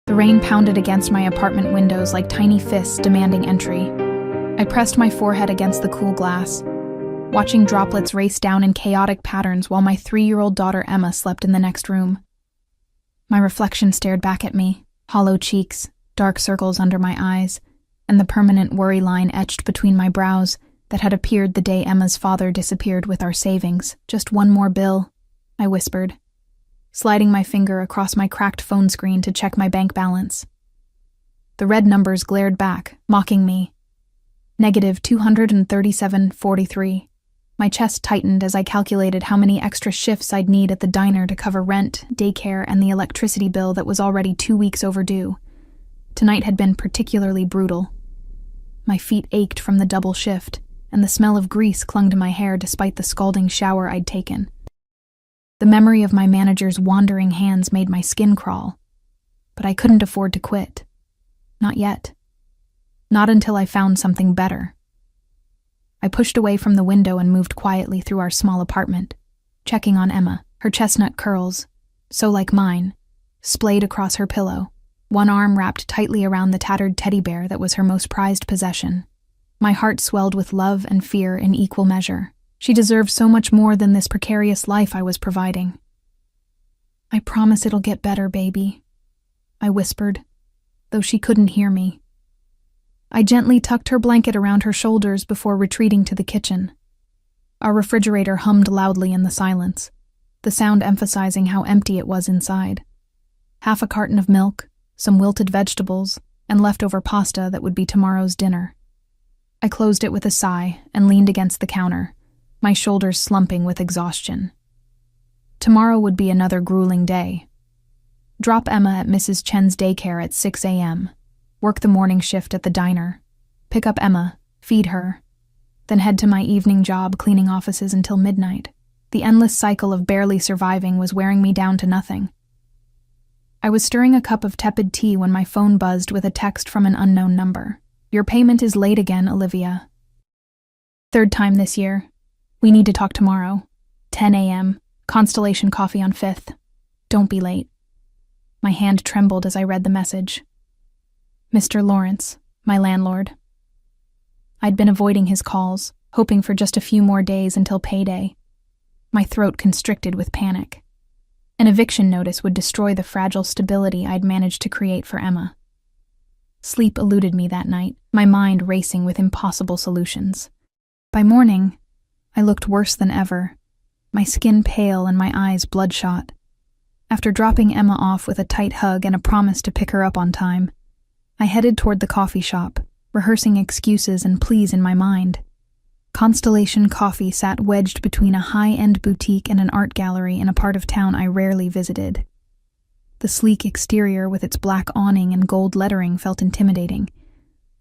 The rain pounded against my apartment windows like tiny fists demanding entry. I pressed my forehead against the cool glass, watching droplets race down in chaotic patterns while my 3-year-old daughter Emma slept in the next room. My reflection stared back at me, hollow cheeks, dark circles under my eyes, and the permanent worry line etched between my brows that had appeared the day Emma's father disappeared with our savings. "Just one more bill," I whispered, sliding my finger across my cracked phone screen to check my bank balance. The red numbers glared back, mocking me. -237.43. My chest tightened as I calculated how many extra shifts I'd need at the diner to cover rent, daycare, and the electricity bill that was already 2 weeks overdue. Tonight had been particularly brutal. My feet ached from the double shift, and the smell of grease clung to my hair despite the scalding shower I'd taken. The memory of my manager's wandering hands made my skin crawl, but I couldn't afford to quit. Not yet. Not until I found something better. I pushed away from the window and moved quietly through our small apartment, checking on Emma, her chestnut curls, so like mine, splayed across her pillow, one arm wrapped tightly around the tattered teddy bear that was her most prized possession. My heart swelled with love and fear in equal measure. She deserved so much more than this precarious life I was providing. "I promise it'll get better, baby," I whispered, though she couldn't hear me. I gently tucked her blanket around her shoulders before retreating to the kitchen. Our refrigerator hummed loudly in the silence, the sound emphasizing how empty it was inside. Half a carton of milk, some wilted vegetables, and leftover pasta that would be tomorrow's dinner. I closed it with a sigh and leaned against the counter, my shoulders slumping with exhaustion. Tomorrow would be another grueling day. Drop Emma at Mrs. Chen's daycare at 6 a.m., work the morning shift at the diner, pick up Emma, feed her, then head to my evening job cleaning offices until midnight. The endless cycle of barely surviving was wearing me down to nothing. I was stirring a cup of tepid tea when my phone buzzed with a text from an unknown number. "Your payment is late again, Olivia. 3rd time this year. We need to talk tomorrow. 10 a.m., Constellation Coffee on 5th. Don't be late." My hand trembled as I read the message. Mr. Lawrence, my landlord. I'd been avoiding his calls, hoping for just a few more days until payday. My throat constricted with panic. An eviction notice would destroy the fragile stability I'd managed to create for Emma. Sleep eluded me that night, my mind racing with impossible solutions. By morning, I looked worse than ever, my skin pale and my eyes bloodshot. After dropping Emma off with a tight hug and a promise to pick her up on time, I headed toward the coffee shop, rehearsing excuses and pleas in my mind. Constellation Coffee sat wedged between a high-end boutique and an art gallery in a part of town I rarely visited. The sleek exterior with its black awning and gold lettering felt intimidating,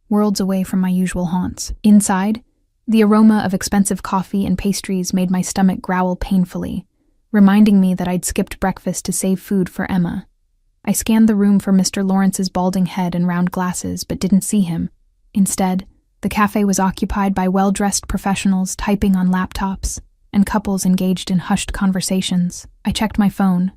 worlds away from my usual haunts. Inside, the aroma of expensive coffee and pastries made my stomach growl painfully, reminding me that I'd skipped breakfast to save food for Emma. I scanned the room for Mr. Lawrence's balding head and round glasses, but didn't see him. Instead, the cafe was occupied by well-dressed professionals typing on laptops and couples engaged in hushed conversations. I checked my phone.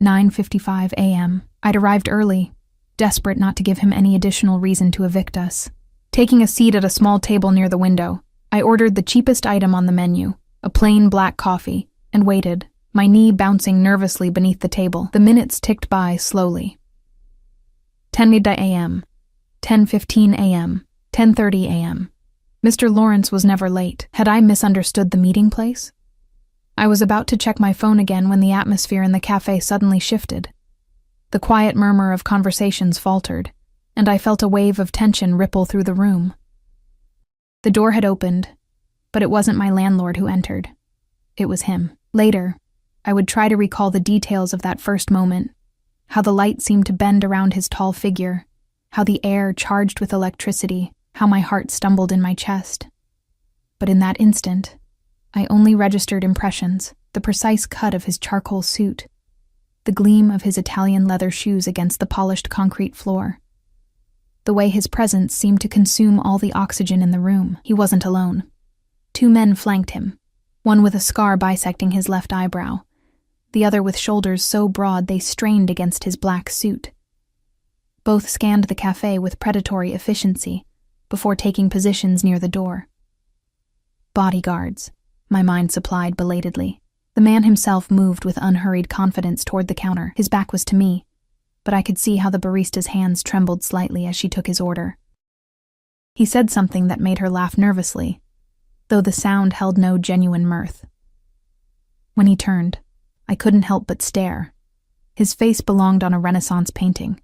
9:55 a.m. I'd arrived early, desperate not to give him any additional reason to evict us. Taking a seat at a small table near the window, I ordered the cheapest item on the menu, a plain black coffee, and waited, my knee bouncing nervously beneath the table. The minutes ticked by slowly. 10 a.m., 10:15 a.m., 10:30 a.m. Mr. Lawrence was never late. Had I misunderstood the meeting place? I was about to check my phone again when the atmosphere in the cafe suddenly shifted. The quiet murmur of conversations faltered, and I felt a wave of tension ripple through the room. The door had opened, but it wasn't my landlord who entered. It was him. Later, I would try to recall the details of that first moment, how the light seemed to bend around his tall figure, how the air charged with electricity, how my heart stumbled in my chest. But in that instant, I only registered impressions, the precise cut of his charcoal suit, the gleam of his Italian leather shoes against the polished concrete floor, the way his presence seemed to consume all the oxygen in the room. He wasn't alone. 2 men flanked him, one with a scar bisecting his left eyebrow, the other with shoulders so broad they strained against his black suit. Both scanned the cafe with predatory efficiency before taking positions near the door. Bodyguards, my mind supplied belatedly. The man himself moved with unhurried confidence toward the counter. His back was to me, but I could see how the barista's hands trembled slightly as she took his order. He said something that made her laugh nervously, though the sound held no genuine mirth. When he turned, I couldn't help but stare. His face belonged on a Renaissance painting,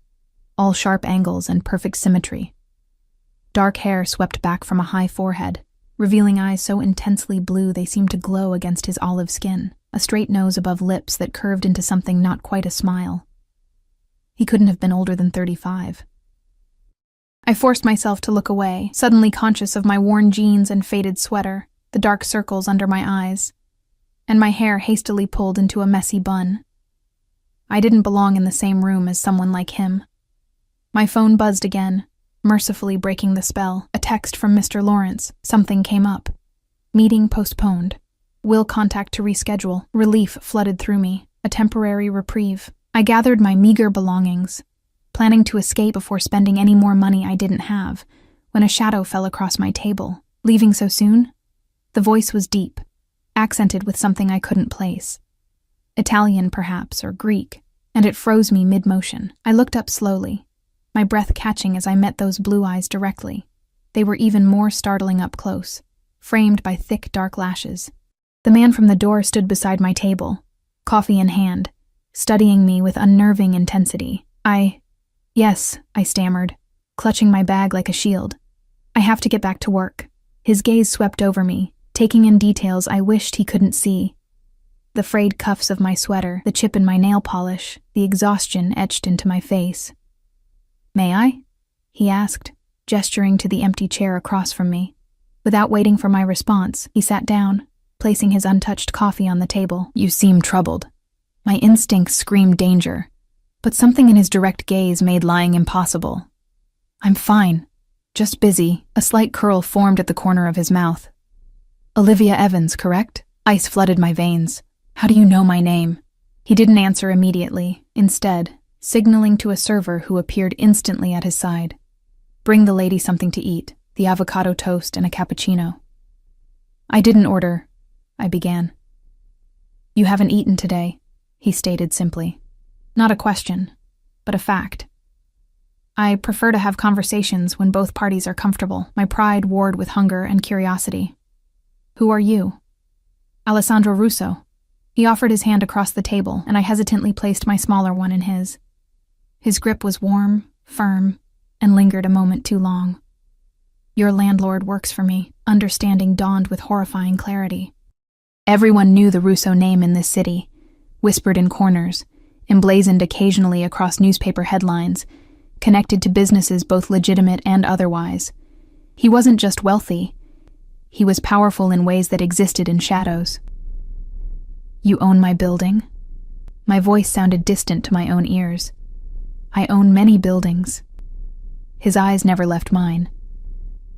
all sharp angles and perfect symmetry. Dark hair swept back from a high forehead, revealing eyes so intensely blue they seemed to glow against his olive skin, a straight nose above lips that curved into something not quite a smile. He couldn't have been older than 35. I forced myself to look away, suddenly conscious of my worn jeans and faded sweater, the dark circles under my eyes, and my hair hastily pulled into a messy bun. I didn't belong in the same room as someone like him. My phone buzzed again, mercifully breaking the spell. A text from Mr. Lawrence. Something came up. Meeting postponed. Will contact to reschedule. Relief flooded through me, a temporary reprieve. I gathered my meager belongings, planning to escape before spending any more money I didn't have, when a shadow fell across my table. Leaving so soon? The voice was deep, accented with something I couldn't place. Italian, perhaps, or Greek, and it froze me mid-motion. I looked up slowly, my breath catching as I met those blue eyes directly. They were even more startling up close, framed by thick, dark lashes. The man from the door stood beside my table, coffee in hand, studying me with unnerving intensity. Yes, I stammered, clutching my bag like a shield. I have to get back to work. His gaze swept over me, taking in details I wished he couldn't see. The frayed cuffs of my sweater, the chip in my nail polish, the exhaustion etched into my face. "May I?" he asked, gesturing to the empty chair across from me. Without waiting for my response, he sat down, placing his untouched coffee on the table. "You seem troubled." My instincts screamed danger, but something in his direct gaze made lying impossible. "I'm fine. Just busy." A slight curl formed at the corner of his mouth. "Olivia Evans, correct?" Ice flooded my veins. "How do you know my name?" He didn't answer immediately, instead, signaling to a server who appeared instantly at his side. "Bring the lady something to eat, the avocado toast and a cappuccino." "I didn't order," I began. "You haven't eaten today," he stated simply. Not a question, but a fact. I prefer to have conversations when both parties are comfortable. My pride warred with hunger and curiosity. "Who are you?" "Alessandro Russo." He offered his hand across the table, and I hesitantly placed my smaller one in his. His grip was warm, firm, and lingered a moment too long. "Your landlord works for me," understanding dawned with horrifying clarity. Everyone knew the Russo name in this city, whispered in corners, emblazoned occasionally across newspaper headlines, connected to businesses both legitimate and otherwise. He wasn't just wealthy. He was powerful in ways that existed in shadows. "You own my building?" My voice sounded distant to my own ears. "I own many buildings." His eyes never left mine,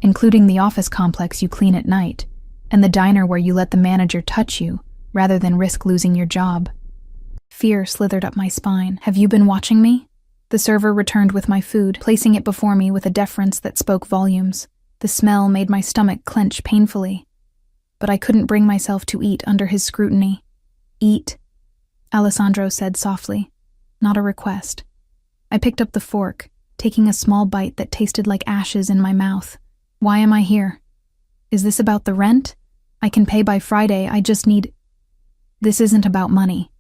including the office complex you clean at night, and the diner where you let the manager touch you rather than risk losing your job. Fear slithered up my spine. "Have you been watching me?" The server returned with my food, placing it before me with a deference that spoke volumes. The smell made my stomach clench painfully, but I couldn't bring myself to eat under his scrutiny. "Eat," Alessandro said softly, not a request. I picked up the fork, taking a small bite that tasted like ashes in my mouth. "Why am I here? Is this about the rent? I can pay by Friday, I just need—" "This isn't about money."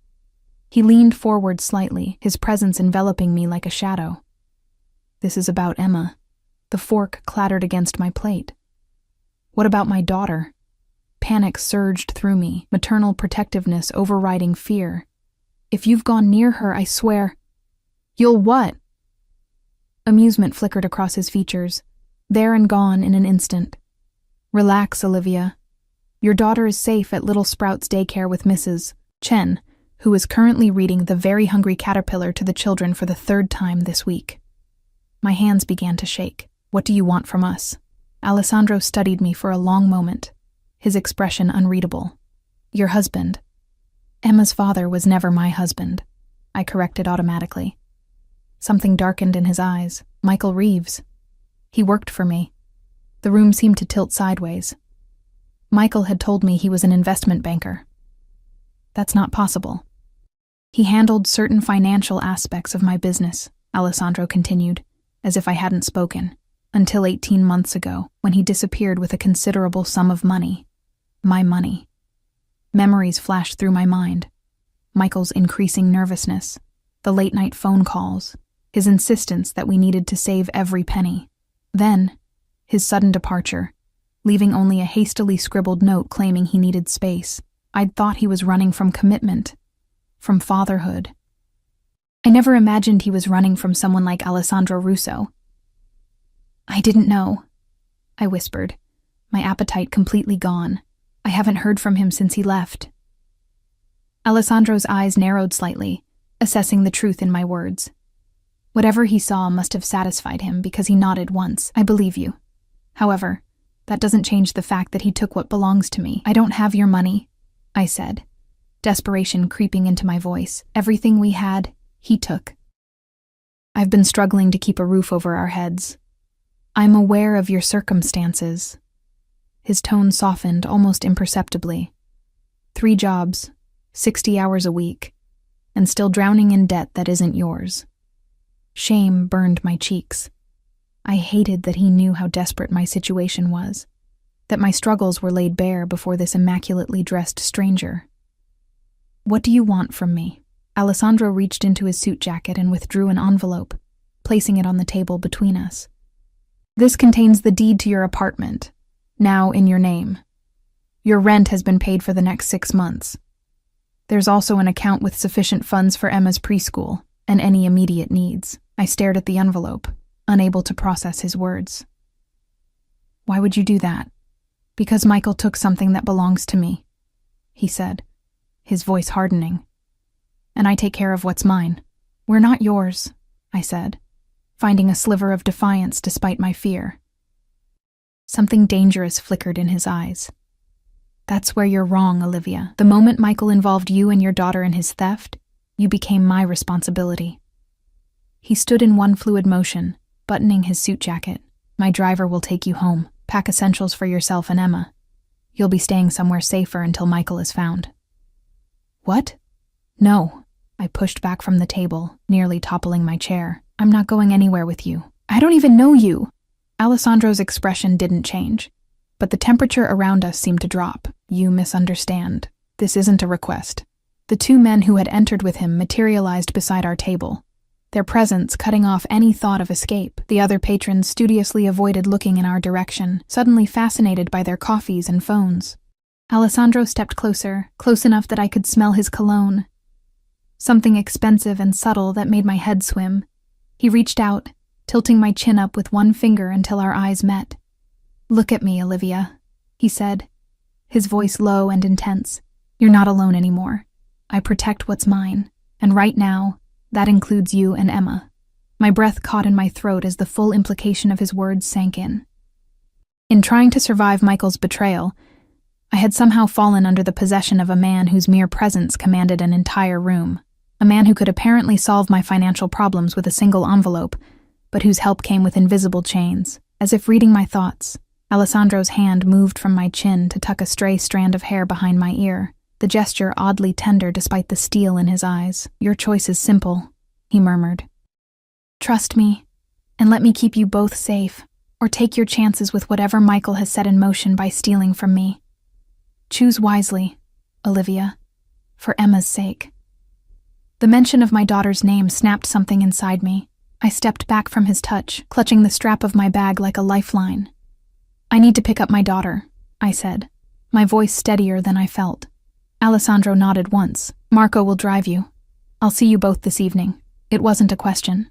He leaned forward slightly, his presence enveloping me like a shadow. "This is about Emma." The fork clattered against my plate. "What about my daughter?" Panic surged through me, maternal protectiveness overriding fear. "If you've gone near her, I swear—" "You'll what?" Amusement flickered across his features, there and gone in an instant. "Relax, Olivia. Your daughter is safe at Little Sprouts Daycare with Mrs. Chen, who is currently reading The Very Hungry Caterpillar to the children for the 3rd time this week." My hands began to shake. "What do you want from us?" Alessandro studied me for a long moment, his expression unreadable. "Your husband." "Emma's father was never my husband," I corrected automatically. Something darkened in his eyes. Michael Reeves. He worked for me. The room seemed to tilt sideways. Michael had told me he was an investment banker. That's not possible. He handled certain financial aspects of my business, Alessandro continued, as if I hadn't spoken, until 18 months ago, when he disappeared with a considerable sum of money. My money. Memories flashed through my mind. Michael's increasing nervousness, the late-night phone calls, his insistence that we needed to save every penny. Then, his sudden departure, leaving only a hastily scribbled note claiming he needed space. I'd thought he was running from commitment, from fatherhood. I never imagined he was running from someone like Alessandro Russo. I didn't know, I whispered, my appetite completely gone. I haven't heard from him since he left. Alessandro's eyes narrowed slightly, assessing the truth in my words. Whatever he saw must have satisfied him because he nodded once. I believe you. However, that doesn't change the fact that he took what belongs to me. I don't have your money, I said, desperation creeping into my voice. Everything we had, he took. I've been struggling to keep a roof over our heads. I'm aware of your circumstances. His tone softened almost imperceptibly. 3 jobs, 60 hours a week, and still drowning in debt that isn't yours. Shame burned my cheeks. I hated that he knew how desperate my situation was, that my struggles were laid bare before this immaculately dressed stranger. What do you want from me? Alessandro reached into his suit jacket and withdrew an envelope, placing it on the table between us. This contains the deed to your apartment, now in your name. Your rent has been paid for the next 6 months. There's also an account with sufficient funds for Emma's preschool and any immediate needs. I stared at the envelope, unable to process his words. Why would you do that? Because Michael took something that belongs to me, he said, his voice hardening. And I take care of what's mine. We're not yours, I said, finding a sliver of defiance despite my fear. Something dangerous flickered in his eyes. That's where you're wrong, Olivia. The moment Michael involved you and your daughter in his theft, you became my responsibility. He stood in one fluid motion, buttoning his suit jacket. My driver will take you home. Pack essentials for yourself and Emma. You'll be staying somewhere safer until Michael is found. What? No. I pushed back from the table, nearly toppling my chair. I'm not going anywhere with you. I don't even know you. Alessandro's expression didn't change, but the temperature around us seemed to drop. You misunderstand. This isn't a request. The 2 men who had entered with him materialized beside our table, their presence cutting off any thought of escape. The other patrons studiously avoided looking in our direction, suddenly fascinated by their coffees and phones. Alessandro stepped closer, close enough that I could smell his cologne. Something expensive and subtle that made my head swim. He reached out, tilting my chin up with one finger until our eyes met. Look at me, Olivia, he said, his voice low and intense. You're not alone anymore. I protect what's mine, and right now, that includes you and Emma. My breath caught in my throat as the full implication of his words sank in. In trying to survive Michael's betrayal, I had somehow fallen under the possession of a man whose mere presence commanded an entire room, a man who could apparently solve my financial problems with a single envelope, but whose help came with invisible chains. As if reading my thoughts, Alessandro's hand moved from my chin to tuck a stray strand of hair behind my ear, the gesture oddly tender despite the steel in his eyes. Your choice is simple, he murmured. Trust me, and let me keep you both safe, or take your chances with whatever Michael has set in motion by stealing from me. Choose wisely, Olivia, for Emma's sake. The mention of my daughter's name snapped something inside me. I stepped back from his touch, clutching the strap of my bag like a lifeline. I need to pick up my daughter, I said, my voice steadier than I felt. Alessandro nodded once. Marco will drive you. I'll see you both this evening. It wasn't a question.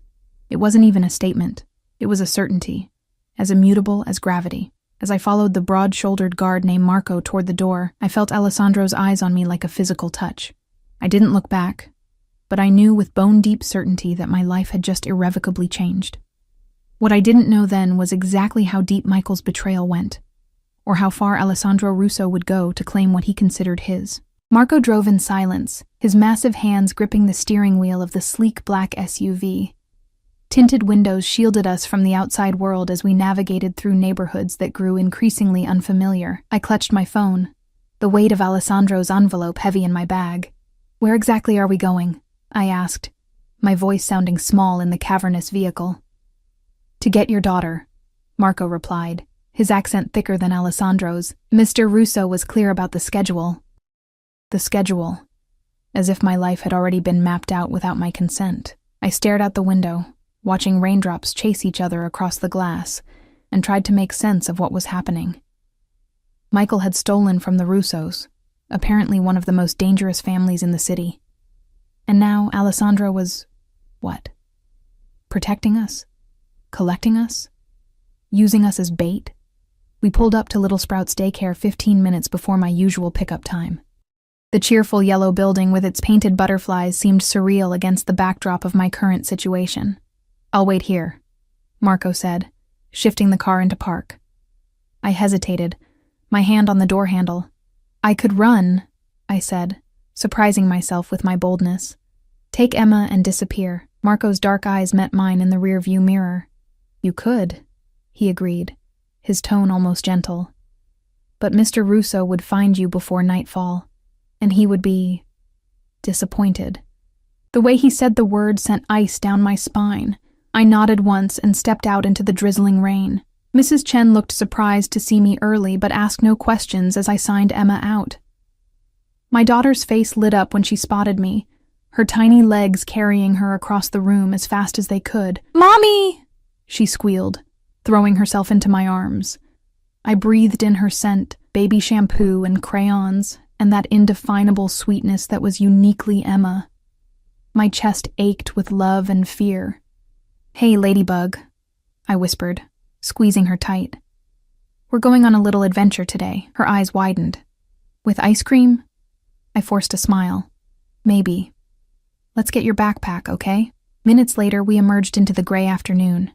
It wasn't even a statement. It was a certainty, as immutable as gravity. As I followed the broad-shouldered guard named Marco toward the door, I felt Alessandro's eyes on me like a physical touch. I didn't look back, but I knew with bone-deep certainty that my life had just irrevocably changed. What I didn't know then was exactly how deep Michael's betrayal went, or how far Alessandro Russo would go to claim what he considered his. Marco drove in silence, his massive hands gripping the steering wheel of the sleek black SUV. Tinted windows shielded us from the outside world as we navigated through neighborhoods that grew increasingly unfamiliar. I clutched my phone, the weight of Alessandro's envelope heavy in my bag. "Where exactly are we going?" I asked, my voice sounding small in the cavernous vehicle. "To get your daughter," Marco replied, his accent thicker than Alessandro's. Mr. Russo was clear about the schedule. The schedule, as if my life had already been mapped out without my consent. I stared out the window, watching raindrops chase each other across the glass, and tried to make sense of what was happening. Michael had stolen from the Russos, apparently one of the most dangerous families in the city. And now Alessandro was, what? Protecting us? Collecting us? Using us as bait? We pulled up to Little Sprouts daycare 15 minutes before my usual pickup time. The cheerful yellow building with its painted butterflies seemed surreal against the backdrop of my current situation. "I'll wait here," Marco said, shifting the car into park. I hesitated, my hand on the door handle. "I could run," I said, surprising myself with my boldness. "Take Emma and disappear." Marco's dark eyes met mine in the rearview mirror. "You could," he agreed, his tone almost gentle. "But Mr. Russo would find you before nightfall, and he would be disappointed." The way he said the word sent ice down my spine. I nodded once and stepped out into the drizzling rain. Mrs. Chen looked surprised to see me early but asked no questions as I signed Emma out. My daughter's face lit up when she spotted me, her tiny legs carrying her across the room as fast as they could. "Mommy!" she squealed, throwing herself into my arms. I breathed in her scent, baby shampoo and crayons, and that indefinable sweetness that was uniquely Emma. My chest ached with love and fear. "Hey, Ladybug," I whispered, squeezing her tight. "We're going on a little adventure today." Her eyes widened. "With ice cream?" I forced a smile. "Maybe. Let's get your backpack, okay?" Minutes later, we emerged into the gray afternoon.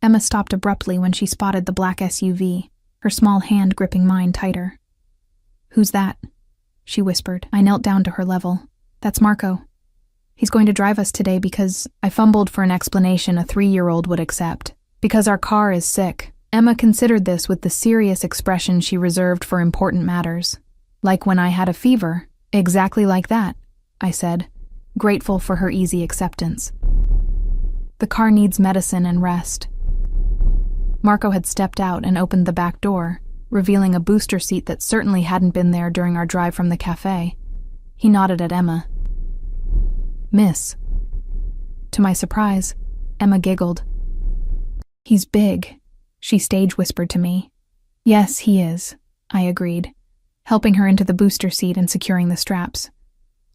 Emma stopped abruptly when she spotted the black SUV, her small hand gripping mine tighter. "Who's that?" she whispered. I knelt down to her level. "That's Marco. He's going to drive us today because..." I fumbled for an explanation a 3-year-old would accept. "Because our car is sick." Emma considered this with the serious expression she reserved for important matters. "Like when I had a fever." "Exactly like that," I said, grateful for her easy acceptance. "The car needs medicine and rest." Marco had stepped out and opened the back door, revealing a booster seat that certainly hadn't been there during our drive from the cafe. He nodded at Emma. "Miss." To my surprise, Emma giggled. "He's big," she stage whispered to me. "Yes, he is," I agreed, helping her into the booster seat and securing the straps.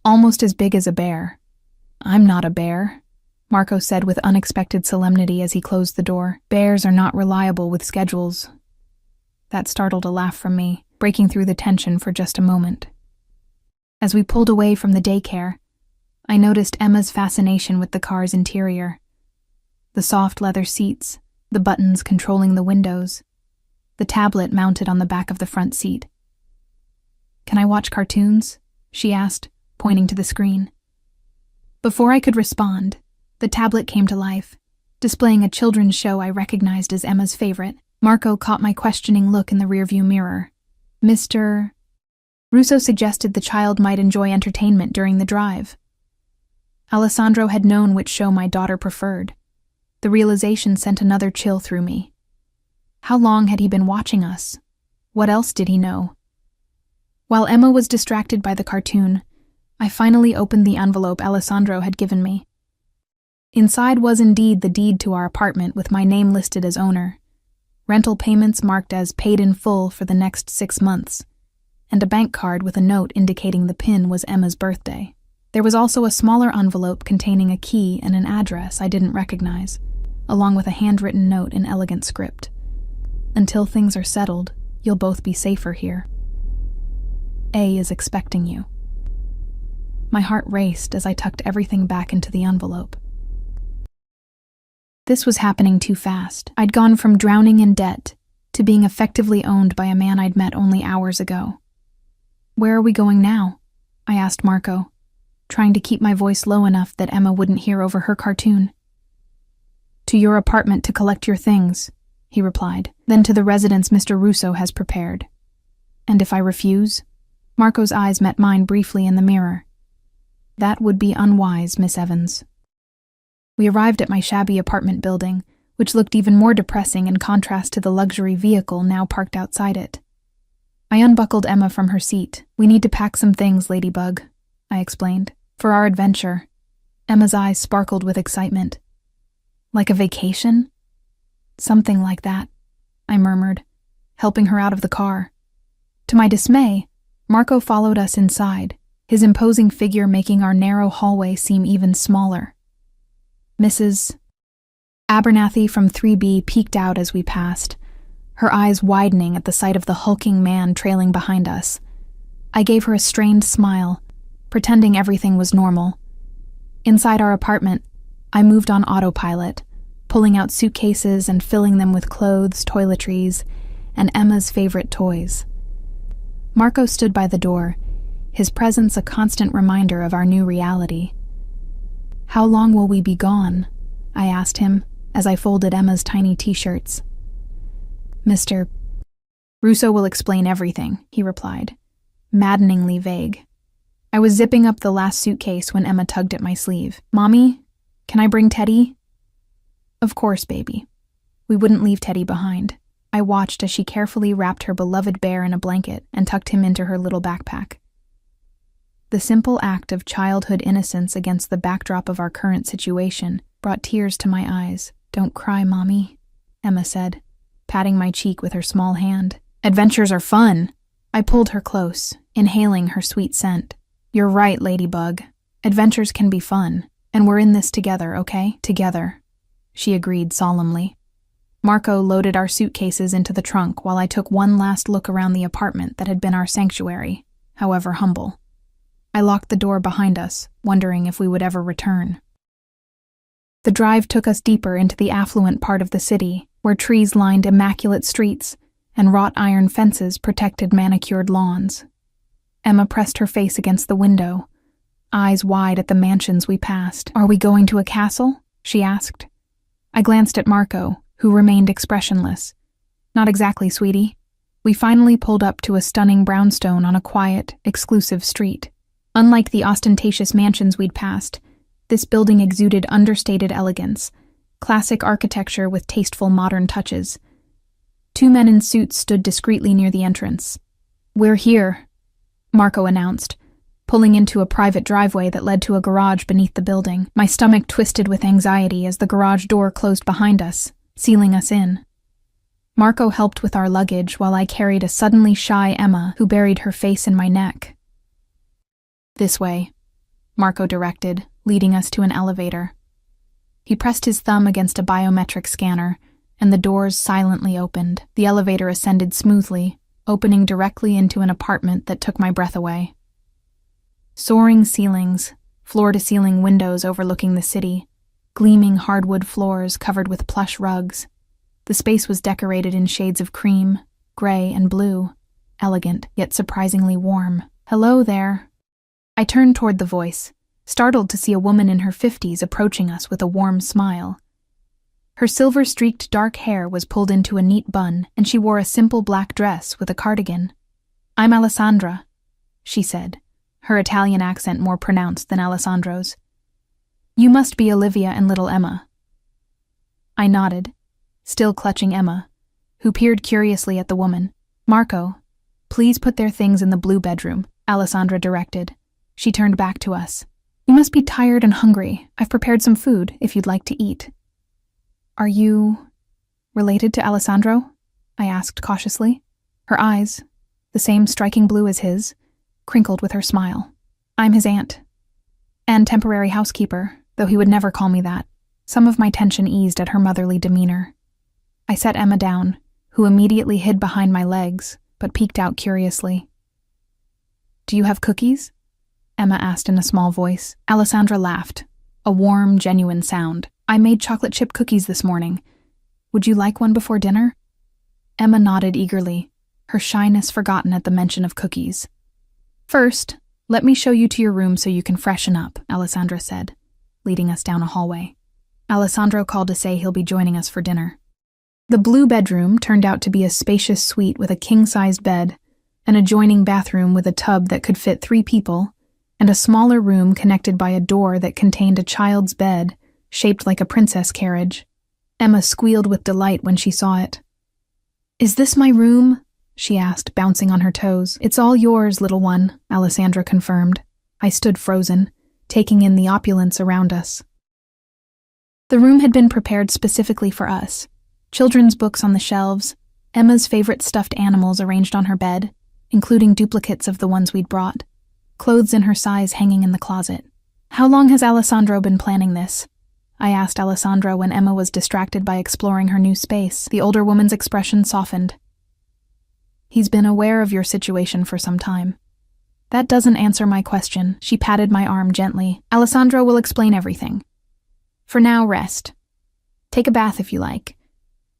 "Almost as big as a bear." "I'm not a bear," Marco said with unexpected solemnity as he closed the door. "Bears are not reliable with schedules." That startled a laugh from me, breaking through the tension for just a moment. As we pulled away from the daycare, I noticed Emma's fascination with the car's interior. The soft leather seats, the buttons controlling the windows, the tablet mounted on the back of the front seat. "Can I watch cartoons?" she asked, pointing to the screen. Before I could respond, the tablet came to life, displaying a children's show I recognized as Emma's favorite. Marco caught my questioning look in the rearview mirror. "Mr. Russo suggested the child might enjoy entertainment during the drive." Alessandro had known which show my daughter preferred. The realization sent another chill through me. How long had he been watching us? What else did he know? While Emma was distracted by the cartoon, I finally opened the envelope Alessandro had given me. Inside was indeed the deed to our apartment with my name listed as owner, rental payments marked as paid in full for the next 6 months, and a bank card with a note indicating the PIN was Emma's birthday. There was also a smaller envelope containing a key and an address I didn't recognize, along with a handwritten note in elegant script. "Until things are settled, you'll both be safer here. A is expecting you." My heart raced as I tucked everything back into the envelope. This was happening too fast. I'd gone from drowning in debt to being effectively owned by a man I'd met only hours ago. "Where are we going now?" I asked Marco, trying to keep my voice low enough that Emma wouldn't hear over her cartoon. To your apartment to collect your things, he replied. Then to the residence Mr. Russo has prepared. And if I refuse? Marco's eyes met mine briefly in the mirror. That would be unwise, Miss Evans. We arrived at my shabby apartment building, which looked even more depressing in contrast to the luxury vehicle now parked outside it. I unbuckled Emma from her seat. We need to pack some things, Ladybug, I explained, for our adventure. Emma's eyes sparkled with excitement. Like a vacation? Something like that, I murmured, helping her out of the car. To my dismay, Marco followed us inside, his imposing figure making our narrow hallway seem even smaller. Mrs. Abernathy from 3B peeked out as we passed, her eyes widening at the sight of the hulking man trailing behind us. I gave her a strained smile, pretending everything was normal. Inside our apartment, I moved on autopilot, pulling out suitcases and filling them with clothes, toiletries, and Emma's favorite toys. Marco stood by the door, his presence a constant reminder of our new reality. How long will we be gone? I asked him as I folded Emma's tiny t-shirts. Mr. Russo will explain everything, he replied, maddeningly vague. I was zipping up the last suitcase when Emma tugged at my sleeve. Mommy, can I bring Teddy? Of course, baby. We wouldn't leave Teddy behind. I watched as she carefully wrapped her beloved bear in a blanket and tucked him into her little backpack. The simple act of childhood innocence against the backdrop of our current situation brought tears to my eyes. Don't cry, Mommy, Emma said, patting my cheek with her small hand. Adventures are fun. I pulled her close, inhaling her sweet scent. You're right, Ladybug. Adventures can be fun, and we're in this together, okay? Together, she agreed solemnly. Marco loaded our suitcases into the trunk while I took one last look around the apartment that had been our sanctuary, however humble. I locked the door behind us, wondering if we would ever return. The drive took us deeper into the affluent part of the city, where trees lined immaculate streets and wrought iron fences protected manicured lawns. Emma pressed her face against the window, eyes wide at the mansions we passed. Are we going to a castle? She asked. I glanced at Marco, who remained expressionless. Not exactly, sweetie. We finally pulled up to a stunning brownstone on a quiet, exclusive street. Unlike the ostentatious mansions we'd passed, this building exuded understated elegance, classic architecture with tasteful modern touches. Two men in suits stood discreetly near the entrance. We're here, Marco announced, pulling into a private driveway that led to a garage beneath the building. My stomach twisted with anxiety as the garage door closed behind us, sealing us in. Marco helped with our luggage while I carried a suddenly shy Emma who buried her face in my neck. This way, Marco directed, leading us to an elevator. He pressed his thumb against a biometric scanner, and the doors silently opened. The elevator ascended smoothly, opening directly into an apartment that took my breath away. Soaring ceilings, floor-to-ceiling windows overlooking the city, gleaming hardwood floors covered with plush rugs. The space was decorated in shades of cream, gray, and blue, elegant, yet surprisingly warm. Hello there. I turned toward the voice, startled to see a woman in her 50s approaching us with a warm smile. Her silver-streaked dark hair was pulled into a neat bun, and she wore a simple black dress with a cardigan. I'm Alessandra, she said, her Italian accent more pronounced than Alessandro's. You must be Olivia and little Emma. I nodded, still clutching Emma, who peered curiously at the woman. Marco, please put their things in the blue bedroom, Alessandra directed. She turned back to us. You must be tired and hungry. I've prepared some food, if you'd like to eat. Are you related to Alessandro? I asked cautiously. Her eyes, the same striking blue as his, crinkled with her smile. I'm his aunt. And temporary housekeeper, though he would never call me that. Some of my tension eased at her motherly demeanor. I set Emma down, who immediately hid behind my legs, but peeked out curiously. Do you have cookies? Emma asked in a small voice. Alessandra laughed, a warm, genuine sound. I made chocolate chip cookies this morning. Would you like one before dinner? Emma nodded eagerly, her shyness forgotten at the mention of cookies. First, let me show you to your room so you can freshen up, Alessandra said, leading us down a hallway. Alessandro called to say he'll be joining us for dinner. The blue bedroom turned out to be a spacious suite with a king-sized bed, an adjoining bathroom with a tub that could fit 3 people, and a smaller room connected by a door that contained a child's bed, shaped like a princess carriage. Emma squealed with delight when she saw it. "Is this my room?" she asked, bouncing on her toes. "It's all yours, little one," Alessandra confirmed. I stood frozen, taking in the opulence around us. The room had been prepared specifically for us. Children's books on the shelves, Emma's favorite stuffed animals arranged on her bed, including duplicates of the ones we'd brought, clothes in her size hanging in the closet. "How long has Alessandro been planning this?" I asked Alessandra when Emma was distracted by exploring her new space. The older woman's expression softened. "He's been aware of your situation for some time." "That doesn't answer my question." She patted my arm gently. "Alessandro will explain everything. For now, rest. Take a bath if you like.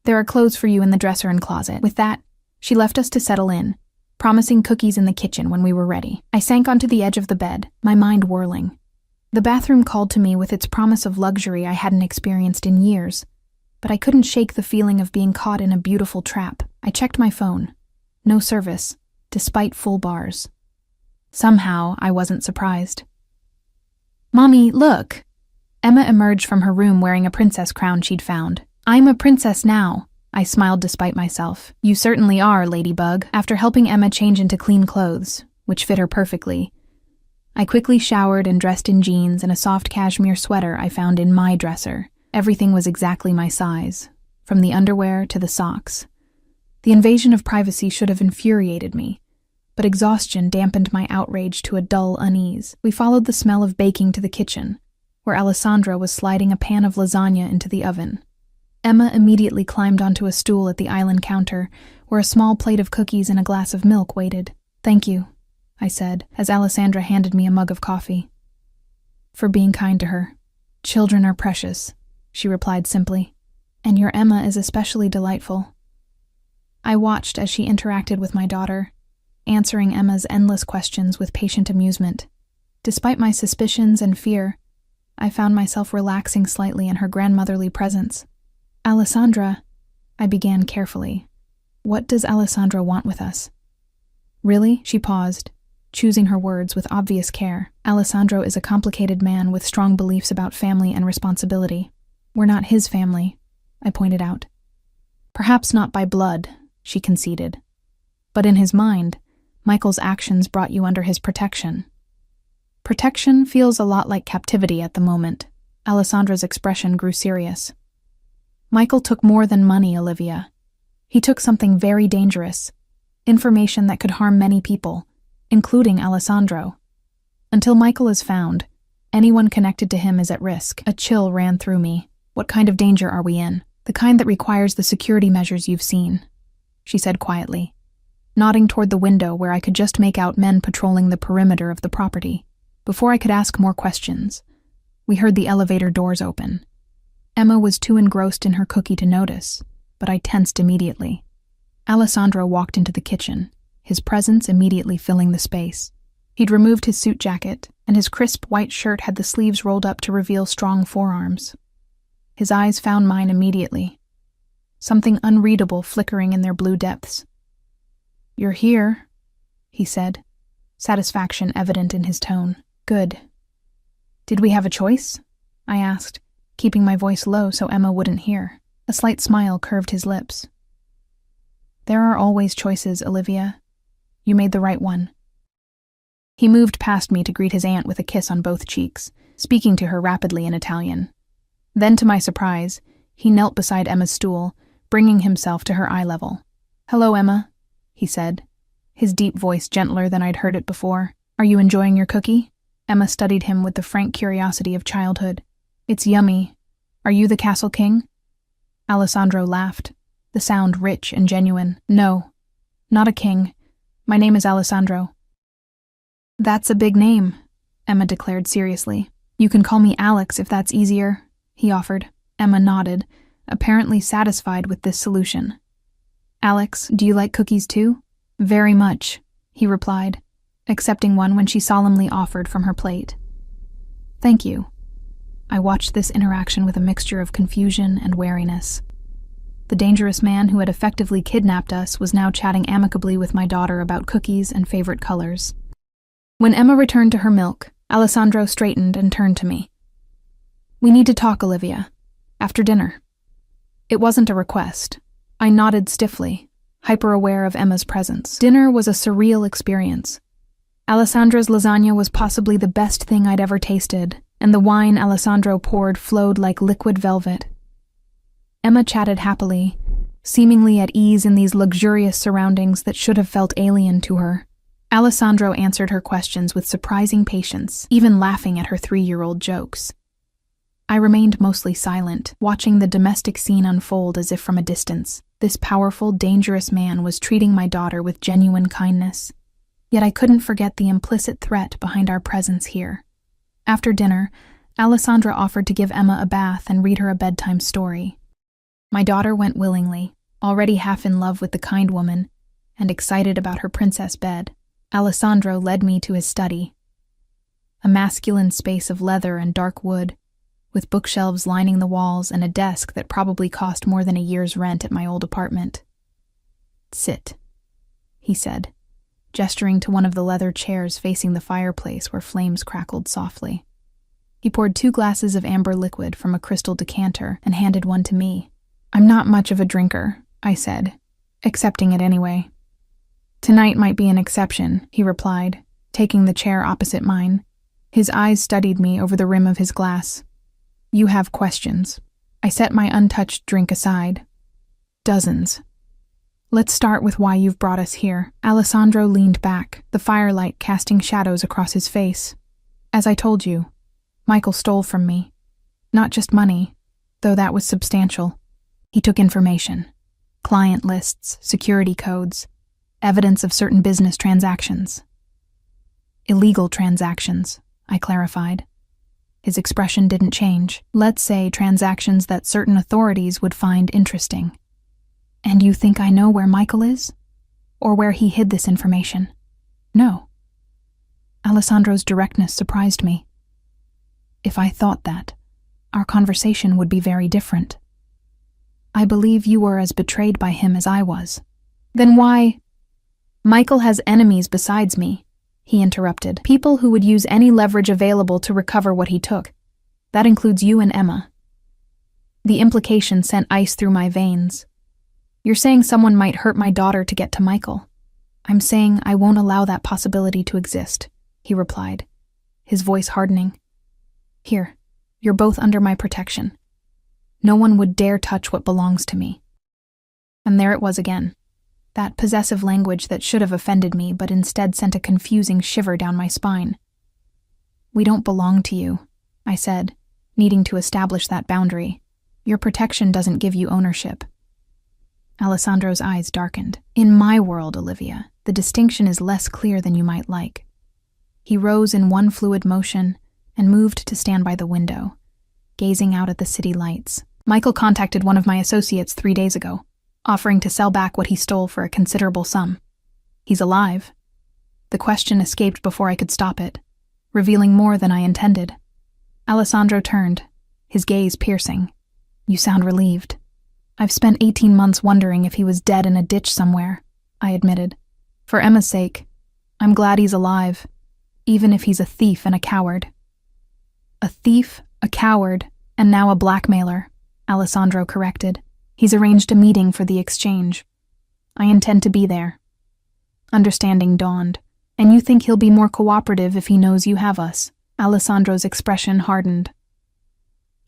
There are clothes for you in the dresser and closet." With that, she left us to settle in, promising cookies in the kitchen when we were ready. I sank onto the edge of the bed, my mind whirling. The bathroom called to me with its promise of luxury I hadn't experienced in years, but I couldn't shake the feeling of being caught in a beautiful trap. I checked my phone. No service, despite full bars. Somehow, I wasn't surprised. "Mommy, look!" Emma emerged from her room wearing a princess crown she'd found. "I'm a princess now." I smiled despite myself. "You certainly are, Ladybug." After helping Emma change into clean clothes, which fit her perfectly, I quickly showered and dressed in jeans and a soft cashmere sweater I found in my dresser. Everything was exactly my size, from the underwear to the socks. The invasion of privacy should have infuriated me, but exhaustion dampened my outrage to a dull unease. We followed the smell of baking to the kitchen, where Alessandra was sliding a pan of lasagna into the oven. Emma immediately climbed onto a stool at the island counter, where a small plate of cookies and a glass of milk waited. "Thank you," I said, as Alessandra handed me a mug of coffee. "For being kind to her. Children are precious," she replied simply. "And your Emma is especially delightful." I watched as she interacted with my daughter, answering Emma's endless questions with patient amusement. Despite my suspicions and fear, I found myself relaxing slightly in her grandmotherly presence. "Alessandra," I began carefully. "What does Alessandra want with us?" "Really?" She paused, choosing her words with obvious care. "Alessandro is a complicated man with strong beliefs about family and responsibility. We're not his family," I pointed out. "Perhaps not by blood," she conceded. "But in his mind, Michael's actions brought you under his protection." "Protection feels a lot like captivity at the moment." Alessandra's expression grew serious. "Michael took more than money, Olivia. He took something very dangerous, information that could harm many people, including Alessandro. Until Michael is found, anyone connected to him is at risk." A chill ran through me. "What kind of danger are we in?" "The kind that requires the security measures you've seen," she said quietly, nodding toward the window where I could just make out men patrolling the perimeter of the property. Before I could ask more questions, we heard the elevator doors open. Emma was too engrossed in her cookie to notice, but I tensed immediately. Alessandro walked into the kitchen, his presence immediately filling the space. He'd removed his suit jacket, and his crisp white shirt had the sleeves rolled up to reveal strong forearms. His eyes found mine immediately, something unreadable flickering in their blue depths. "You're here," he said, satisfaction evident in his tone. "Good." "Did we have a choice?" I asked, keeping my voice low so Emma wouldn't hear. A slight smile curved his lips. "There are always choices, Olivia. You made the right one." He moved past me to greet his aunt with a kiss on both cheeks, speaking to her rapidly in Italian. Then, to my surprise, he knelt beside Emma's stool, bringing himself to her eye level. "Hello, Emma," he said, his deep voice gentler than I'd heard it before. "Are you enjoying your cookie?" Emma studied him with the frank curiosity of childhood. "It's yummy. Are you the castle king?" Alessandro laughed, the sound rich and genuine. "No, not a king. My name is Alessandro." "That's a big name," Emma declared seriously. "You can call me Alex if that's easier," he offered. Emma nodded, apparently satisfied with this solution. "Alex, do you like cookies too?" "Very much," he replied, accepting one when she solemnly offered from her plate. "Thank you." I watched this interaction with a mixture of confusion and wariness. The dangerous man who had effectively kidnapped us was now chatting amicably with my daughter about cookies and favorite colors. When Emma returned to her milk, Alessandro straightened and turned to me. "We need to talk, Olivia. After dinner." It wasn't a request. I nodded stiffly, hyper-aware of Emma's presence. Dinner was a surreal experience. Alessandra's lasagna was possibly the best thing I'd ever tasted, and the wine Alessandro poured flowed like liquid velvet. Emma chatted happily, seemingly at ease in these luxurious surroundings that should have felt alien to her. Alessandro answered her questions with surprising patience, even laughing at her 3-year-old jokes. I remained mostly silent, watching the domestic scene unfold as if from a distance. This powerful, dangerous man was treating my daughter with genuine kindness. Yet I couldn't forget the implicit threat behind our presence here. After dinner, Alessandra offered to give Emma a bath and read her a bedtime story. My daughter went willingly, already half in love with the kind woman, and excited about her princess bed. Alessandro led me to his study, a masculine space of leather and dark wood, with bookshelves lining the walls and a desk that probably cost more than a year's rent at my old apartment. "Sit," he said, gesturing to one of the leather chairs facing the fireplace where flames crackled softly. He poured 2 glasses of amber liquid from a crystal decanter and handed one to me. "I'm not much of a drinker," I said, accepting it anyway. "Tonight might be an exception," he replied, taking the chair opposite mine. His eyes studied me over the rim of his glass. "You have questions." I set my untouched drink aside. "Dozens. Let's start with why you've brought us here." Alessandro leaned back, the firelight casting shadows across his face. "As I told you, Michael stole from me. Not just money, though that was substantial. He took information. Client lists, security codes, evidence of certain business transactions. Illegal transactions," I clarified. His expression didn't change. "Let's say transactions that certain authorities would find interesting." "And you think I know where Michael is? Or where he hid this information?" "No." Alessandro's directness surprised me. If I thought that, our conversation would be very different. "I believe you were as betrayed by him as I was." "Then why—" "Michael has enemies besides me," he interrupted. "People who would use any leverage available to recover what he took. That includes you and Emma." The implication sent ice through my veins. "You're saying someone might hurt my daughter to get to Michael." "I'm saying I won't allow that possibility to exist," he replied, his voice hardening. "Here, you're both under my protection. No one would dare touch what belongs to me." And there it was again. That possessive language that should have offended me but instead sent a confusing shiver down my spine. "We don't belong to you," I said, needing to establish that boundary. "Your protection doesn't give you ownership." Alessandro's eyes darkened. "In my world, Olivia, the distinction is less clear than you might like." He rose in one fluid motion and moved to stand by the window, gazing out at the city lights. "Michael contacted one of my associates 3 days ago, offering to sell back what he stole for a considerable sum. He's alive." The question escaped before I could stop it, revealing more than I intended. Alessandro turned, his gaze piercing. "You sound relieved." "I've spent 18 months wondering if he was dead in a ditch somewhere," I admitted. "For Emma's sake, I'm glad he's alive, even if he's a thief and a coward." "A thief, a coward, and now a blackmailer," Alessandro corrected. "He's arranged a meeting for the exchange. I intend to be there." Understanding dawned. "And you think he'll be more cooperative if he knows you have us?" Alessandro's expression hardened.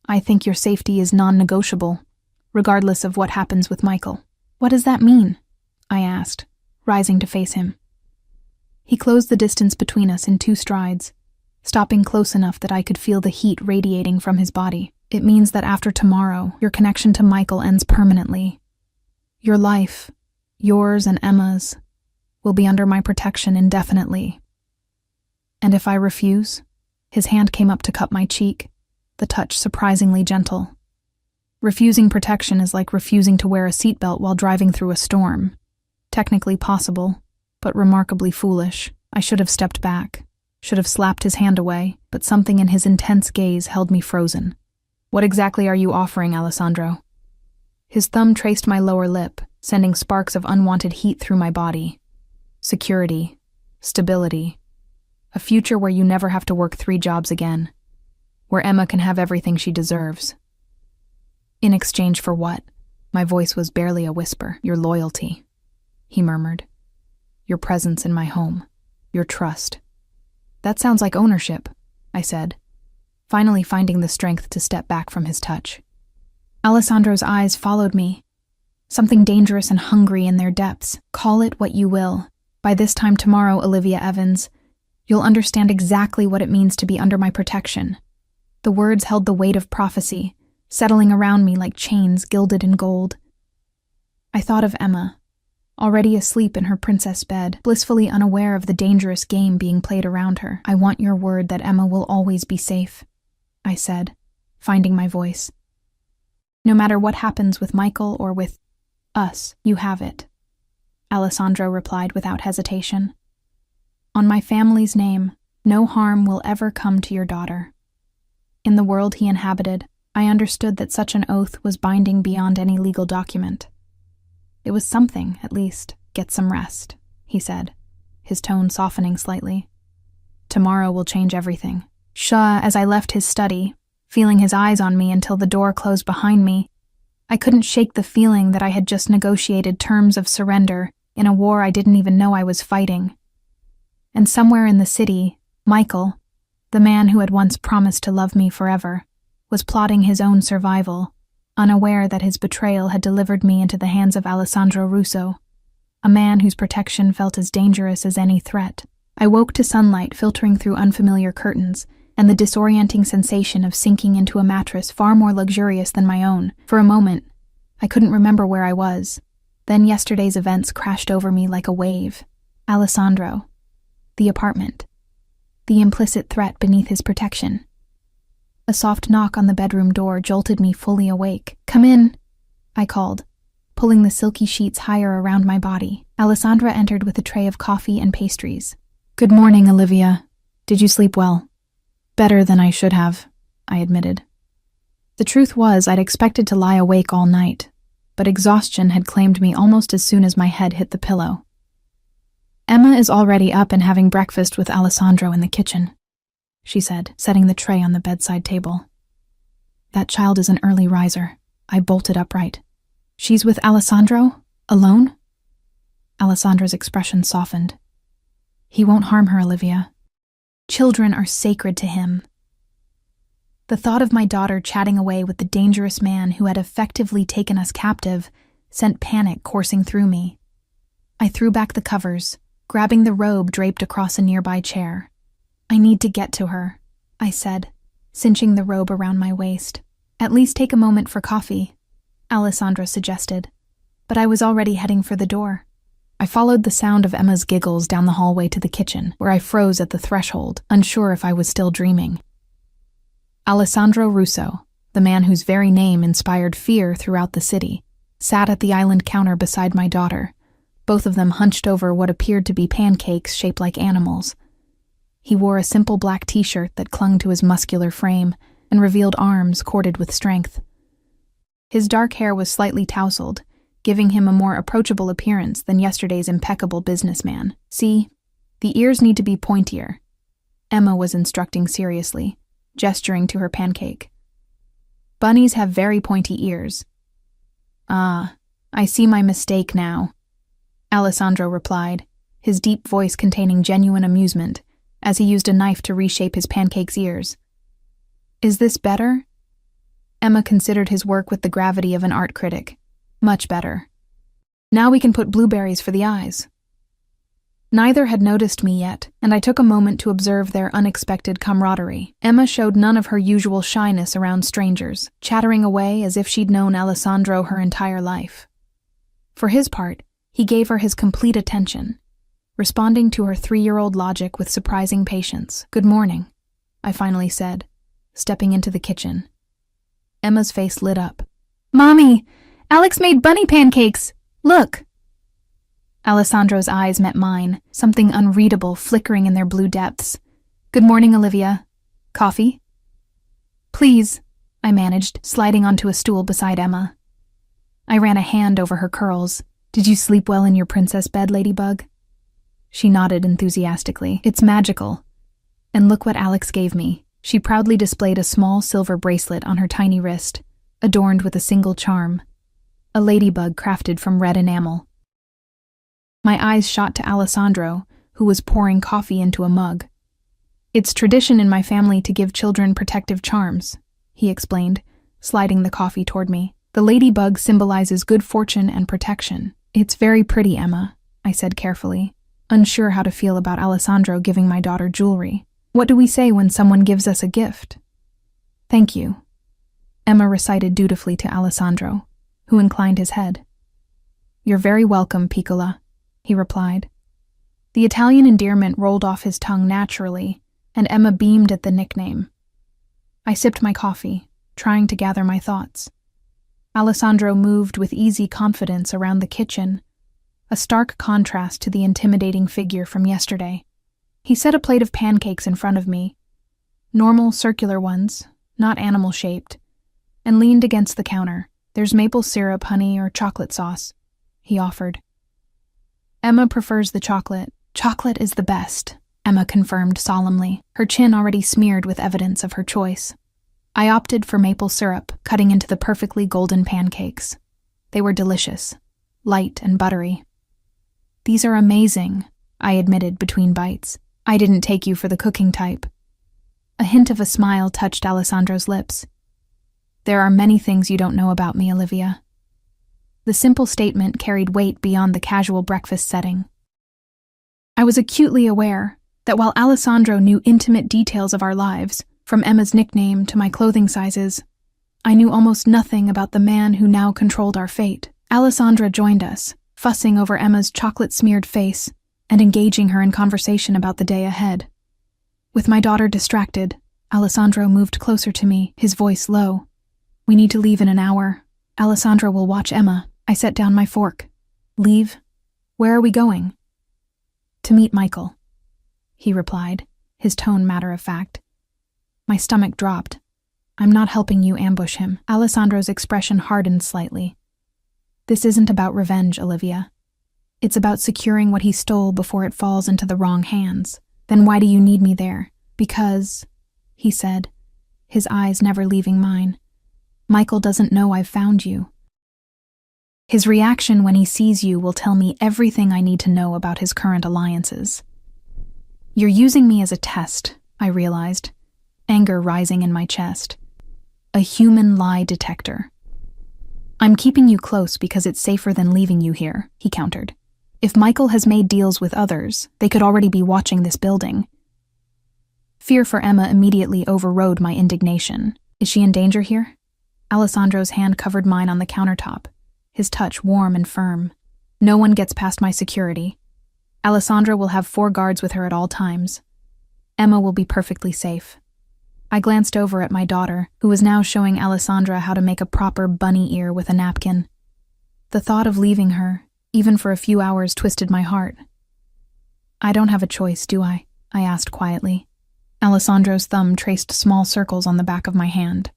"I think your safety is non-negotiable, regardless of what happens with Michael." "What does that mean?" I asked, rising to face him. He closed the distance between us in 2 strides, stopping close enough that I could feel the heat radiating from his body. "It means that after tomorrow, your connection to Michael ends permanently. Your life, yours and Emma's, will be under my protection indefinitely." "And if I refuse?" His hand came up to cup my cheek, the touch surprisingly gentle. "Refusing protection is like refusing to wear a seatbelt while driving through a storm. Technically possible, but remarkably foolish. I should have stepped back. Should have slapped his hand away, but something in his intense gaze held me frozen. What exactly are you offering, Alessandro? His thumb traced my lower lip, sending sparks of unwanted heat through my body. Security. Stability. A future where you never have to work 3 jobs again. Where Emma can have everything she deserves. In exchange for what? My voice was barely a whisper. Your loyalty, he murmured. Your presence in my home. Your trust. That sounds like ownership, I said, finally finding the strength to step back from his touch. Alessandro's eyes followed me. Something dangerous and hungry in their depths. Call it what you will. By this time tomorrow, Olivia Evans, you'll understand exactly what it means to be under my protection. The words held the weight of prophecy, settling around me like chains gilded in gold. I thought of Emma, already asleep in her princess bed, blissfully unaware of the dangerous game being played around her. I want your word that Emma will always be safe, I said, finding my voice. No matter what happens with Michael or with us, you have it, Alessandro replied without hesitation. On my family's name, no harm will ever come to your daughter. In the world he inhabited, I understood that such an oath was binding beyond any legal document. It was something, at least. Get some rest, he said, his tone softening slightly. Tomorrow will change everything. As I left his study, feeling his eyes on me until the door closed behind me, I couldn't shake the feeling that I had just negotiated terms of surrender in a war I didn't even know I was fighting. And somewhere in the city, Michael, the man who had once promised to love me forever, was plotting his own survival, unaware that his betrayal had delivered me into the hands of Alessandro Russo, a man whose protection felt as dangerous as any threat. I woke to sunlight filtering through unfamiliar curtains, and the disorienting sensation of sinking into a mattress far more luxurious than my own. For a moment, I couldn't remember where I was. Then yesterday's events crashed over me like a wave. Alessandro, the apartment, the implicit threat beneath his protection. A soft knock on the bedroom door jolted me fully awake. Come in, I called, pulling the silky sheets higher around my body. Alessandra entered with a tray of coffee and pastries. Good morning, Olivia. Did you sleep well? Better than I should have, I admitted. The truth was I'd expected to lie awake all night, but exhaustion had claimed me almost as soon as my head hit the pillow. Emma is already up and having breakfast with Alessandro in the kitchen, she said, setting the tray on the bedside table. That child is an early riser. I bolted upright. She's with Alessandro? Alone? Alessandra's expression softened. He won't harm her, Olivia. Children are sacred to him. The thought of my daughter chatting away with the dangerous man who had effectively taken us captive sent panic coursing through me. I threw back the covers, grabbing the robe draped across a nearby chair. I need to get to her, I said, cinching the robe around my waist. At least take a moment for coffee, Alessandra suggested, but I was already heading for the door. I followed the sound of Emma's giggles down the hallway to the kitchen, where I froze at the threshold, unsure if I was still dreaming. Alessandro Russo, the man whose very name inspired fear throughout the city, sat at the island counter beside my daughter, both of them hunched over what appeared to be pancakes shaped like animals. He wore a simple black t-shirt that clung to his muscular frame and revealed arms corded with strength. His dark hair was slightly tousled, giving him a more approachable appearance than yesterday's impeccable businessman. See, the ears need to be pointier, Emma was instructing seriously, gesturing to her pancake. Bunnies have very pointy ears. Ah, I see my mistake now, Alessandro replied, his deep voice containing genuine amusement, as he used a knife to reshape his pancake's ears. Is this better? Emma considered his work with the gravity of an art critic. Much better. Now we can put blueberries for the eyes. Neither had noticed me yet, and I took a moment to observe their unexpected camaraderie. Emma showed none of her usual shyness around strangers, chattering away as if she'd known Alessandro her entire life. For his part, he gave her his complete attention, responding to her 3-year-old logic with surprising patience. Good morning, I finally said, stepping into the kitchen. Emma's face lit up. Mommy! Alex made bunny pancakes! Look! Alessandro's eyes met mine, something unreadable flickering in their blue depths. Good morning, Olivia. Coffee? Please, I managed, sliding onto a stool beside Emma. I ran a hand over her curls. Did you sleep well in your princess bed, Ladybug? She nodded enthusiastically. It's magical. And look what Alex gave me. She proudly displayed a small silver bracelet on her tiny wrist, adorned with a single charm, a ladybug crafted from red enamel. My eyes shot to Alessandro, who was pouring coffee into a mug. It's tradition in my family to give children protective charms, he explained, sliding the coffee toward me. The ladybug symbolizes good fortune and protection. It's very pretty, Emma, I said carefully, unsure how to feel about Alessandro giving my daughter jewelry. What do we say when someone gives us a gift? Thank you, Emma recited dutifully to Alessandro, who inclined his head. You're very welcome, Piccola, he replied. The Italian endearment rolled off his tongue naturally, and Emma beamed at the nickname. I sipped my coffee, trying to gather my thoughts. Alessandro moved with easy confidence around the kitchen, a stark contrast to the intimidating figure from yesterday. He set a plate of pancakes in front of me, normal circular ones, not animal-shaped, and leaned against the counter. There's maple syrup, honey, or chocolate sauce, he offered. Emma prefers the chocolate. Chocolate is the best, Emma confirmed solemnly, her chin already smeared with evidence of her choice. I opted for maple syrup, cutting into the perfectly golden pancakes. They were delicious, light and buttery. These are amazing, I admitted between bites. I didn't take you for the cooking type. A hint of a smile touched Alessandro's lips. There are many things you don't know about me, Olivia. The simple statement carried weight beyond the casual breakfast setting. I was acutely aware that while Alessandro knew intimate details of our lives, from Emma's nickname to my clothing sizes, I knew almost nothing about the man who now controlled our fate. Alessandra joined us, fussing over Emma's chocolate-smeared face and engaging her in conversation about the day ahead. With my daughter distracted, Alessandro moved closer to me, his voice low. We need to leave in an hour. Alessandro will watch Emma. I set down my fork. Leave? Where are we going? To meet Michael, he replied, his tone matter-of-fact. My stomach dropped. I'm not helping you ambush him. Alessandro's expression hardened slightly. This isn't about revenge, Olivia. It's about securing what he stole before it falls into the wrong hands. Then why do you need me there? Because, he said, his eyes never leaving mine, Michael doesn't know I've found you. His reaction when he sees you will tell me everything I need to know about his current alliances. You're using me as a test, I realized, anger rising in my chest. A human lie detector. I'm keeping you close because it's safer than leaving you here, he countered. If Michael has made deals with others, they could already be watching this building. Fear for Emma immediately overrode my indignation. Is she in danger here? Alessandro's hand covered mine on the countertop, his touch warm and firm. No one gets past my security. Alessandra will have 4 guards with her at all times. Emma will be perfectly safe. I glanced over at my daughter, who was now showing Alessandra how to make a proper bunny ear with a napkin. The thought of leaving her, even for a few hours, twisted my heart. I don't have a choice, do I? I asked quietly. Alessandro's thumb traced small circles on the back of my hand.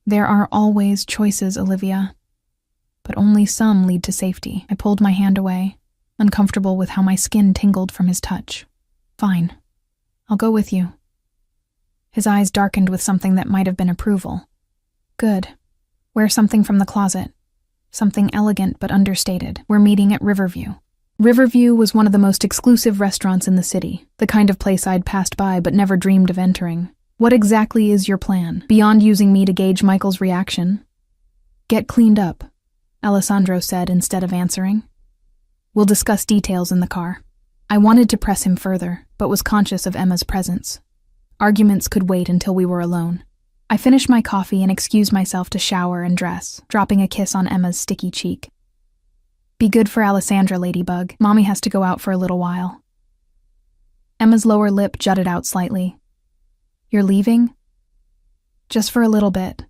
There are always choices, Olivia, but only some lead to safety. I pulled my hand away, uncomfortable with how my skin tingled from his touch. Fine. I'll go with you. His eyes darkened with something that might have been approval. Good. Wear something from the closet. Something elegant but understated. We're meeting at Riverview. Riverview was one of the most exclusive restaurants in the city, the kind of place I'd passed by but never dreamed of entering. What exactly is your plan, beyond using me to gauge Michael's reaction? Get cleaned up, Alessandro said instead of answering. We'll discuss details in the car. I wanted to press him further, but was conscious of Emma's presence. Arguments could wait until we were alone. I finished my coffee and excused myself to shower and dress, dropping a kiss on Emma's sticky cheek. Be good for Alessandra, Ladybug. Mommy has to go out for a little while. Emma's lower lip jutted out slightly. You're leaving? Just for a little bit,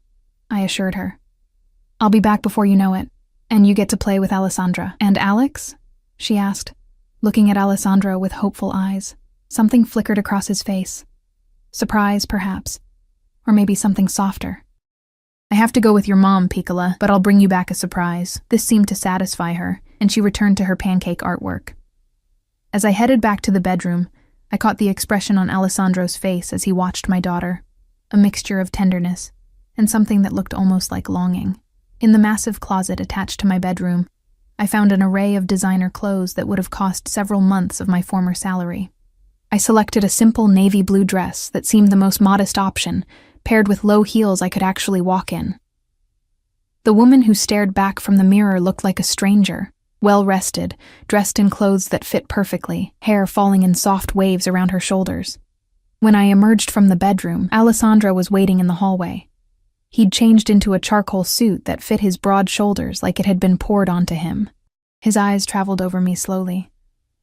I assured her. I'll be back before you know it, and you get to play with Alessandra. And Alex? She asked, looking at Alessandro with hopeful eyes. Something flickered across his face. Surprise, perhaps. Or maybe something softer. I have to go with your mom, Piccola, but I'll bring you back a surprise. This seemed to satisfy her, and she returned to her pancake artwork. As I headed back to the bedroom, I caught the expression on Alessandro's face as he watched my daughter, a mixture of tenderness and something that looked almost like longing. In the massive closet attached to my bedroom, I found an array of designer clothes that would have cost several months of my former salary. I selected a simple navy blue dress that seemed the most modest option, paired with low heels I could actually walk in. The woman who stared back from the mirror looked like a stranger, well-rested, dressed in clothes that fit perfectly, hair falling in soft waves around her shoulders. When I emerged from the bedroom, Alessandro was waiting in the hallway. He'd changed into a charcoal suit that fit his broad shoulders like it had been poured onto him. His eyes traveled over me slowly,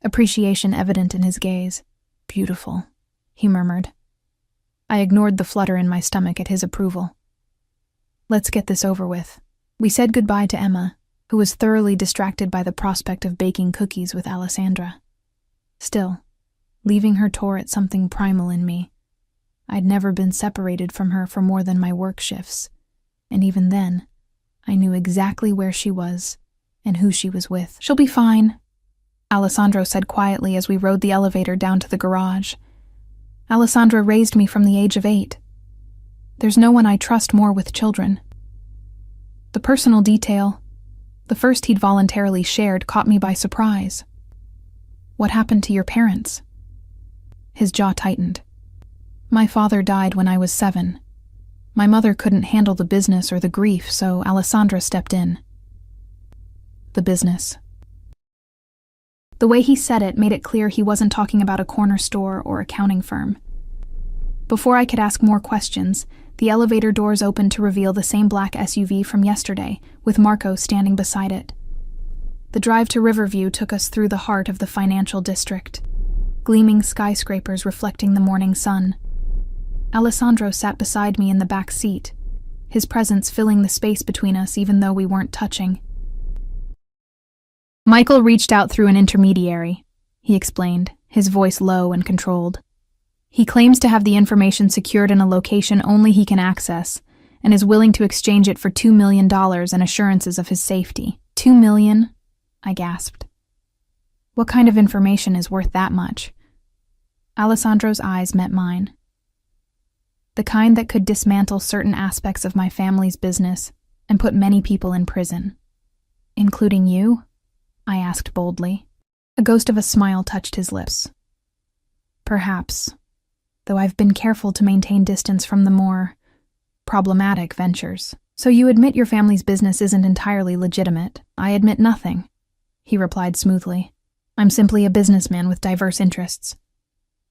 appreciation evident in his gaze. "Beautiful," he murmured. I ignored the flutter in my stomach at his approval. "Let's get this over with." We said goodbye to Emma, who was thoroughly distracted by the prospect of baking cookies with Alessandra. Still, leaving her tore at something primal in me. I'd never been separated from her for more than my work shifts, and even then, I knew exactly where she was and who she was with. "She'll be fine," Alessandro said quietly as we rode the elevator down to the garage. Alessandra raised me from the age of 8. There's no one I trust more with children. The personal detail, the first he'd voluntarily shared, caught me by surprise. "What happened to your parents?" His jaw tightened. "My father died when I was 7. My mother couldn't handle the business or the grief, so Alessandra stepped in." The business. The way he said it made it clear he wasn't talking about a corner store or accounting firm. Before I could ask more questions, the elevator doors opened to reveal the same black SUV from yesterday, with Marco standing beside it. The drive to Riverview took us through the heart of the financial district, gleaming skyscrapers reflecting the morning sun. Alessandro sat beside me in the back seat, his presence filling the space between us even though we weren't touching. "Michael reached out through an intermediary," he explained, his voice low and controlled. "He claims to have the information secured in a location only he can access, and is willing to exchange it for $2 million and assurances of his safety." $2 million? I gasped. What kind of information is worth that much? Alessandro's eyes met mine. The kind that could dismantle certain aspects of my family's business and put many people in prison. "Including you?" I asked boldly. A ghost of a smile touched his lips. "Perhaps, though I've been careful to maintain distance from the more problematic ventures." "So you admit your family's business isn't entirely legitimate?" "I admit nothing," he replied smoothly. "I'm simply a businessman with diverse interests."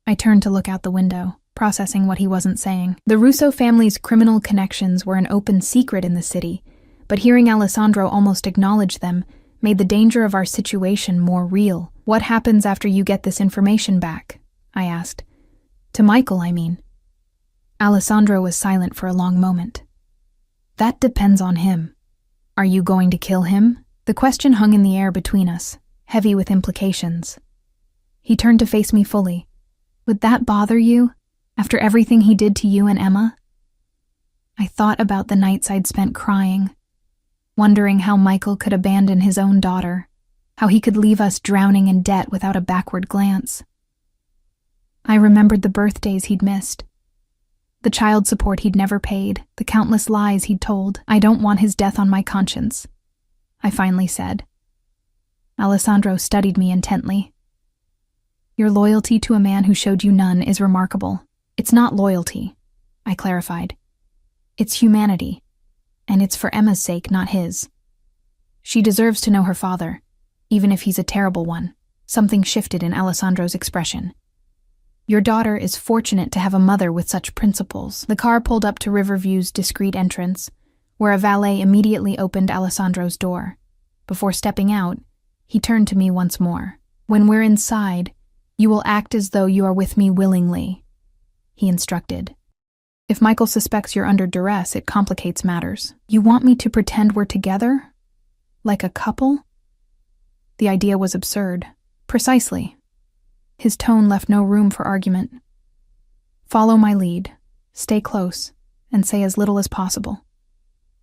I turned to look out the window, processing what he wasn't saying. The Russo family's criminal connections were an open secret in the city, but hearing Alessandro almost acknowledge them made the danger of our situation more real. "What happens after you get this information back?" I asked. "To Michael, I mean." Alessandro was silent for a long moment. "That depends on him. Are you going to kill him?" The question hung in the air between us, heavy with implications. He turned to face me fully. "Would that bother you, after everything he did to you and Emma?" I thought about the nights I'd spent crying, wondering how Michael could abandon his own daughter, how he could leave us drowning in debt without a backward glance. I remembered the birthdays he'd missed, the child support he'd never paid, the countless lies he'd told. "I don't want his death on my conscience," I finally said. Alessandro studied me intently. "Your loyalty to a man who showed you none is remarkable." "It's not loyalty," I clarified. "It's humanity, and it's for Emma's sake, not his. She deserves to know her father, even if he's a terrible one." Something shifted in Alessandro's expression. "Your daughter is fortunate to have a mother with such principles." The car pulled up to Riverview's discreet entrance, where a valet immediately opened Alessandro's door. Before stepping out, he turned to me once more. "When we're inside, you will act as though you are with me willingly," he instructed. "If Michael suspects you're under duress, it complicates matters." "You want me to pretend we're together? Like a couple?" The idea was absurd. "Precisely." His tone left no room for argument. "Follow my lead, stay close, and say as little as possible."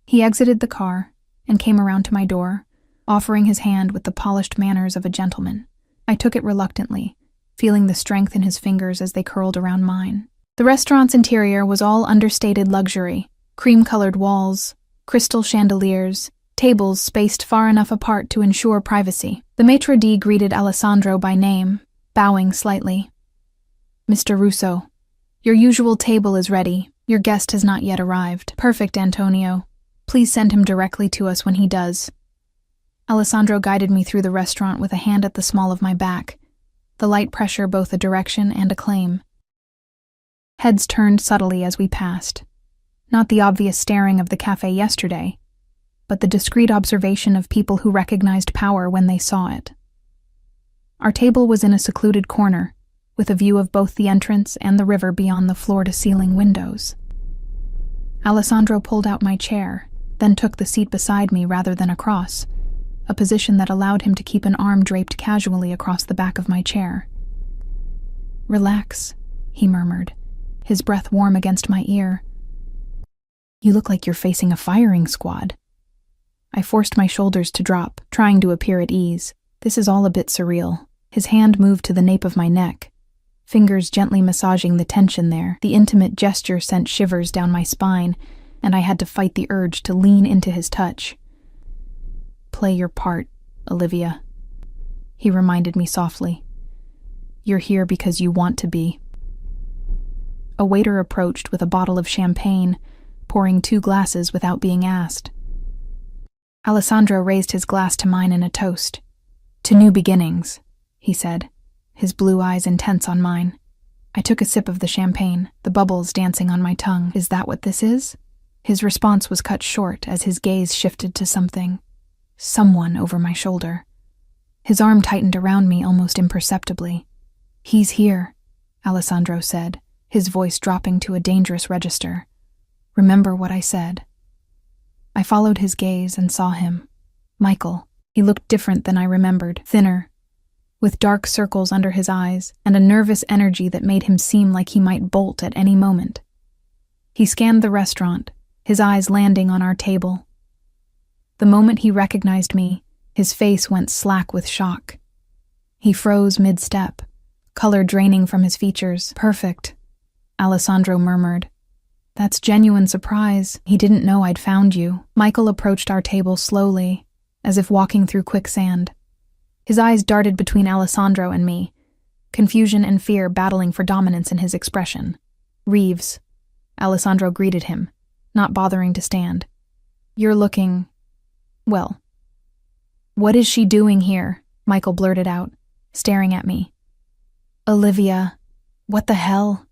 He exited the car and came around to my door, offering his hand with the polished manners of a gentleman. I took it reluctantly, feeling the strength in his fingers as they curled around mine. The restaurant's interior was all understated luxury: cream-colored walls, crystal chandeliers, tables spaced far enough apart to ensure privacy. The maitre d' greeted Alessandro by name, bowing slightly. "Mr. Russo, your usual table is ready. Your guest has not yet arrived." "Perfect, Antonio. Please send him directly to us when he does." Alessandro guided me through the restaurant with a hand at the small of my back, the light pressure both a direction and a claim. Heads turned subtly as we passed. Not the obvious staring of the cafe yesterday, but the discreet observation of people who recognized power when they saw it. Our table was in a secluded corner, with a view of both the entrance and the river beyond the floor-to-ceiling windows. Alessandro pulled out my chair, then took the seat beside me rather than across, a position that allowed him to keep an arm draped casually across the back of my chair. "Relax," he murmured, his breath warm against my ear. "You look like you're facing a firing squad." I forced my shoulders to drop, trying to appear at ease. "This is all a bit surreal." His hand moved to the nape of my neck, fingers gently massaging the tension there. The intimate gesture sent shivers down my spine, and I had to fight the urge to lean into his touch. "Play your part, Olivia," he reminded me softly. "You're here because you want to be." A waiter approached with a bottle of champagne, pouring 2 glasses without being asked. Alessandro raised his glass to mine in a toast. "To new beginnings," he said, his blue eyes intense on mine. I took a sip of the champagne, the bubbles dancing on my tongue. "Is that what this is?" His response was cut short as his gaze shifted to someone over my shoulder. His arm tightened around me almost imperceptibly. "He's here," Alessandro said, his voice dropping to a dangerous register. "Remember what I said." I followed his gaze and saw him. Michael. He looked different than I remembered, thinner, with dark circles under his eyes and a nervous energy that made him seem like he might bolt at any moment. He scanned the restaurant, his eyes landing on our table. The moment he recognized me, his face went slack with shock. He froze mid-step, color draining from his features. "Perfect," Alessandro murmured. "That's genuine surprise. He didn't know I'd found you." Michael approached our table slowly, as if walking through quicksand. His eyes darted between Alessandro and me, confusion and fear battling for dominance in his expression. "Reeves," Alessandro greeted him, not bothering to stand. "You're looking... well." "What is she doing here?" Michael blurted out, staring at me. "Olivia, what the hell?"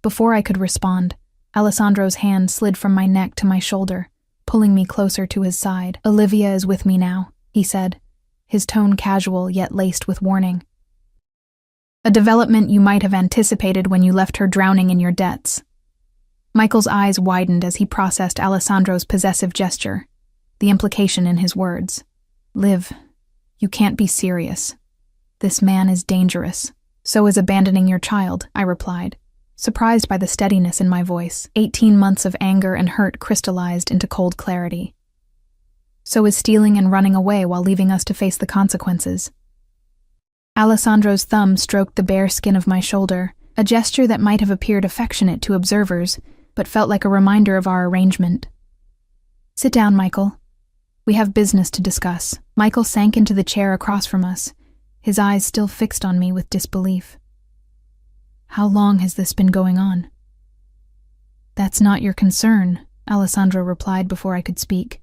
Before I could respond, Alessandro's hand slid from my neck to my shoulder, pulling me closer to his side. "Olivia is with me now," he said, his tone casual yet laced with warning. "A development you might have anticipated when you left her drowning in your debts." Michael's eyes widened as he processed Alessandro's possessive gesture, the implication in his words. "Liv, you can't be serious. This man is dangerous. So is abandoning your child," I replied, surprised by the steadiness in my voice. 18 months of anger and hurt crystallized into cold clarity. "So is stealing and running away while leaving us to face the consequences." Alessandro's thumb stroked the bare skin of my shoulder, a gesture that might have appeared affectionate to observers, but felt like a reminder of our arrangement. "Sit down, Michael. We have business to discuss." Michael sank into the chair across from us, his eyes still fixed on me with disbelief. "How long has this been going on?" "That's not your concern," Alessandro replied before I could speak.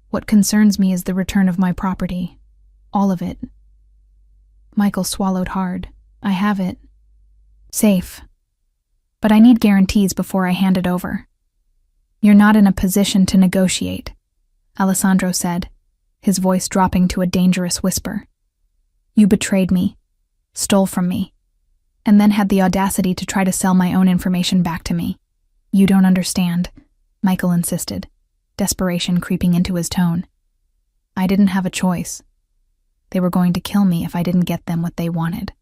"What concerns me is the return of my property. All of it." Michael swallowed hard. "I have it. Safe. But I need guarantees before I hand it over." "You're not in a position to negotiate," Alessandro said, his voice dropping to a dangerous whisper. "You betrayed me, stole from me, and then had the audacity to try to sell my own information back to me." "You don't understand," Michael insisted, desperation creeping into his tone. "I didn't have a choice. They were going to kill me if I didn't get them what they wanted."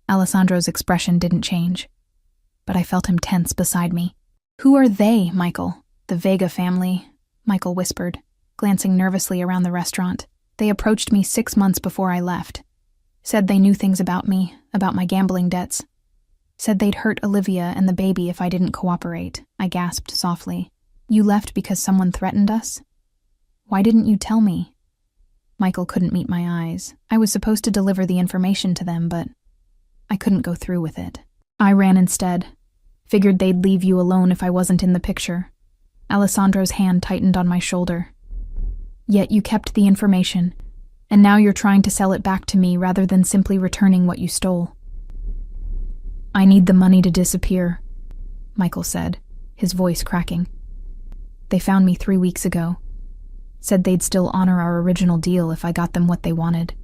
Alessandro's expression didn't change, but I felt him tense beside me. "Who are they, Michael?" "The Vega family," Michael whispered, glancing nervously around the restaurant. "They approached me 6 months before I left. Said they knew things about me, about my gambling debts. Said they'd hurt Olivia and the baby if I didn't cooperate." I gasped softly. "You left because someone threatened us? Why didn't you tell me?" Michael couldn't meet my eyes. I was supposed to deliver the information to them, but I couldn't go through with it. "I ran instead. Figured they'd leave you alone if I wasn't in the picture." Alessandro's hand tightened on my shoulder. "Yet you kept the information, and now you're trying to sell it back to me rather than simply returning what you stole." "I need the money to disappear," Michael said, his voice cracking. "They found me 3 weeks ago. Said they'd still honor our original deal if I got them what they wanted.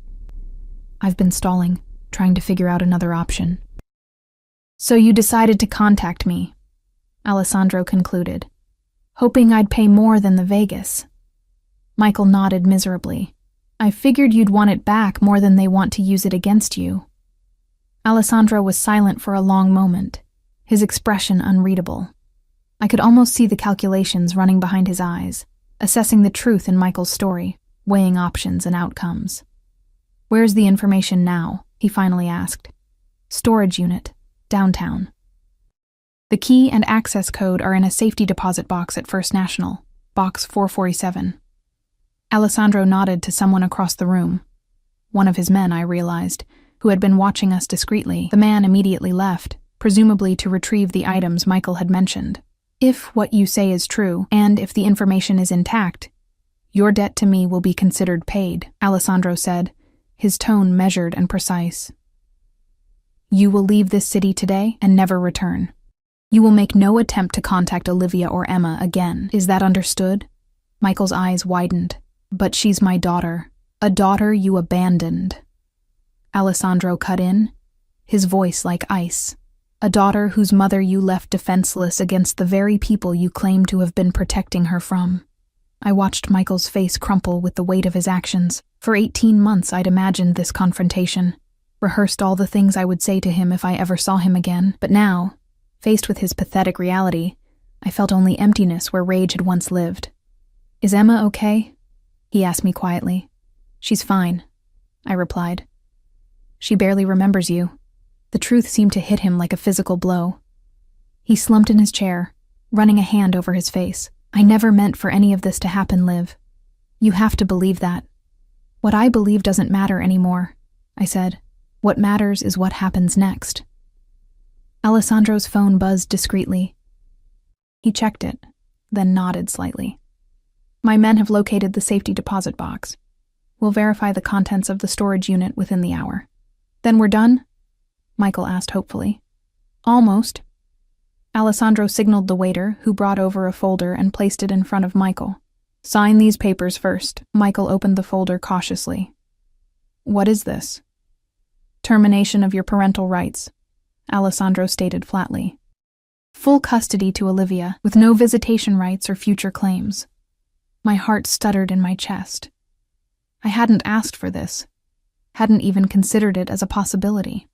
I've been stalling, trying to figure out another option." "So you decided to contact me," Alessandro concluded, "hoping I'd pay more than the Vegas." Michael nodded miserably. "I figured you'd want it back more than they want to use it against you." Alessandro was silent for a long moment, his expression unreadable. I could almost see the calculations running behind his eyes, assessing the truth in Michael's story, weighing options and outcomes. "Where's the information now?" he finally asked. "Storage unit, downtown. The key and access code are in a safety deposit box at First National, box 447. Alessandro nodded to someone across the room. One of his men, I realized, who had been watching us discreetly. The man immediately left, presumably to retrieve the items Michael had mentioned. "If what you say is true, and if the information is intact, your debt to me will be considered paid," Alessandro said, his tone measured and precise. "You will leave this city today and never return. You will make no attempt to contact Olivia or Emma again. Is that understood?" Michael's eyes widened. "But she's my daughter, a daughter you abandoned." Alessandro cut in, his voice like ice. "A daughter whose mother you left defenseless against the very people you claim to have been protecting her from." I watched Michael's face crumple with the weight of his actions. For 18 months I'd imagined this confrontation, rehearsed all the things I would say to him if I ever saw him again. But now, faced with his pathetic reality, I felt only emptiness where rage had once lived. "Is Emma okay?" he asked me quietly. "She's fine," I replied. "She barely remembers you." The truth seemed to hit him like a physical blow. He slumped in his chair, running a hand over his face. "I never meant for any of this to happen, Liv. You have to believe that." "What I believe doesn't matter anymore," I said. "What matters is what happens next." Alessandro's phone buzzed discreetly. He checked it, then nodded slightly. "My men have located the safety deposit box. We'll verify the contents of the storage unit within the hour." "Then we're done?" Michael asked hopefully. "Almost." Alessandro signaled the waiter, who brought over a folder and placed it in front of Michael. "Sign these papers first." Michael opened the folder cautiously. "What is this?" "Termination of your parental rights," Alessandro stated flatly. "Full custody to Olivia, with no visitation rights or future claims." My heart stuttered in my chest. I hadn't asked for this, hadn't even considered it as a possibility.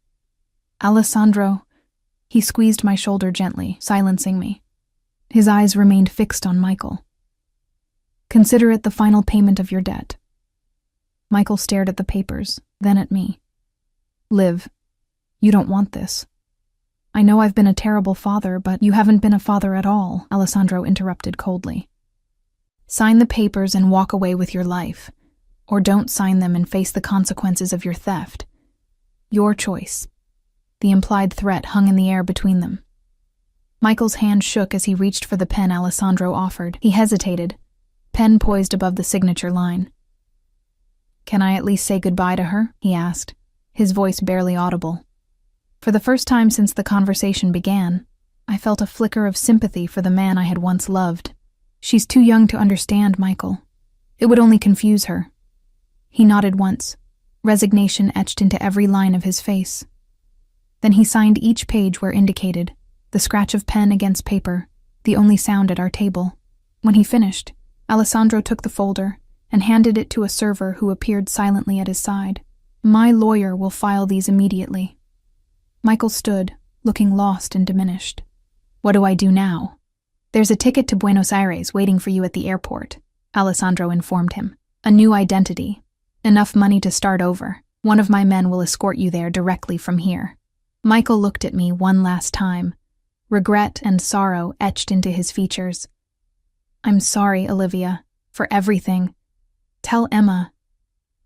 "Alessandro," he squeezed my shoulder gently, silencing me. His eyes remained fixed on Michael. "Consider it the final payment of your debt." Michael stared at the papers, then at me. "Liv, you don't want this. I know I've been a terrible father, but you haven't been a father at all," Alessandro interrupted coldly. "Sign the papers and walk away with your life, or don't sign them and face the consequences of your theft. Your choice." The implied threat hung in the air between them. Michael's hand shook as he reached for the pen Alessandro offered. He hesitated, pen poised above the signature line. "Can I at least say goodbye to her?" he asked, his voice barely audible. For the first time since the conversation began, I felt a flicker of sympathy for the man I had once loved. "She's too young to understand, Michael. It would only confuse her." He nodded once, resignation etched into every line of his face. Then he signed each page where indicated, the scratch of pen against paper, the only sound at our table. When he finished, Alessandro took the folder and handed it to a server who appeared silently at his side. "My lawyer will file these immediately." Michael stood, looking lost and diminished. "What do I do now?" "There's a ticket to Buenos Aires waiting for you at the airport," Alessandro informed him. "A new identity. Enough money to start over. One of my men will escort you there directly from here." Michael looked at me one last time, regret and sorrow etched into his features. "I'm sorry, Olivia, for everything. Tell Emma.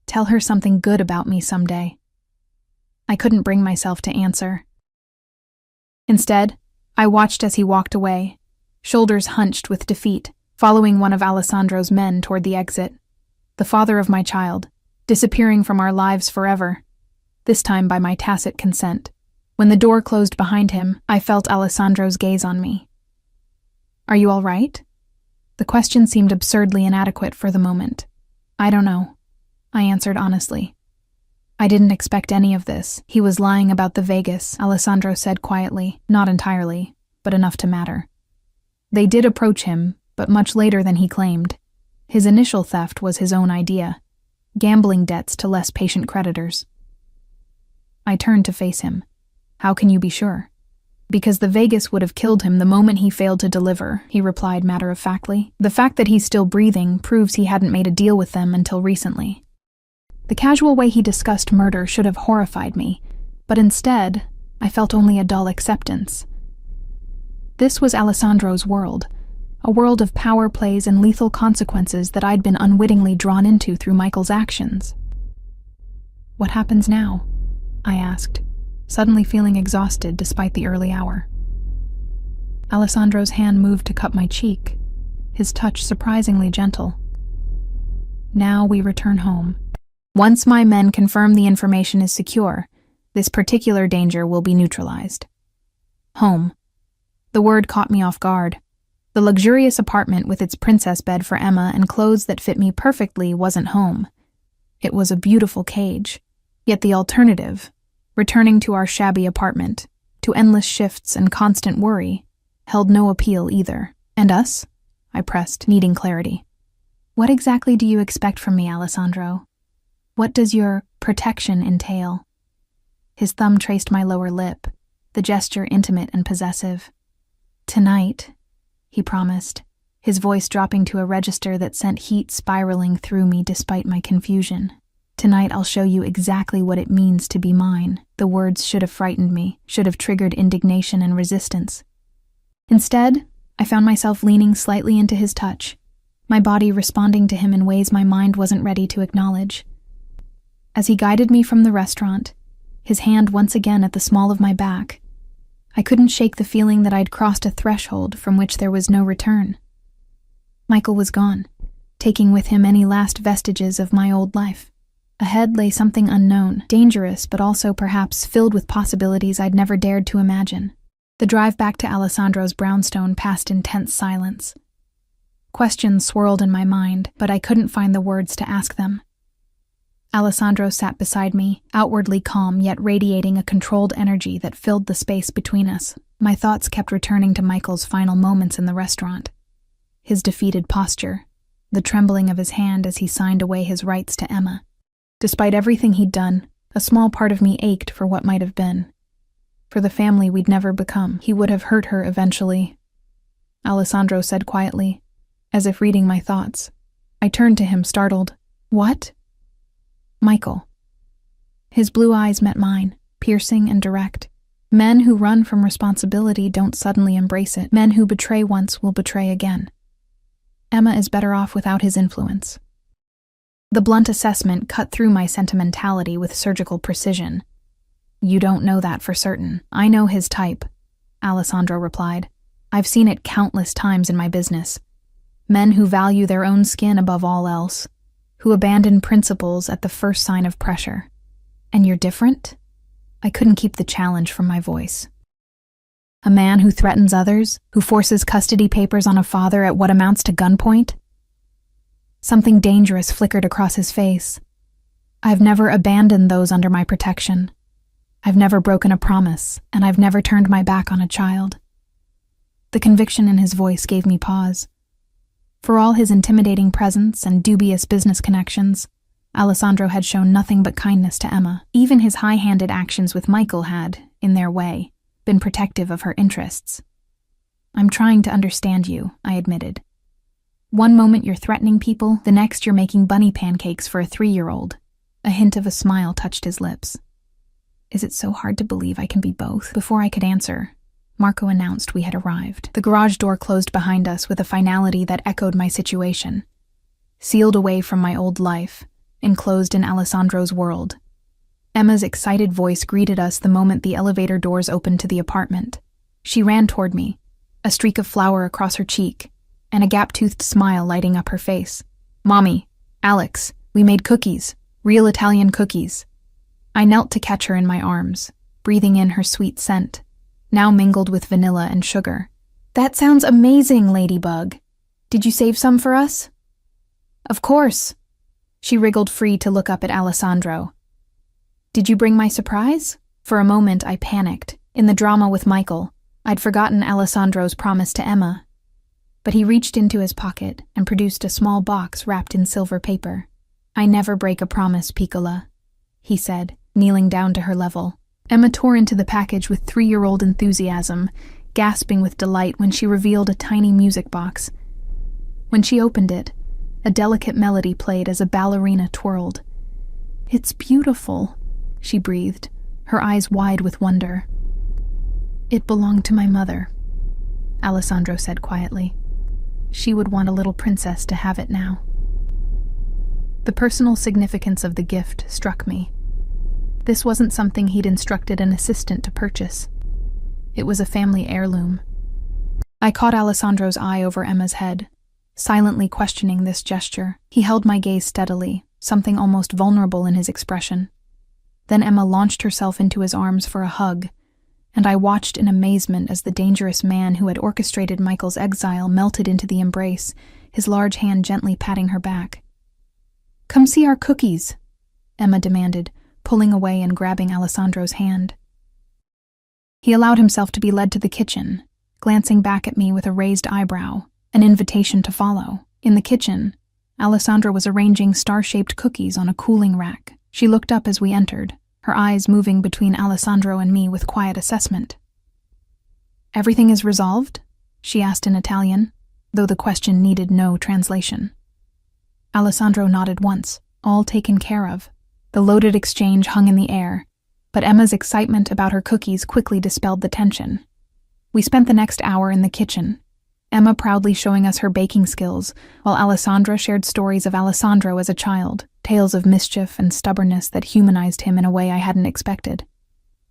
Tell her something good about me someday." I couldn't bring myself to answer. Instead, I watched as he walked away, shoulders hunched with defeat, following one of Alessandro's men toward the exit. The father of my child, disappearing from our lives forever, this time by my tacit consent. When the door closed behind him, I felt Alessandro's gaze on me. "Are you all right?" The question seemed absurdly inadequate for the moment. "I don't know," I answered honestly. "I didn't expect any of this." "He was lying about the Vegas," Alessandro said quietly. "Not entirely, but enough to matter. They did approach him, but much later than he claimed. His initial theft was his own idea, gambling debts to less patient creditors." I turned to face him. "How can you be sure?" "Because the Vegas would have killed him the moment he failed to deliver," he replied matter-of-factly. "The fact that he's still breathing proves he hadn't made a deal with them until recently." The casual way he discussed murder should have horrified me, but instead, I felt only a dull acceptance. This was Alessandro's world, a world of power plays and lethal consequences that I'd been unwittingly drawn into through Michael's actions. "What happens now?" I asked, suddenly feeling exhausted despite the early hour. Alessandro's hand moved to cup my cheek, his touch surprisingly gentle. "Now we return home. Once my men confirm the information is secure, this particular danger will be neutralized." Home. The word caught me off guard. The luxurious apartment with its princess bed for Emma and clothes that fit me perfectly wasn't home. It was a beautiful cage. Yet the alternative, returning to our shabby apartment, to endless shifts and constant worry, held no appeal either. "And us?" I pressed, needing clarity. "What exactly do you expect from me, Alessandro? What does your protection entail?" His thumb traced my lower lip, the gesture intimate and possessive. "Tonight," he promised, his voice dropping to a register that sent heat spiraling through me despite my confusion. "Tonight I'll show you exactly what it means to be mine." The words should have frightened me, should have triggered indignation and resistance. Instead, I found myself leaning slightly into his touch, my body responding to him in ways my mind wasn't ready to acknowledge. As he guided me from the restaurant, his hand once again at the small of my back, I couldn't shake the feeling that I'd crossed a threshold from which there was no return. Michael was gone, taking with him any last vestiges of my old life. Ahead lay something unknown, dangerous, but also perhaps filled with possibilities I'd never dared to imagine. The drive back to Alessandro's brownstone passed in tense silence. Questions swirled in my mind, but I couldn't find the words to ask them. Alessandro sat beside me, outwardly calm yet radiating a controlled energy that filled the space between us. My thoughts kept returning to Michael's final moments in the restaurant. His defeated posture, the trembling of his hand as he signed away his rights to Emma. Despite everything he'd done, a small part of me ached for what might have been. For the family we'd never become. "He would have hurt her eventually," Alessandro said quietly, as if reading my thoughts. I turned to him, startled. "What?" "Michael." His blue eyes met mine, piercing and direct. Men who run from responsibility don't suddenly embrace it. Men who betray once will betray again. Emma is better off without his influence. The blunt assessment cut through my sentimentality with surgical precision. "You don't know that for certain. I know his type," Alessandro replied. "I've seen it countless times in my business. Men who value their own skin above all else, who abandon principles at the first sign of pressure. And you're different?" I couldn't keep the challenge from my voice. "A man who threatens others, who forces custody papers on a father at what amounts to gunpoint?" Something dangerous flickered across his face. "I've never abandoned those under my protection. I've never broken a promise, and I've never turned my back on a child." The conviction in his voice gave me pause. For all his intimidating presence and dubious business connections, Alessandro had shown nothing but kindness to Emma. Even his high-handed actions with Michael had, in their way, been protective of her interests. I'm trying to understand you, I admitted. One moment you're threatening people, the next you're making bunny pancakes for a 3-year-old. A hint of a smile touched his lips. Is it so hard to believe I can be both? Before I could answer, Marco announced we had arrived. The garage door closed behind us with a finality that echoed my situation. Sealed away from my old life, enclosed in Alessandro's world. Emma's excited voice greeted us the moment the elevator doors opened to the apartment. She ran toward me, a streak of flour across her cheek, and a gap-toothed smile lighting up her face. Mommy, Alex, we made cookies, real Italian cookies. I knelt to catch her in my arms, breathing in her sweet scent, now mingled with vanilla and sugar. That sounds amazing, Ladybug. Did you save some for us? Of course. She wriggled free to look up at Alessandro. Did you bring my surprise? For a moment, I panicked. In the drama with Michael, I'd forgotten Alessandro's promise to Emma. But he reached into his pocket and produced a small box wrapped in silver paper. I never break a promise, Piccola, he said, kneeling down to her level. Emma tore into the package with 3-year-old enthusiasm, gasping with delight when she revealed a tiny music box. When she opened it, a delicate melody played as a ballerina twirled. It's beautiful, she breathed, her eyes wide with wonder. It belonged to my mother, Alessandro said quietly. She would want a little princess to have it now. The personal significance of the gift struck me. This wasn't something he'd instructed an assistant to purchase. It was a family heirloom. I caught Alessandro's eye over Emma's head, silently questioning this gesture. He held my gaze steadily, something almost vulnerable in his expression. Then Emma launched herself into his arms for a hug, and I watched in amazement as the dangerous man who had orchestrated Michael's exile melted into the embrace, his large hand gently patting her back. Come see our cookies, Emma demanded, pulling away and grabbing Alessandro's hand. He allowed himself to be led to the kitchen, glancing back at me with a raised eyebrow, an invitation to follow. In the kitchen, Alessandra was arranging star-shaped cookies on a cooling rack. She looked up as we entered, her eyes moving between Alessandro and me with quiet assessment. Everything is resolved? She asked in Italian, though the question needed no translation. Alessandro nodded once, all taken care of. The loaded exchange hung in the air, but Emma's excitement about her cookies quickly dispelled the tension. We spent the next hour in the kitchen, Emma proudly showing us her baking skills, while Alessandra shared stories of Alessandro as a child, tales of mischief and stubbornness that humanized him in a way I hadn't expected.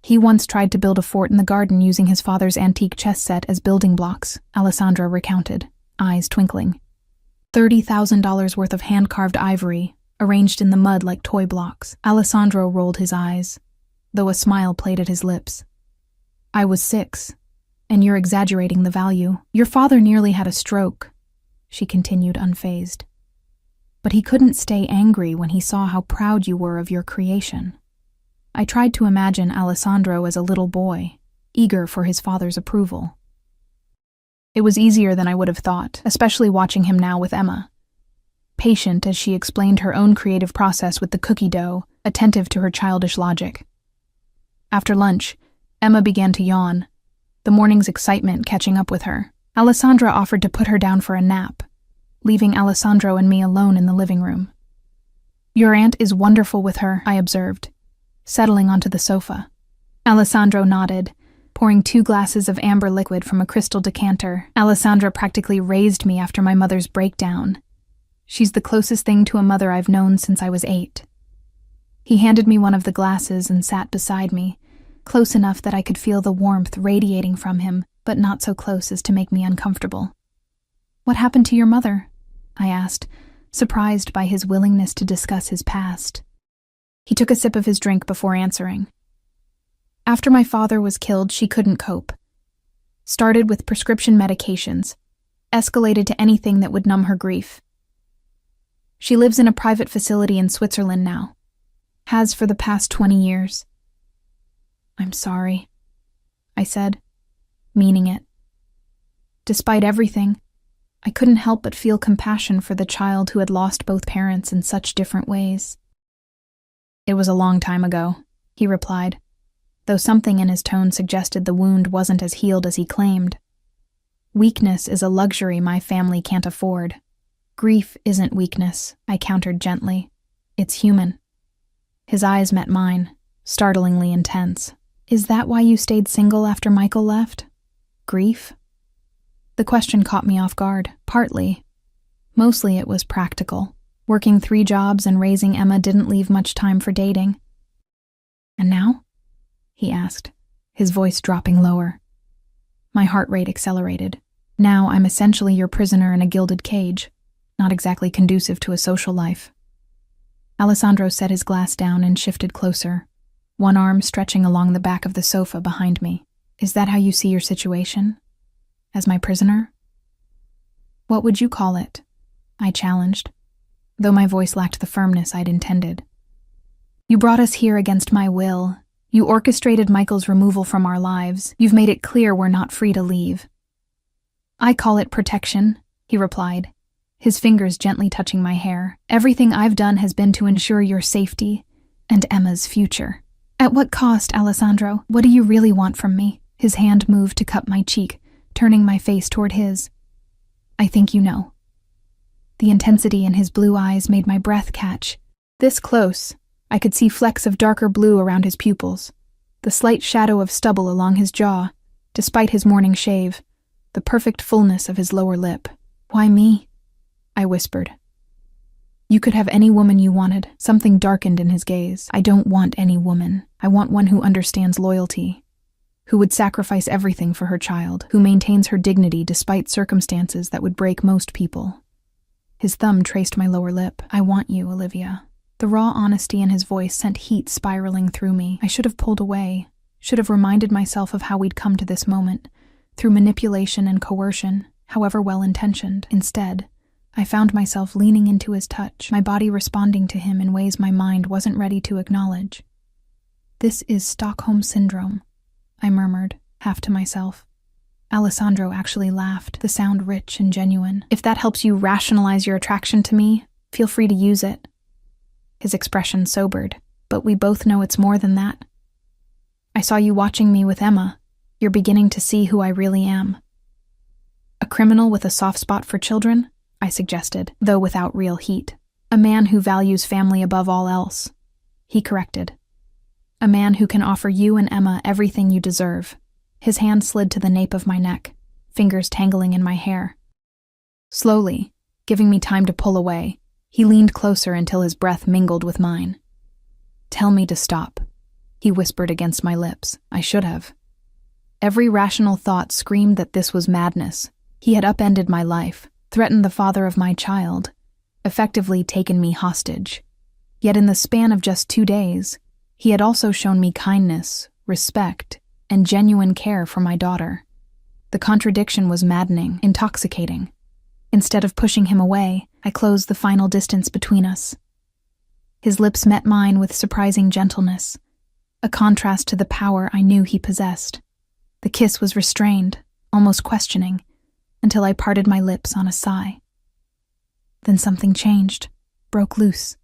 He once tried to build a fort in the garden using his father's antique chess set as building blocks, Alessandra recounted, eyes twinkling. $30,000 worth of hand-carved ivory, arranged in the mud like toy blocks. Alessandro rolled his eyes, though a smile played at his lips. I was 6, and you're exaggerating the value. Your father nearly had a stroke, she continued unfazed. But he couldn't stay angry when he saw how proud you were of your creation. I tried to imagine Alessandro as a little boy, eager for his father's approval. It was easier than I would have thought, especially watching him now with Emma. Patient as she explained her own creative process with the cookie dough, attentive to her childish logic. After lunch, Emma began to yawn, the morning's excitement catching up with her. Alessandra offered to put her down for a nap, leaving Alessandro and me alone in the living room. Your aunt is wonderful with her, I observed, settling onto the sofa. Alessandro nodded, pouring 2 glasses of amber liquid from a crystal decanter. Alessandra practically raised me after my mother's breakdown. She's the closest thing to a mother I've known since I was 8. He handed me one of the glasses and sat beside me, close enough that I could feel the warmth radiating from him, but not so close as to make me uncomfortable. What happened to your mother? I asked, surprised by his willingness to discuss his past. He took a sip of his drink before answering. After my father was killed, she couldn't cope. Started with prescription medications, escalated to anything that would numb her grief. She lives in a private facility in Switzerland now. Has for the past 20 years. I'm sorry, I said, meaning it. Despite everything, I couldn't help but feel compassion for the child who had lost both parents in such different ways. It was a long time ago, he replied. though something in his tone suggested the wound wasn't as healed as he claimed. Weakness is a luxury my family can't afford. Grief isn't weakness, I countered gently. It's human. His eyes met mine, startlingly intense. Is that why you stayed single after Michael left? Grief? The question caught me off guard, partly. Mostly it was practical. Working 3 jobs and raising Emma didn't leave much time for dating. And now? He asked, his voice dropping lower. My heart rate accelerated. Now I'm essentially your prisoner in a gilded cage, not exactly conducive to a social life. Alessandro set his glass down and shifted closer, one arm stretching along the back of the sofa behind me. Is that how you see your situation? As my prisoner? What would you call it? I challenged, though my voice lacked the firmness I'd intended. You brought us here against my will. You orchestrated Michael's removal from our lives. You've made it clear we're not free to leave. I call it protection, he replied, his fingers gently touching my hair. Everything I've done has been to ensure your safety and Emma's future. At what cost, Alessandro? What do you really want from me? His hand moved to cup my cheek, turning my face toward his. I think you know. The intensity in his blue eyes made my breath catch. This close, I could see flecks of darker blue around his pupils, the slight shadow of stubble along his jaw, despite his morning shave, the perfect fullness of his lower lip. Why me? I whispered. You could have any woman you wanted. Something darkened in his gaze. I don't want any woman. I want one who understands loyalty, who would sacrifice everything for her child, who maintains her dignity despite circumstances that would break most people. His thumb traced my lower lip. I want you, Olivia. The raw honesty in his voice sent heat spiraling through me. I should have pulled away, should have reminded myself of how we'd come to this moment, through manipulation and coercion, however well-intentioned. Instead, I found myself leaning into his touch, my body responding to him in ways my mind wasn't ready to acknowledge. This is Stockholm Syndrome, I murmured, half to myself. Alessandro actually laughed, the sound rich and genuine. If that helps you rationalize your attraction to me, feel free to use it. His expression sobered, but we both know it's more than that. I saw you watching me with Emma. You're beginning to see who I really am. A criminal with a soft spot for children? I suggested, though without real heat. A man who values family above all else. He corrected. A man who can offer you and Emma everything you deserve. His hand slid to the nape of my neck, fingers tangling in my hair. Slowly, giving me time to pull away, he leaned closer until his breath mingled with mine. Tell me to stop, he whispered against my lips. I should have. Every rational thought screamed that this was madness. He had upended my life, threatened the father of my child, effectively taken me hostage. Yet in the span of just 2 days, he had also shown me kindness, respect, and genuine care for my daughter. The contradiction was maddening, intoxicating. Instead of pushing him away, I closed the final distance between us. His lips met mine with surprising gentleness, a contrast to the power I knew he possessed. The kiss was restrained, almost questioning, until I parted my lips on a sigh. Then something changed, broke loose,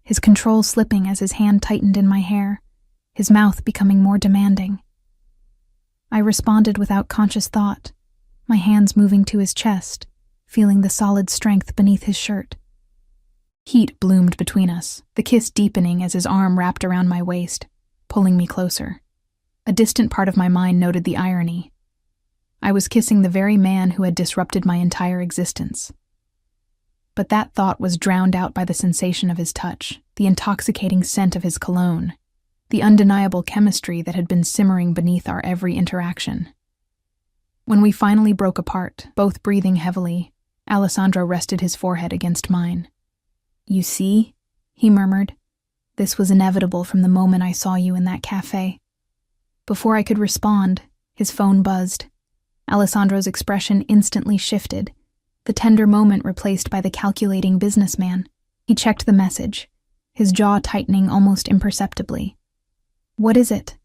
his control slipping as his hand tightened in my hair, his mouth becoming more demanding. I responded without conscious thought, my hands moving to his chest, feeling the solid strength beneath his shirt. Heat bloomed between us, the kiss deepening as his arm wrapped around my waist, pulling me closer. A distant part of my mind noted the irony. I was kissing the very man who had disrupted my entire existence. But that thought was drowned out by the sensation of his touch, the intoxicating scent of his cologne, the undeniable chemistry that had been simmering beneath our every interaction. When we finally broke apart, both breathing heavily, Alessandro rested his forehead against mine. You see, he murmured, this was inevitable from the moment I saw you in that cafe. Before I could respond, his phone buzzed. Alessandro's expression instantly shifted, the tender moment replaced by the calculating businessman. He checked the message, his jaw tightening almost imperceptibly. What is it?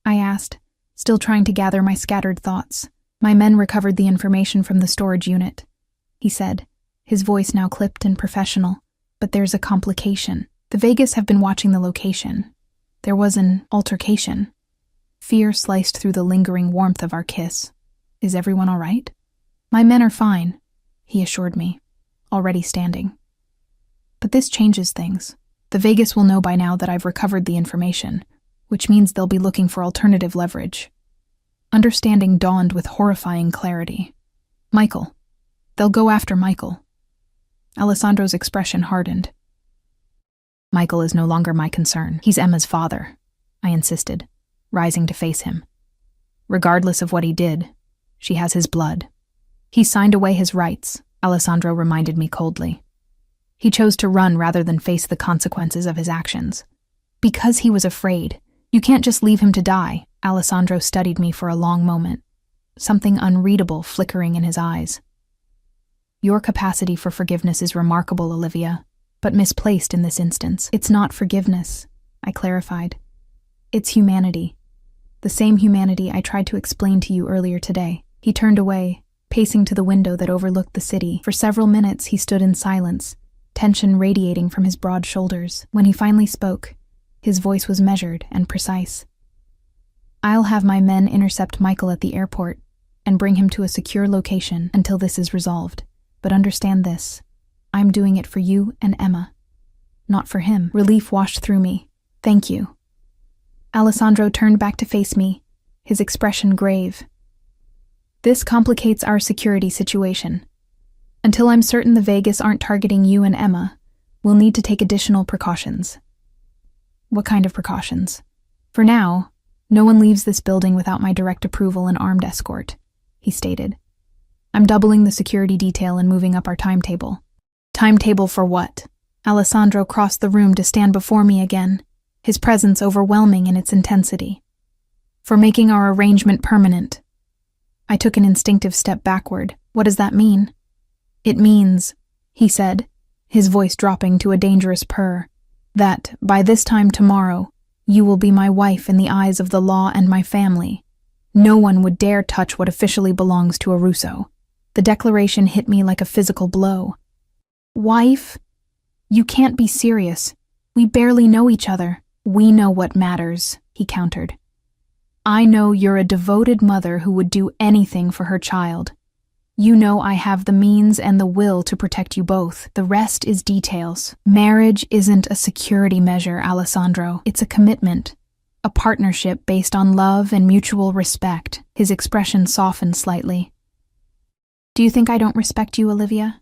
I asked, still trying to gather my scattered thoughts. My men recovered the information from the storage unit, he said, his voice now clipped and professional. But there's a complication. The Vegas have been watching the location. There was an altercation. Fear sliced through the lingering warmth of our kiss. Is everyone all right? My men are fine, he assured me, already standing. But this changes things. The Vegas will know by now that I've recovered the information, which means they'll be looking for alternative leverage. Understanding dawned with horrifying clarity. Michael. They'll go after Michael. Alessandro's expression hardened. Michael is no longer my concern. He's Emma's father, I insisted, rising to face him. Regardless of what he did, she has his blood. He signed away his rights, Alessandro reminded me coldly. He chose to run rather than face the consequences of his actions. Because he was afraid. You can't just leave him to die. Alessandro studied me for a long moment, something unreadable flickering in his eyes. Your capacity for forgiveness is remarkable, Olivia, but misplaced in this instance. It's not forgiveness, I clarified. It's humanity. The same humanity I tried to explain to you earlier today. He turned away, pacing to the window that overlooked the city. For several minutes he stood in silence, tension radiating from his broad shoulders. When he finally spoke, his voice was measured and precise. I'll have my men intercept Michael at the airport and bring him to a secure location until this is resolved. But understand this, I'm doing it for you and Emma, not for him. Relief washed through me. Thank you. Alessandro turned back to face me, his expression grave. This complicates our security situation. Until I'm certain the Vegas aren't targeting you and Emma, we'll need to take additional precautions. What kind of precautions? For now, no one leaves this building without my direct approval and armed escort, he stated. I'm doubling the security detail and moving up our timetable. Timetable for what? Alessandro crossed the room to stand before me again, his presence overwhelming in its intensity. For making our arrangement permanent. I took an instinctive step backward. What does that mean? It means, he said, his voice dropping to a dangerous purr, that, by this time tomorrow, you will be my wife in the eyes of the law and my family. No one would dare touch what officially belongs to a Russo. The declaration hit me like a physical blow. Wife? You can't be serious. We barely know each other. We know what matters, he countered. I know you're a devoted mother who would do anything for her child. You know I have the means and the will to protect you both. The rest is details. Marriage isn't a security measure, Alessandro. It's a commitment. A partnership based on love and mutual respect. His expression softened slightly. Do you think I don't respect you, Olivia?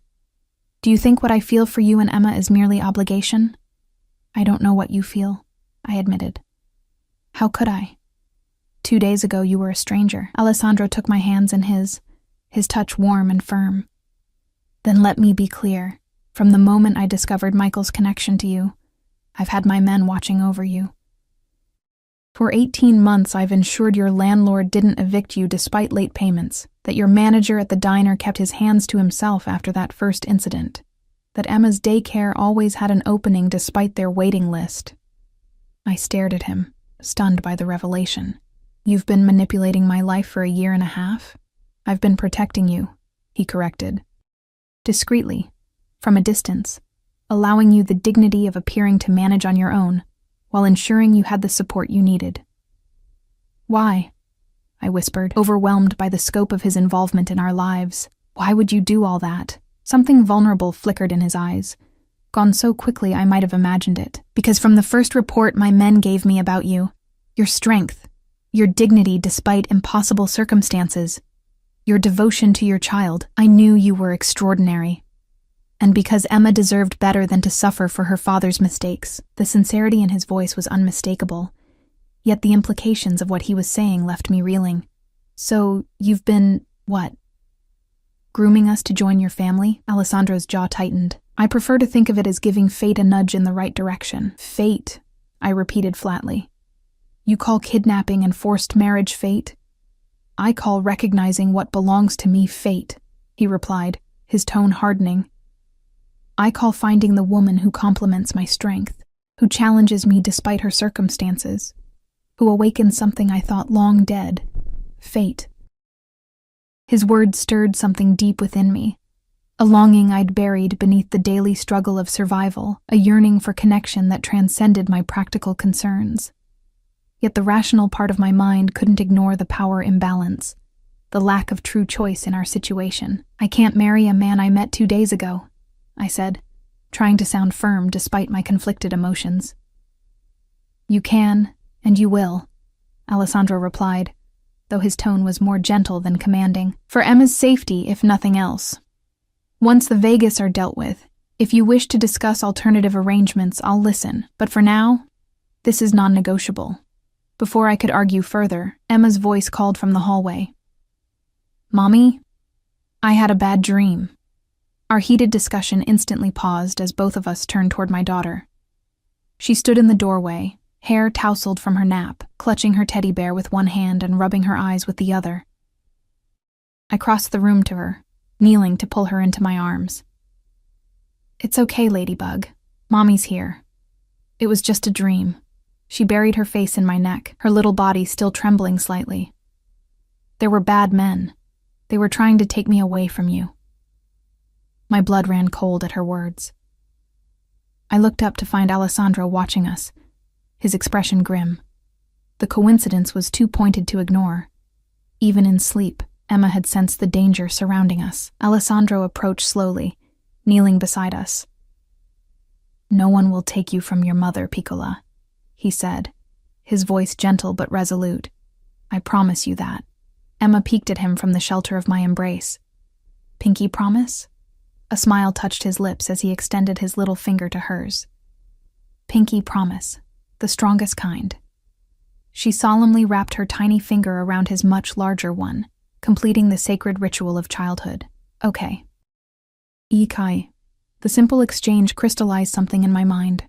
Do you think what I feel for you and Emma is merely obligation? I don't know what you feel, I admitted. How could I? 2 days ago you were a stranger. Alessandro took my hands in his touch warm and firm. Then let me be clear. From the moment I discovered Michael's connection to you, I've had my men watching over you. For 18 months I've ensured your landlord didn't evict you despite late payments, that your manager at the diner kept his hands to himself after that first incident, that Emma's daycare always had an opening despite their waiting list. I stared at him, stunned by the revelation. You've been manipulating my life for 1.5 years? I've been protecting you, he corrected. Discreetly, from a distance, allowing you the dignity of appearing to manage on your own, while ensuring you had the support you needed. Why? I whispered, overwhelmed by the scope of his involvement in our lives. Why would you do all that? Something vulnerable flickered in his eyes, gone so quickly I might have imagined it. Because from the first report my men gave me about you, your strength, your dignity despite impossible circumstances, your devotion to your child, I knew you were extraordinary. And because Emma deserved better than to suffer for her father's mistakes, the sincerity in his voice was unmistakable, yet the implications of what he was saying left me reeling. So, you've been, what? Grooming us to join your family? Alessandro's jaw tightened. I prefer to think of it as giving fate a nudge in the right direction. Fate, I repeated flatly. You call kidnapping and forced marriage fate? I call recognizing what belongs to me fate, he replied, his tone hardening. I call finding the woman who complements my strength, who challenges me despite her circumstances, who awakens something I thought long dead, fate. His words stirred something deep within me, a longing I'd buried beneath the daily struggle of survival, a yearning for connection that transcended my practical concerns. Yet the rational part of my mind couldn't ignore the power imbalance, the lack of true choice in our situation. "I can't marry a man I met 2 days ago," I said, trying to sound firm despite my conflicted emotions. "You can, and you will," Alessandro replied, though his tone was more gentle than commanding. "For Emma's safety, if nothing else. Once the Vegas are dealt with, if you wish to discuss alternative arrangements, I'll listen, but for now, this is non-negotiable." Before I could argue further, Emma's voice called from the hallway. "Mommy, I had a bad dream." Our heated discussion instantly paused as both of us turned toward my daughter. She stood in the doorway, hair tousled from her nap, clutching her teddy bear with one hand and rubbing her eyes with the other. I crossed the room to her, kneeling to pull her into my arms. "It's okay, Ladybug. Mommy's here. It was just a dream." She buried her face in my neck, her little body still trembling slightly. "There were bad men. They were trying to take me away from you." My blood ran cold at her words. I looked up to find Alessandro watching us, his expression grim. The coincidence was too pointed to ignore. Even in sleep, Emma had sensed the danger surrounding us. Alessandro approached slowly, kneeling beside us. "No one will take you from your mother, Piccola," he said, his voice gentle but resolute. "I promise you that." Emma peeked at him from the shelter of my embrace. "Pinky promise?" A smile touched his lips as he extended his little finger to hers. "Pinky promise, the strongest kind." She solemnly wrapped her tiny finger around his much larger one, completing the sacred ritual of childhood. "Okay." Ikai. The simple exchange crystallized something in my mind.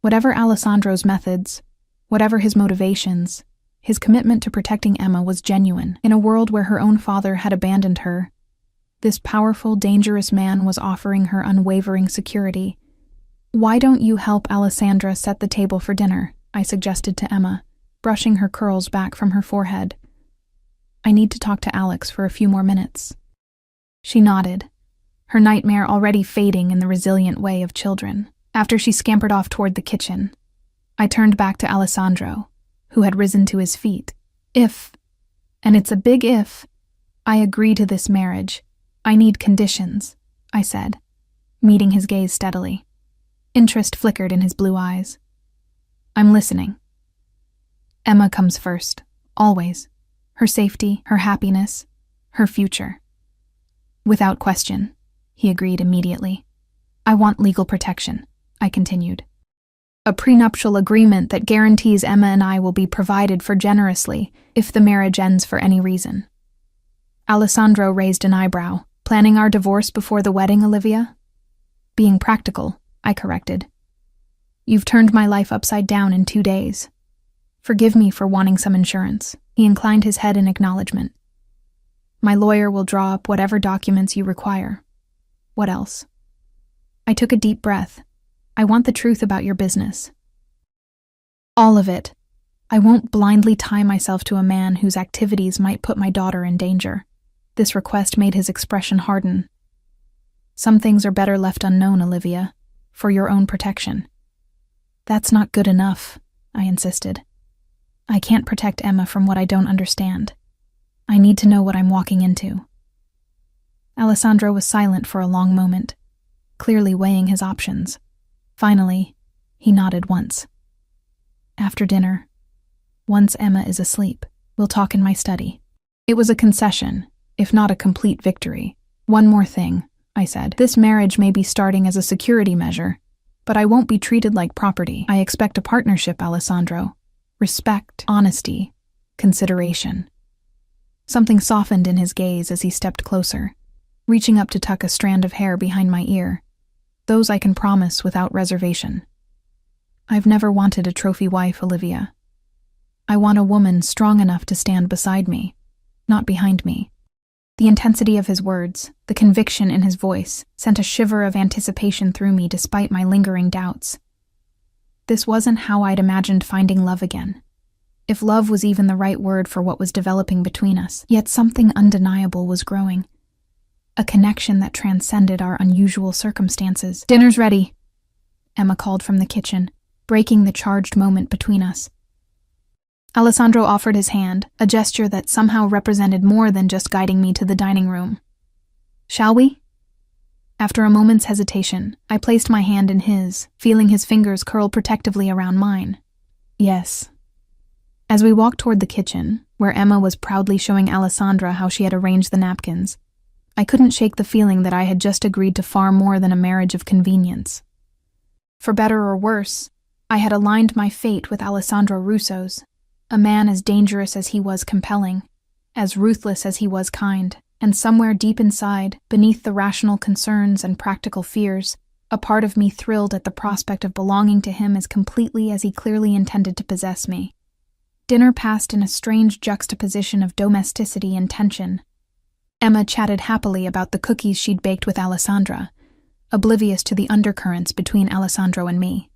Whatever Alessandro's methods, whatever his motivations, his commitment to protecting Emma was genuine. In a world where her own father had abandoned her, this powerful, dangerous man was offering her unwavering security. "Why don't you help Alessandra set the table for dinner?" I suggested to Emma, brushing her curls back from her forehead. "I need to talk to Alex for a few more minutes." She nodded, her nightmare already fading in the resilient way of children. After she scampered off toward the kitchen, I turned back to Alessandro, who had risen to his feet. "If, and it's a big if, I agree to this marriage, I need conditions," I said, meeting his gaze steadily. Interest flickered in his blue eyes. "I'm listening." "Emma comes first, always. Her safety, her happiness, her future." "Without question," he agreed immediately. "I want legal protection," I continued. "A prenuptial agreement that guarantees Emma and I will be provided for generously if the marriage ends for any reason." Alessandro raised an eyebrow. "Planning our divorce before the wedding, Olivia?" "Being practical," I corrected. "You've turned my life upside down in 2 days. Forgive me for wanting some insurance." He inclined his head in acknowledgement. "My lawyer will draw up whatever documents you require. What else?" I took a deep breath. "I want the truth about your business." "All of it. I won't blindly tie myself to a man whose activities might put my daughter in danger." This request made his expression harden. "Some things are better left unknown, Olivia, for your own protection." "That's not good enough," I insisted. "I can't protect Emma from what I don't understand. I need to know what I'm walking into." Alessandro was silent for a long moment, clearly weighing his options. Finally, he nodded once. "After dinner, once Emma is asleep, we'll talk in my study." It was a concession, if not a complete victory. "One more thing," I said. "This marriage may be starting as a security measure, but I won't be treated like property. I expect a partnership, Alessandro. Respect, honesty, consideration." Something softened in his gaze as he stepped closer, reaching up to tuck a strand of hair behind my ear. "Those I can promise without reservation." "I've never wanted a trophy wife, Olivia. I want a woman strong enough to stand beside me, not behind me." The intensity of his words, the conviction in his voice, sent a shiver of anticipation through me despite my lingering doubts. This wasn't how I'd imagined finding love again. If love was even the right word for what was developing between us, yet something undeniable was growing. A connection that transcended our unusual circumstances. "Dinner's ready," Emma called from the kitchen, breaking the charged moment between us. Alessandro offered his hand, a gesture that somehow represented more than just guiding me to the dining room. "Shall we?" After a moment's hesitation, I placed my hand in his, feeling his fingers curl protectively around mine. "Yes." As we walked toward the kitchen, where Emma was proudly showing Alessandra how she had arranged the napkins, I couldn't shake the feeling that I had just agreed to far more than a marriage of convenience. For better or worse, I had aligned my fate with Alessandro Russo's, a man as dangerous as he was compelling, as ruthless as he was kind, and somewhere deep inside, beneath the rational concerns and practical fears, a part of me thrilled at the prospect of belonging to him as completely as he clearly intended to possess me. Dinner passed in a strange juxtaposition of domesticity and tension. Emma chatted happily about the cookies she'd baked with Alessandra, oblivious to the undercurrents between Alessandro and me.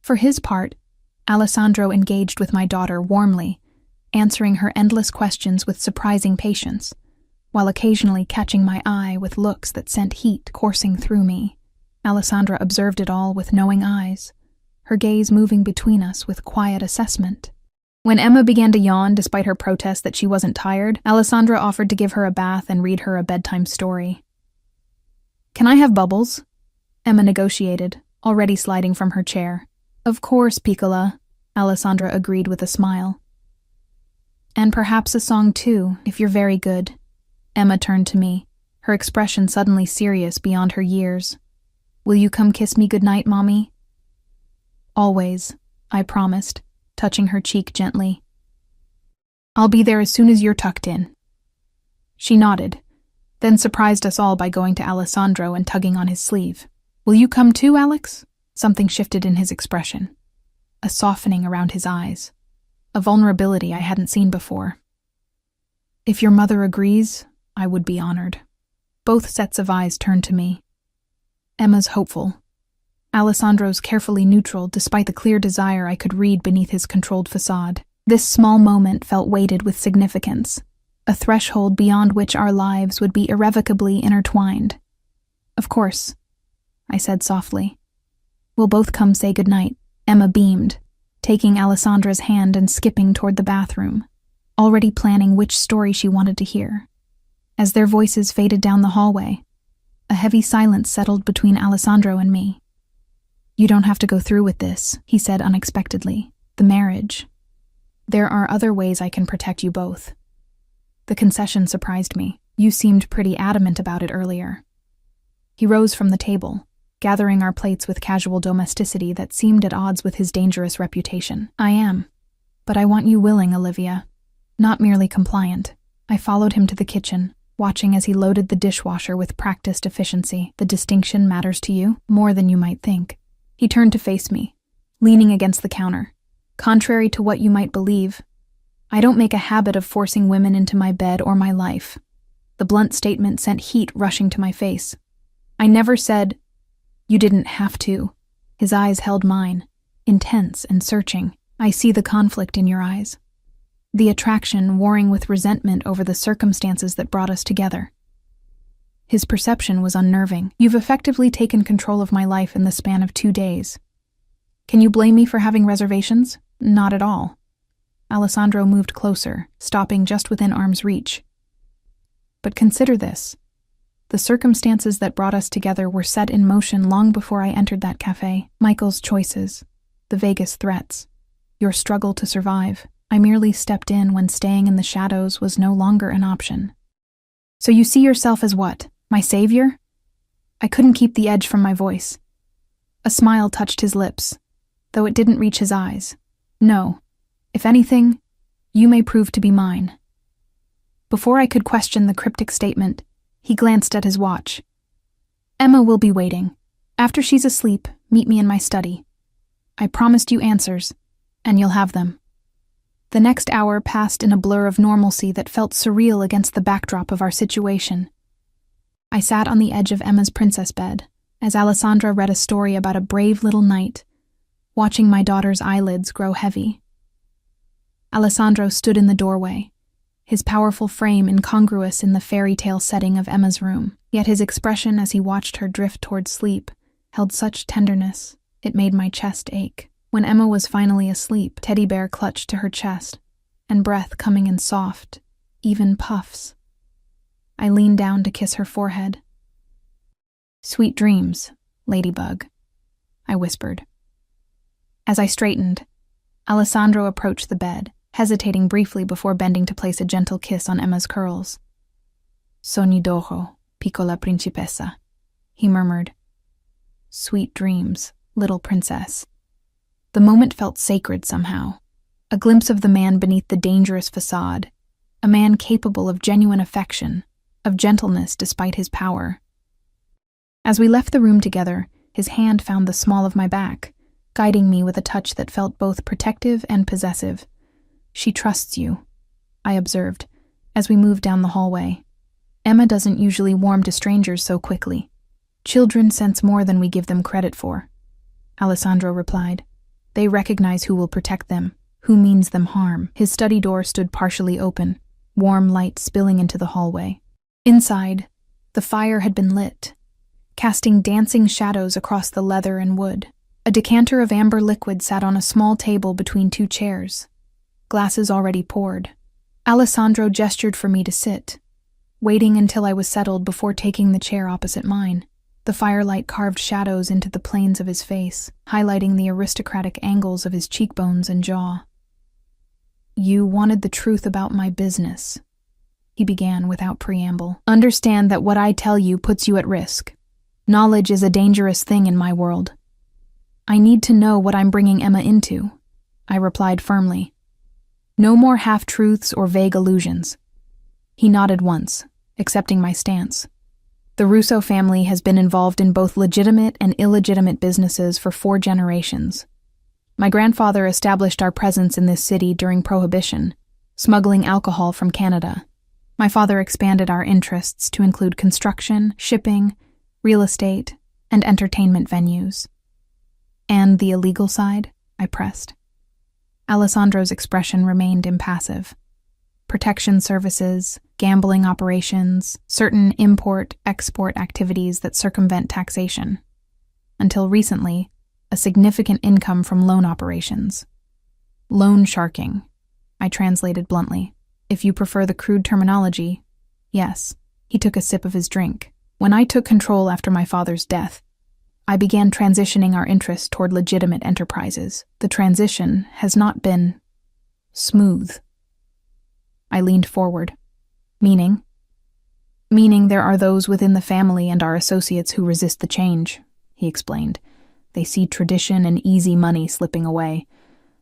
For his part, Alessandro engaged with my daughter warmly, answering her endless questions with surprising patience, while occasionally catching my eye with looks that sent heat coursing through me. Alessandra observed it all with knowing eyes, her gaze moving between us with quiet assessment. When Emma began to yawn despite her protest that she wasn't tired, Alessandra offered to give her a bath and read her a bedtime story. "Can I have bubbles?" Emma negotiated, already sliding from her chair. "Of course, Piccola," Alessandra agreed with a smile. "And perhaps a song too, if you're very good." Emma turned to me, her expression suddenly serious beyond her years. "Will you come kiss me goodnight, Mommy?" "Always," I promised, touching her cheek gently. "I'll be there as soon as you're tucked in." She nodded, then surprised us all by going to Alessandro and tugging on his sleeve. "Will you come too, Alex?" Something shifted in his expression, a softening around his eyes, a vulnerability I hadn't seen before. "If your mother agrees, I would be honored." Both sets of eyes turned to me. Emma's hopeful, Alessandro's carefully neutral despite the clear desire I could read beneath his controlled facade. This small moment felt weighted with significance, a threshold beyond which our lives would be irrevocably intertwined. "Of course," I said softly. "We'll both come say goodnight." Emma beamed, taking Alessandra's hand and skipping toward the bathroom, already planning which story she wanted to hear. As their voices faded down the hallway, a heavy silence settled between Alessandro and me. "You don't have to go through with this," he said unexpectedly. "The marriage. There are other ways I can protect you both." The concession surprised me. "You seemed pretty adamant about it earlier." He rose from the table, gathering our plates with casual domesticity that seemed at odds with his dangerous reputation. "I am. But I want you willing, Olivia. Not merely compliant." I followed him to the kitchen, watching as he loaded the dishwasher with practiced efficiency. "The distinction matters to you, more than you might think." He turned to face me, leaning against the counter. "Contrary to what you might believe, I don't make a habit of forcing women into my bed or my life." The blunt statement sent heat rushing to my face. "I never said, you didn't have to." His eyes held mine, intense and searching. "I see the conflict in your eyes. The attraction warring with resentment over the circumstances that brought us together." His perception was unnerving. "You've effectively taken control of my life in the span of 2 days. Can you blame me for having reservations? Not at all." Alessandro moved closer, stopping just within arm's reach. "But consider this. The circumstances that brought us together were set in motion long before I entered that cafe. Michael's choices, the Vegas threats, your struggle to survive. I merely stepped in when staying in the shadows was no longer an option." "So you see yourself as what? My savior?" I couldn't keep the edge from my voice. A smile touched his lips, though it didn't reach his eyes. "No. If anything, you may prove to be mine." Before I could question the cryptic statement, he glanced at his watch. "Emma will be waiting. After she's asleep, meet me in my study. I promised you answers, and you'll have them." The next hour passed in a blur of normalcy that felt surreal against the backdrop of our situation. I sat on the edge of Emma's princess bed, as Alessandra read a story about a brave little knight, watching my daughter's eyelids grow heavy. Alessandro stood in the doorway, his powerful frame incongruous in the fairy tale setting of Emma's room. Yet his expression as he watched her drift toward sleep held such tenderness, it made my chest ache. When Emma was finally asleep, Teddy Bear clutched to her chest, and breath coming in soft, even puffs. I leaned down to kiss her forehead. "Sweet dreams, Ladybug," I whispered. As I straightened, Alessandro approached the bed, hesitating briefly before bending to place a gentle kiss on Emma's curls. "Sogni d'oro, piccola principessa," he murmured. "Sweet dreams, little princess." The moment felt sacred somehow, a glimpse of the man beneath the dangerous facade, a man capable of genuine affection, of gentleness despite his power. As we left the room together, his hand found the small of my back, guiding me with a touch that felt both protective and possessive. "She trusts you," I observed, as we moved down the hallway. "Emma doesn't usually warm to strangers so quickly. Children sense more than we give them credit for," Alessandro replied. "They recognize who will protect them, who means them harm." His study door stood partially open, warm light spilling into the hallway. Inside, the fire had been lit, casting dancing shadows across the leather and wood. A decanter of amber liquid sat on a small table between two chairs, glasses already poured. Alessandro gestured for me to sit, waiting until I was settled before taking the chair opposite mine. The firelight carved shadows into the planes of his face, highlighting the aristocratic angles of his cheekbones and jaw. "You wanted the truth about my business," he began without preamble. "Understand that what I tell you puts you at risk. Knowledge is a dangerous thing in my world." "I need to know what I'm bringing Emma into," I replied firmly. "No more half-truths or vague allusions." He nodded once, accepting my stance. "The Russo family has been involved in both legitimate and illegitimate businesses for 4 generations. My grandfather established our presence in this city during Prohibition, smuggling alcohol from Canada. My father expanded our interests to include construction, shipping, real estate, and entertainment venues." "And the illegal side?" I pressed. Alessandro's expression remained impassive. "Protection services, gambling operations, certain import-export activities that circumvent taxation. Until recently, a significant income from loan operations. Loan sharking," I translated bluntly. "If you prefer the crude terminology, yes." He took a sip of his drink. "When I took control after my father's death, I began transitioning our interests toward legitimate enterprises. The transition has not been smooth." I leaned forward. "Meaning?" "Meaning there are those within the family and our associates who resist the change," he explained. "They see tradition and easy money slipping away.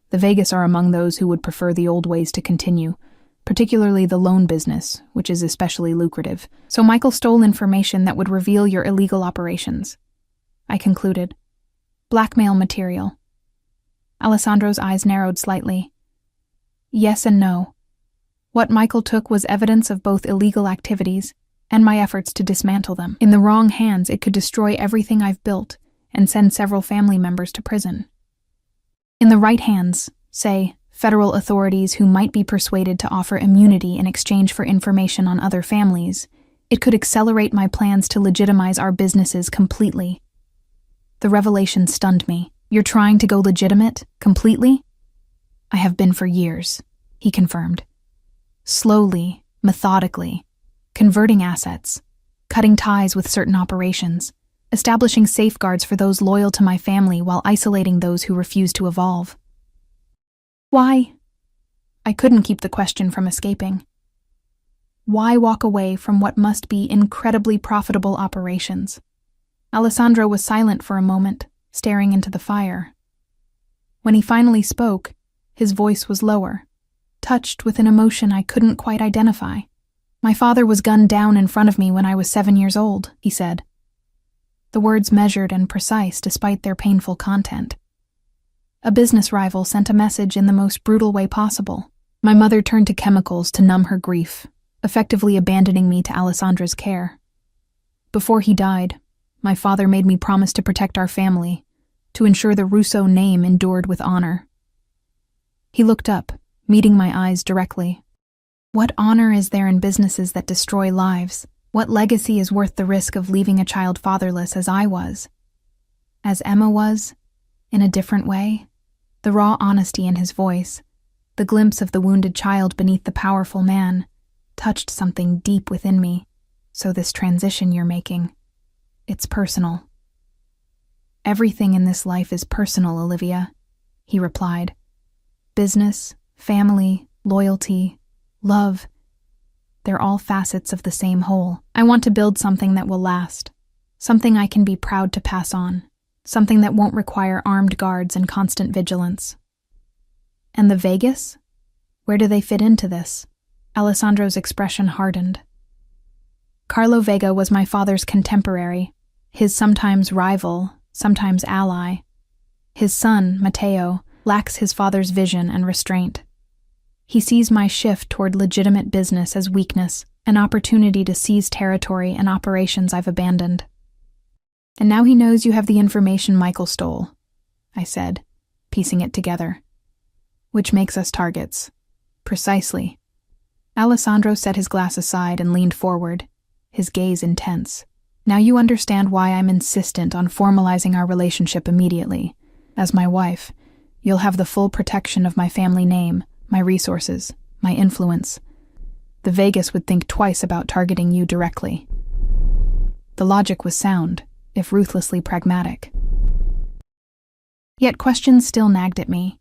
The Vegas are among those who would prefer the old ways to continue, particularly the loan business, which is especially lucrative. So Michael stole information that would reveal your illegal operations," I concluded. "Blackmail material." Alessandro's eyes narrowed slightly. "Yes and no. What Michael took was evidence of both illegal activities and my efforts to dismantle them. In the wrong hands, it could destroy everything I've built and send several family members to prison. In the right hands, say, federal authorities who might be persuaded to offer immunity in exchange for information on other families, it could accelerate my plans to legitimize our businesses completely." The revelation stunned me. "You're trying to go legitimate, completely?" "I have been for years," he confirmed. "Slowly, methodically, converting assets, cutting ties with certain operations, establishing safeguards for those loyal to my family while isolating those who refuse to evolve." "Why?" I couldn't keep the question from escaping. Why walk away from what must be incredibly profitable operations? Alessandro was silent for a moment, staring into the fire. When he finally spoke, his voice was lower, touched with an emotion I couldn't quite identify. "My father was gunned down in front of me when I was 7 years old," he said. The words measured and precise despite their painful content. A business rival sent a message in the most brutal way possible. My mother turned to chemicals to numb her grief, effectively abandoning me to Alessandra's care. Before he died, my father made me promise to protect our family, to ensure the Russo name endured with honor. He looked up, meeting my eyes directly. What honor is there in businesses that destroy lives? What legacy is worth the risk of leaving a child fatherless as I was? As Emma was, in a different way? The raw honesty in his voice, the glimpse of the wounded child beneath the powerful man, touched something deep within me. So this transition you're making, it's personal. Everything in this life is personal, Olivia, he replied. Business, family, loyalty, love, they're all facets of the same whole. I want to build something that will last, something I can be proud to pass on, something that won't require armed guards and constant vigilance. And the Vegas? Where do they fit into this? Alessandro's expression hardened. Carlo Vega was my father's contemporary, his sometimes rival, sometimes ally. His son, Matteo, lacks his father's vision and restraint. He sees my shift toward legitimate business as weakness, an opportunity to seize territory and operations I've abandoned. And now he knows you have the information Michael stole, I said, piecing it together. Which makes us targets. Precisely. Alessandro set his glass aside and leaned forward, his gaze intense. Now you understand why I'm insistent on formalizing our relationship immediately. As my wife, you'll have the full protection of my family name, my resources, my influence. The Vegas would think twice about targeting you directly. The logic was sound, if ruthlessly pragmatic. Yet questions still nagged at me.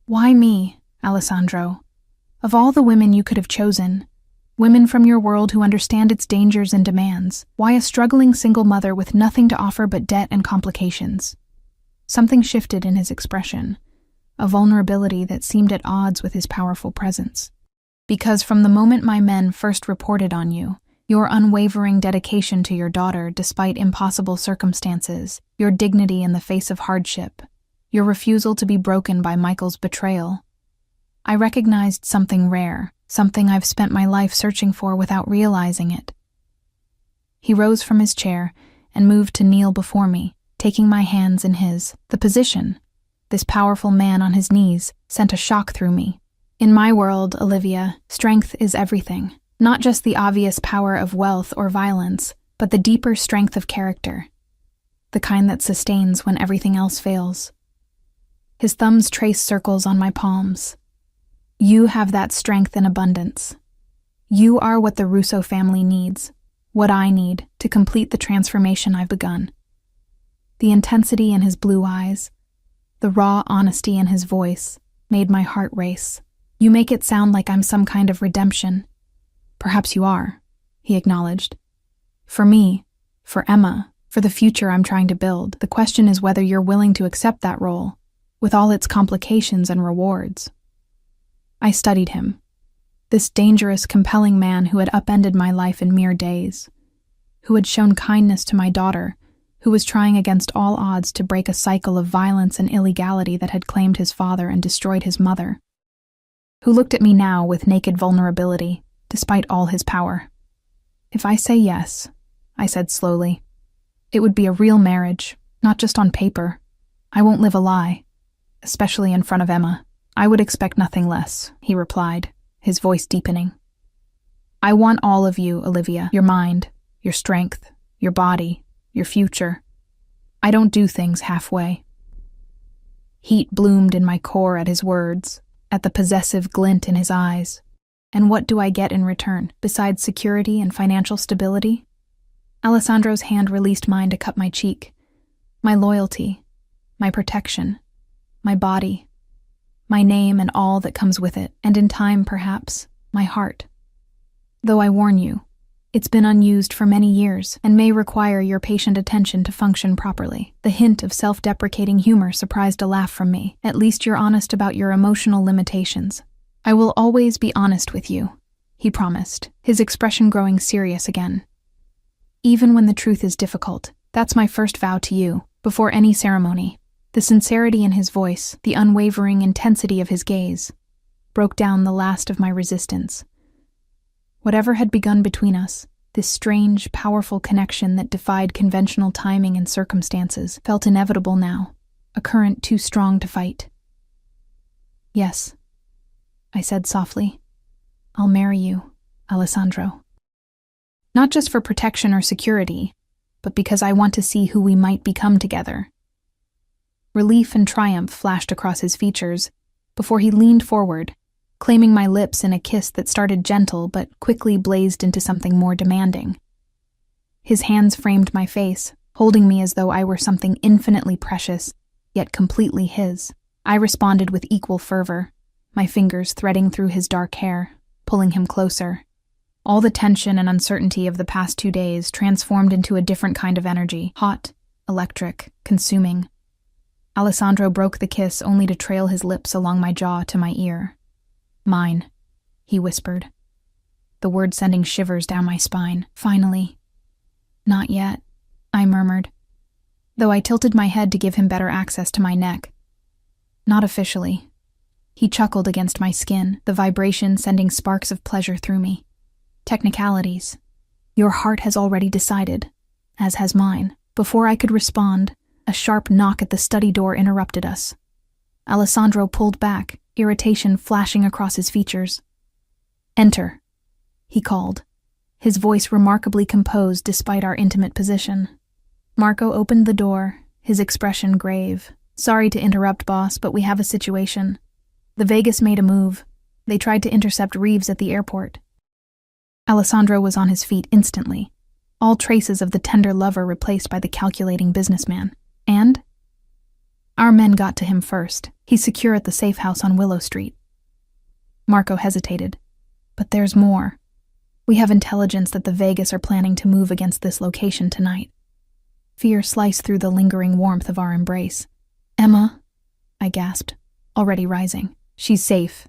Why me, Alessandro? Of all the women you could have chosen, women from your world who understand its dangers and demands, why a struggling single mother with nothing to offer but debt and complications? Something shifted in his expression, a vulnerability that seemed at odds with his powerful presence. Because from the moment my men first reported on you, your unwavering dedication to your daughter despite impossible circumstances, your dignity in the face of hardship, your refusal to be broken by Michael's betrayal, I recognized something rare, something I've spent my life searching for without realizing it. He rose from his chair and moved to kneel before me, taking my hands in his. The position, this powerful man on his knees, sent a shock through me. In my world, Olivia, strength is everything. Not just the obvious power of wealth or violence, but the deeper strength of character. The kind that sustains when everything else fails. His thumbs traced circles on my palms. You have that strength in abundance. You are what the Russo family needs, what I need to complete the transformation I've begun. The intensity in his blue eyes, the raw honesty in his voice, made my heart race. You make it sound like I'm some kind of redemption. Perhaps you are, he acknowledged. For me, for Emma, for the future I'm trying to build, the question is whether you're willing to accept that role, with all its complications and rewards. I studied him, this dangerous, compelling man who had upended my life in mere days, who had shown kindness to my daughter, who was trying against all odds to break a cycle of violence and illegality that had claimed his father and destroyed his mother, who looked at me now with naked vulnerability, despite all his power. If I say yes, I said slowly, it would be a real marriage, not just on paper. I won't live a lie, especially in front of Emma. I would expect nothing less, he replied, his voice deepening. I want all of you, Olivia, your mind, your strength, your body, your future. I don't do things halfway. Heat bloomed in my core at his words, at the possessive glint in his eyes. And what do I get in return, besides security and financial stability? Alessandro's hand released mine to cup my cheek. My loyalty, my protection, my body, my name and all that comes with it, and in time, perhaps, my heart. Though I warn you, it's been unused for many years and may require your patient attention to function properly. The hint of self-deprecating humor surprised a laugh from me. At least you're honest about your emotional limitations. I will always be honest with you, he promised, his expression growing serious again. Even when the truth is difficult, that's my first vow to you, before any ceremony. The sincerity in his voice, the unwavering intensity of his gaze, broke down the last of my resistance. Whatever had begun between us, this strange, powerful connection that defied conventional timing and circumstances, felt inevitable now, a current too strong to fight. Yes, I said softly, I'll marry you, Alessandro. Not just for protection or security, but because I want to see who we might become together. Relief and triumph flashed across his features before he leaned forward, claiming my lips in a kiss that started gentle but quickly blazed into something more demanding. His hands framed my face, holding me as though I were something infinitely precious, yet completely his. I responded with equal fervor, my fingers threading through his dark hair, pulling him closer. All the tension and uncertainty of the past 2 days transformed into a different kind of energy, hot, electric, consuming. Alessandro broke the kiss only to trail his lips along my jaw to my ear. "Mine," he whispered, the word sending shivers down my spine. Finally. "Not yet," I murmured, though I tilted my head to give him better access to my neck. "Not officially." He chuckled against my skin, the vibration sending sparks of pleasure through me. "Technicalities. Your heart has already decided, as has mine." Before I could respond, a sharp knock at the study door interrupted us. Alessandro pulled back, irritation flashing across his features. "Enter," he called, his voice remarkably composed despite our intimate position. Marco opened the door, his expression grave. "Sorry to interrupt, boss, but we have a situation. The Vegas made a move. They tried to intercept Reeves at the airport." Alessandro was on his feet instantly, all traces of the tender lover replaced by the calculating businessman. "And?" "Our men got to him first. He's secure at the safe house on Willow Street." Marco hesitated. "But there's more. We have intelligence that the Vegas are planning to move against this location tonight." Fear sliced through the lingering warmth of our embrace. "Emma?" I gasped, already rising. "She's safe,"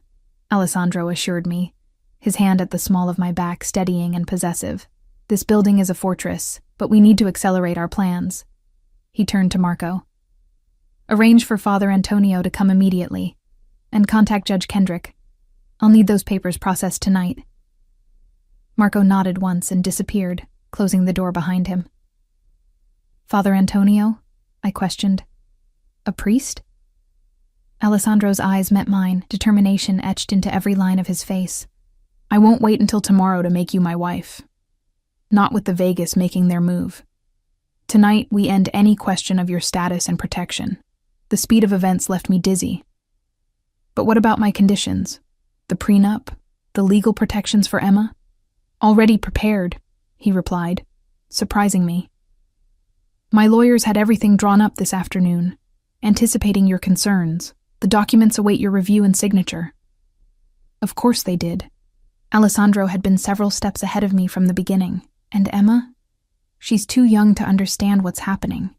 Alessandro assured me, his hand at the small of my back steadying and possessive. "This building is a fortress, but we need to accelerate our plans." He turned to Marco. "Arrange for Father Antonio to come immediately, and contact Judge Kendrick. I'll need those papers processed tonight." Marco nodded once and disappeared, closing the door behind him. "Father Antonio?" I questioned. "A priest?" Alessandro's eyes met mine, determination etched into every line of his face. "I won't wait until tomorrow to make you my wife. Not with the Vegas making their move. Tonight, we end any question of your status and protection." The speed of events left me dizzy. "But what about my conditions? The prenup? The legal protections for Emma?" "Already prepared," he replied, surprising me. "My lawyers had everything drawn up this afternoon, anticipating your concerns. The documents await your review and signature." Of course they did. Alessandro had been several steps ahead of me from the beginning. And Emma? She's too young to understand what's happening.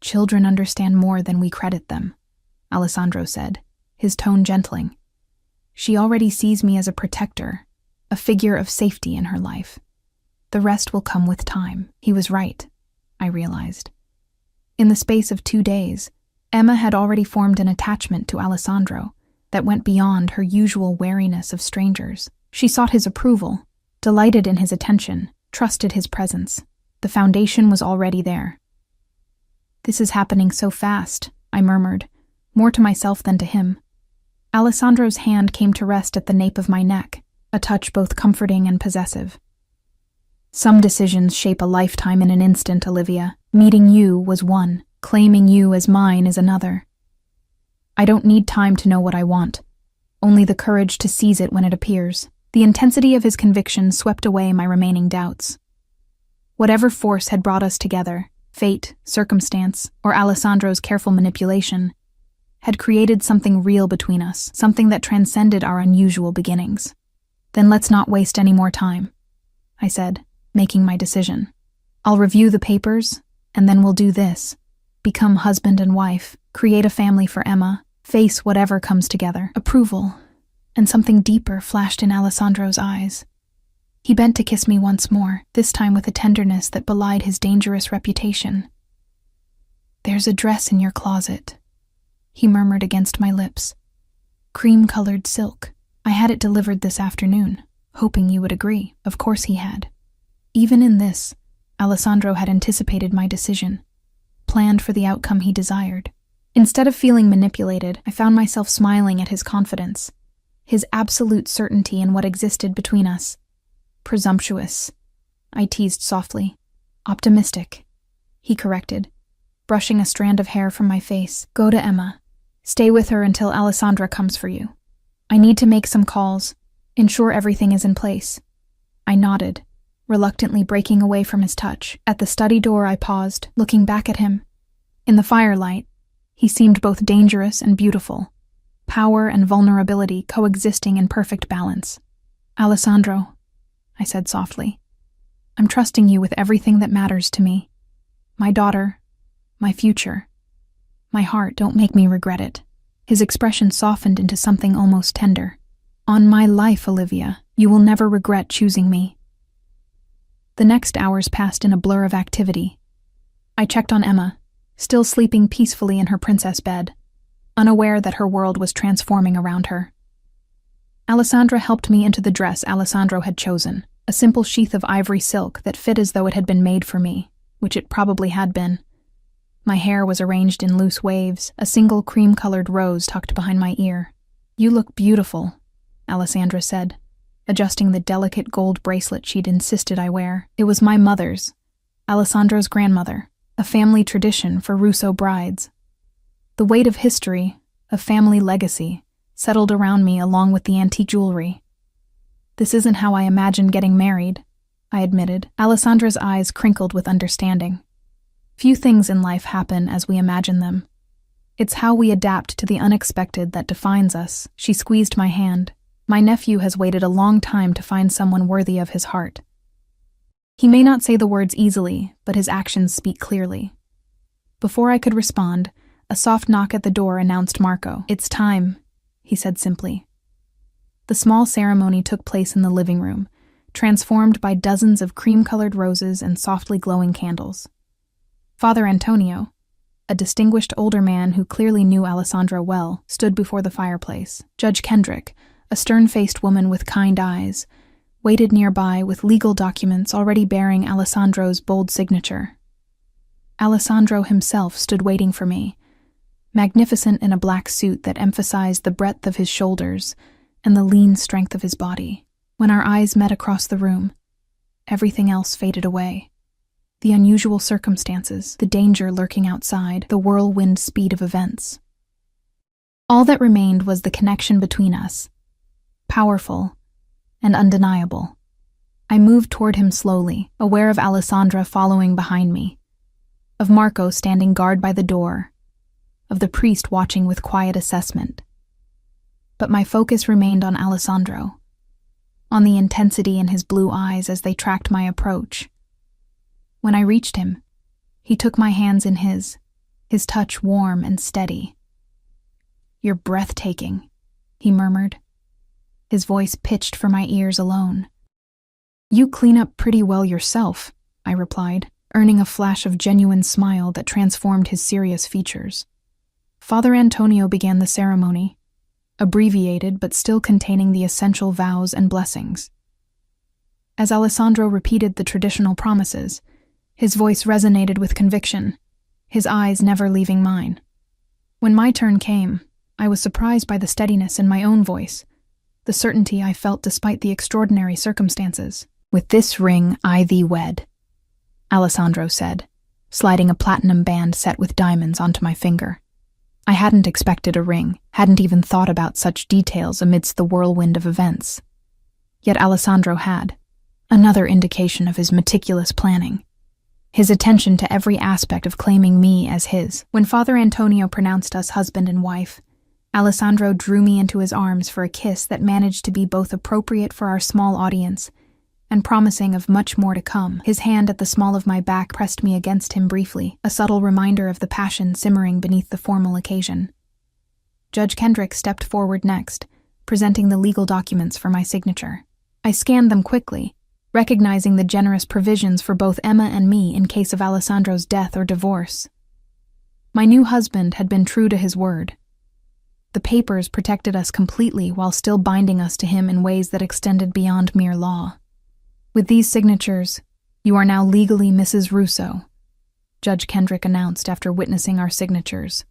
"Children understand more than we credit them," Alessandro said, his tone gentling. "She already sees me as a protector, a figure of safety in her life. The rest will come with time." He was right, I realized. In the space of 2 days, Emma had already formed an attachment to Alessandro that went beyond her usual wariness of strangers. She sought his approval, delighted in his attention, trusted his presence. The foundation was already there. "This is happening so fast," I murmured, more to myself than to him. Alessandro's hand came to rest at the nape of my neck, a touch both comforting and possessive. "Some decisions shape a lifetime in an instant, Olivia. Meeting you was one. Claiming you as mine is another. I don't need time to know what I want, only the courage to seize it when it appears." The intensity of his conviction swept away my remaining doubts. Whatever force had brought us together, fate, circumstance, or Alessandro's careful manipulation, had created something real between us, something that transcended our unusual beginnings. "Then let's not waste any more time," I said, making my decision. "I'll review the papers, and then we'll do this. Become husband and wife, create a family for Emma, face whatever comes together." Approval, and something deeper flashed in Alessandro's eyes. He bent to kiss me once more, this time with a tenderness that belied his dangerous reputation. "There's a dress in your closet," he murmured against my lips. "Cream-colored silk. I had it delivered this afternoon, hoping you would agree." Of course he had. Even in this, Alessandro had anticipated my decision, planned for the outcome he desired. Instead of feeling manipulated, I found myself smiling at his confidence, his absolute certainty in what existed between us. "Presumptuous," I teased softly. "Optimistic," he corrected. brushing a strand of hair from my face. "Go to Emma. Stay with her until Alessandra comes for you. I need to make some calls, ensure everything is in place." I nodded, reluctantly breaking away from his touch. At the study door, I paused, looking back at him. In the firelight, he seemed both dangerous and beautiful, power and vulnerability coexisting in perfect balance. "Alessandro," I said softly, "I'm trusting you with everything that matters to me. My daughter, my future, my heart. Don't make me regret it." His expression softened into something almost tender. "On my life, Olivia, you will never regret choosing me." The next hours passed in a blur of activity. I checked on Emma, still sleeping peacefully in her princess bed, unaware that her world was transforming around her. Alessandra helped me into the dress Alessandro had chosen, a simple sheath of ivory silk that fit as though it had been made for me, which it probably had been. My hair was arranged in loose waves, a single cream-colored rose tucked behind my ear. "You look beautiful," Alessandra said, adjusting the delicate gold bracelet she'd insisted I wear. It was my mother's, Alessandro's grandmother, a family tradition for Russo brides. The weight of history, of family legacy, settled around me along with the antique jewelry. "This isn't how I imagined getting married," I admitted. Alessandra's eyes crinkled with understanding. "Few things in life happen as we imagine them. It's how we adapt to the unexpected that defines us." She squeezed my hand. "My nephew has waited a long time to find someone worthy of his heart. He may not say the words easily, but his actions speak clearly." Before I could respond, a soft knock at the door announced Marco. "It's time," he said simply. The small ceremony took place in the living room, transformed by dozens of cream-colored roses and softly glowing candles. Father Antonio, a distinguished older man who clearly knew Alessandra well, stood before the fireplace. Judge Kendrick, a stern-faced woman with kind eyes, waited nearby with legal documents already bearing Alessandro's bold signature. Alessandro himself stood waiting for me, magnificent in a black suit that emphasized the breadth of his shoulders and the lean strength of his body. When our eyes met across the room, everything else faded away. The unusual circumstances, the danger lurking outside, the whirlwind speed of events. All that remained was the connection between us, powerful and undeniable. I moved toward him slowly, aware of Alessandra following behind me, of Marco standing guard by the door, of the priest watching with quiet assessment. But my focus remained on Alessandro, on the intensity in his blue eyes as they tracked my approach. When I reached him, he took my hands in his touch warm and steady. "You're breathtaking," he murmured, his voice pitched for my ears alone. "You clean up pretty well yourself," I replied, earning a flash of genuine smile that transformed his serious features. Father Antonio began the ceremony, abbreviated but still containing the essential vows and blessings. As Alessandro repeated the traditional promises, his voice resonated with conviction, his eyes never leaving mine. When my turn came, I was surprised by the steadiness in my own voice, the certainty I felt despite the extraordinary circumstances. "With this ring I thee wed," Alessandro said, sliding a platinum band set with diamonds onto my finger. I hadn't expected a ring, hadn't even thought about such details amidst the whirlwind of events. Yet Alessandro had, another indication of his meticulous planning, his attention to every aspect of claiming me as his. When Father Antonio pronounced us husband and wife, Alessandro drew me into his arms for a kiss that managed to be both appropriate for our small audience and promising of much more to come. His hand at the small of my back pressed me against him briefly, a subtle reminder of the passion simmering beneath the formal occasion. Judge Kendrick stepped forward next, presenting the legal documents for my signature. I scanned them quickly, recognizing the generous provisions for both Emma and me in case of Alessandro's death or divorce. My new husband had been true to his word. The papers protected us completely while still binding us to him in ways that extended beyond mere law. "With these signatures, you are now legally Mrs. Russo," Judge Kendrick announced after witnessing our signatures.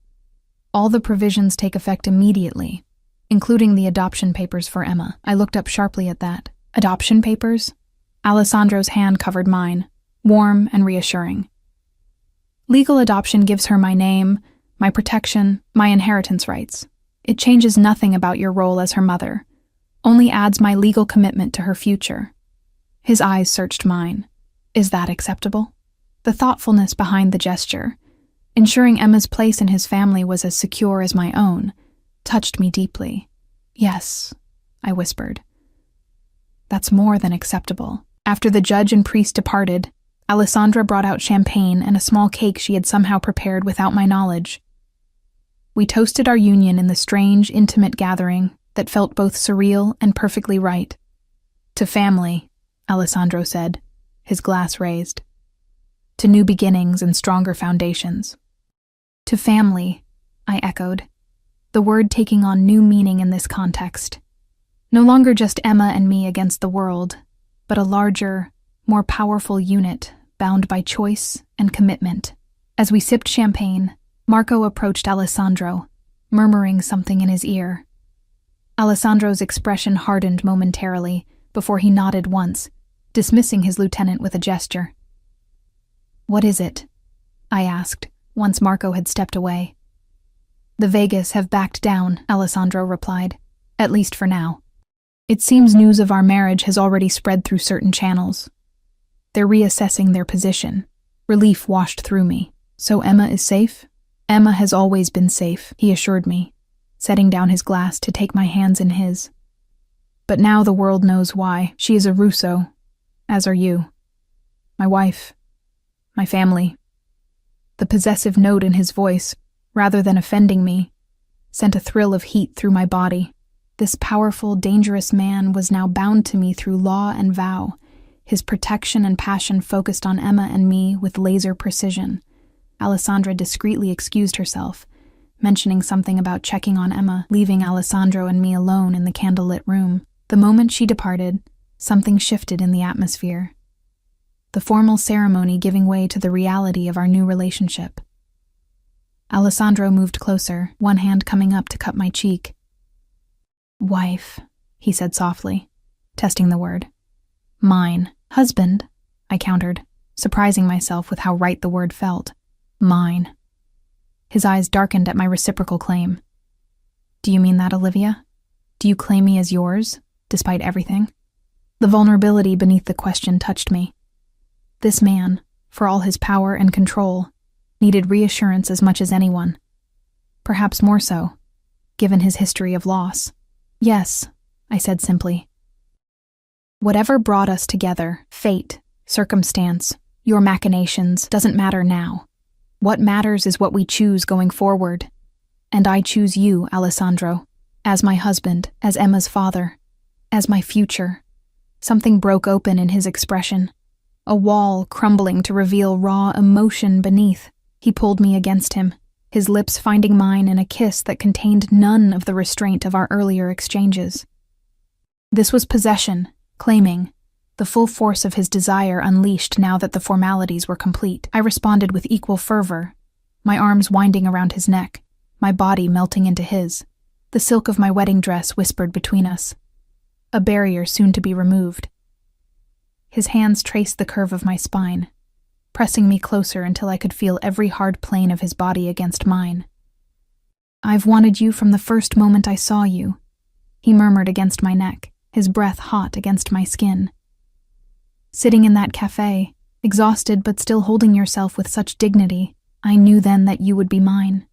"All the provisions take effect immediately, including the adoption papers for Emma." I looked up sharply at that. "Adoption papers?" Alessandro's hand covered mine, warm and reassuring. Legal adoption gives her my name, my protection, my inheritance rights. It changes nothing about your role as her mother, only adds my legal commitment to her future. His eyes searched mine. Is that acceptable? The thoughtfulness behind the gesture, ensuring Emma's place in his family was as secure as my own, touched me deeply. Yes, I whispered. That's more than acceptable. After the judge and priest departed, Alessandra brought out champagne and a small cake she had somehow prepared without my knowledge. We toasted our union in the strange, intimate gathering that felt both surreal and perfectly right. To family, Alessandro said, his glass raised. To new beginnings and stronger foundations. To family, I echoed, the word taking on new meaning in this context. No longer just Emma and me against the world, but a larger, more powerful unit bound by choice and commitment. As we sipped champagne, Marco approached Alessandro, murmuring something in his ear. Alessandro's expression hardened momentarily before he nodded once, dismissing his lieutenant with a gesture. What is it? I asked, once Marco had stepped away. The Vegas have backed down, Alessandro replied, at least for now. It seems news of our marriage has already spread through certain channels. They're reassessing their position. Relief washed through me. So Emma is safe? Emma has always been safe, he assured me, setting down his glass to take my hands in his. But now the world knows why. She is a Russo, as are you. My wife. My family. The possessive note in his voice, rather than offending me, sent a thrill of heat through my body. This powerful, dangerous man was now bound to me through law and vow, his protection and passion focused on Emma and me with laser precision. Alessandra discreetly excused herself, mentioning something about checking on Emma, leaving Alessandro and me alone in the candlelit room. The moment she departed, something shifted in the atmosphere. The formal ceremony giving way to the reality of our new relationship. Alessandro moved closer, one hand coming up to cup my cheek. Wife, he said softly, testing the word. Mine. Husband, I countered, surprising myself with how right the word felt. Mine. His eyes darkened at my reciprocal claim. Do you mean that, Olivia? Do you claim me as yours, despite everything? The vulnerability beneath the question touched me. This man, for all his power and control, needed reassurance as much as anyone. Perhaps more so, given his history of loss. Yes, I said simply. Whatever brought us together, fate, circumstance, your machinations, doesn't matter now. What matters is what we choose going forward. And I choose you, Alessandro, as my husband, as Emma's father, as my future. Something broke open in his expression, a wall crumbling to reveal raw emotion beneath. He pulled me against him, his lips finding mine in a kiss that contained none of the restraint of our earlier exchanges. This was possession, claiming, the full force of his desire unleashed now that the formalities were complete. I responded with equal fervor, my arms winding around his neck, my body melting into his. The silk of my wedding dress whispered between us, a barrier soon to be removed. His hands traced the curve of my spine, pressing me closer until I could feel every hard plane of his body against mine. I've wanted you from the first moment I saw you, he murmured against my neck, his breath hot against my skin. Sitting in that cafe, exhausted but still holding yourself with such dignity, I knew then that you would be mine.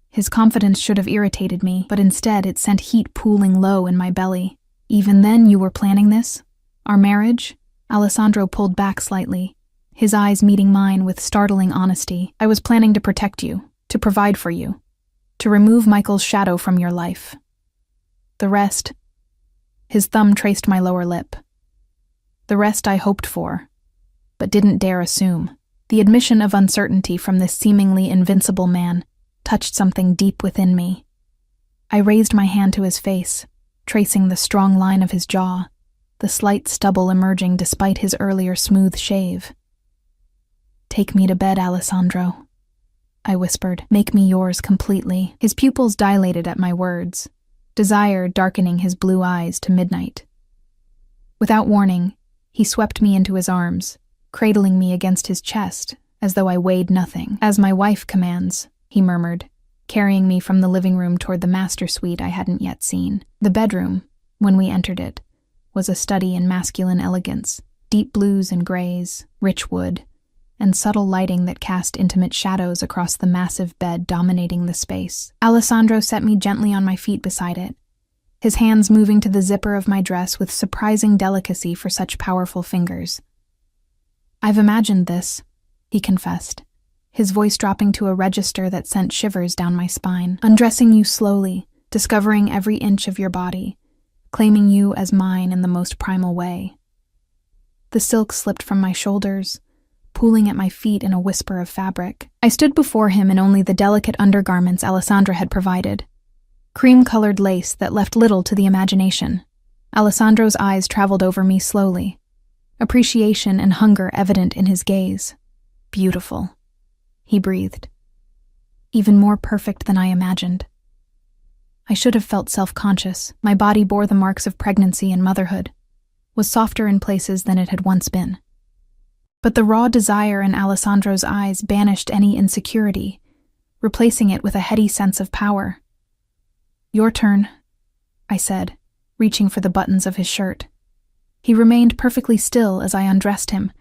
His confidence should have irritated me, but instead it sent heat pooling low in my belly. Even then you were planning this? Our marriage? Alessandro pulled back slightly, his eyes meeting mine with startling honesty. I was planning to protect you, to provide for you, to remove Michael's shadow from your life. The rest... His thumb traced my lower lip. The rest I hoped for, but didn't dare assume. The admission of uncertainty from this seemingly invincible man touched something deep within me. I raised my hand to his face, tracing the strong line of his jaw, the slight stubble emerging despite his earlier smooth shave. Take me to bed, Alessandro, I whispered. Make me yours completely. His pupils dilated at my words, desire darkening his blue eyes to midnight. Without warning, he swept me into his arms, cradling me against his chest as though I weighed nothing. "As my wife commands," he murmured, carrying me from the living room toward the master suite I hadn't yet seen. The bedroom, when we entered it, was a study in masculine elegance, deep blues and grays, rich wood, and subtle lighting that cast intimate shadows across the massive bed dominating the space. Alessandro set me gently on my feet beside it, his hands moving to the zipper of my dress with surprising delicacy for such powerful fingers. "I've imagined this," he confessed, his voice dropping to a register that sent shivers down my spine. "Undressing you slowly, discovering every inch of your body, claiming you as mine in the most primal way." The silk slipped from my shoulders, pooling at my feet in a whisper of fabric. I stood before him in only the delicate undergarments Alessandra had provided, cream-colored lace that left little to the imagination. Alessandro's eyes traveled over me slowly, appreciation and hunger evident in his gaze. "Beautiful," he breathed. "Even more perfect than I imagined." I should have felt self-conscious. My body bore the marks of pregnancy and motherhood, was softer in places than it had once been. But the raw desire in Alessandro's eyes banished any insecurity, replacing it with a heady sense of power. "Your turn," I said, reaching for the buttons of his shirt. He remained perfectly still as I undressed him,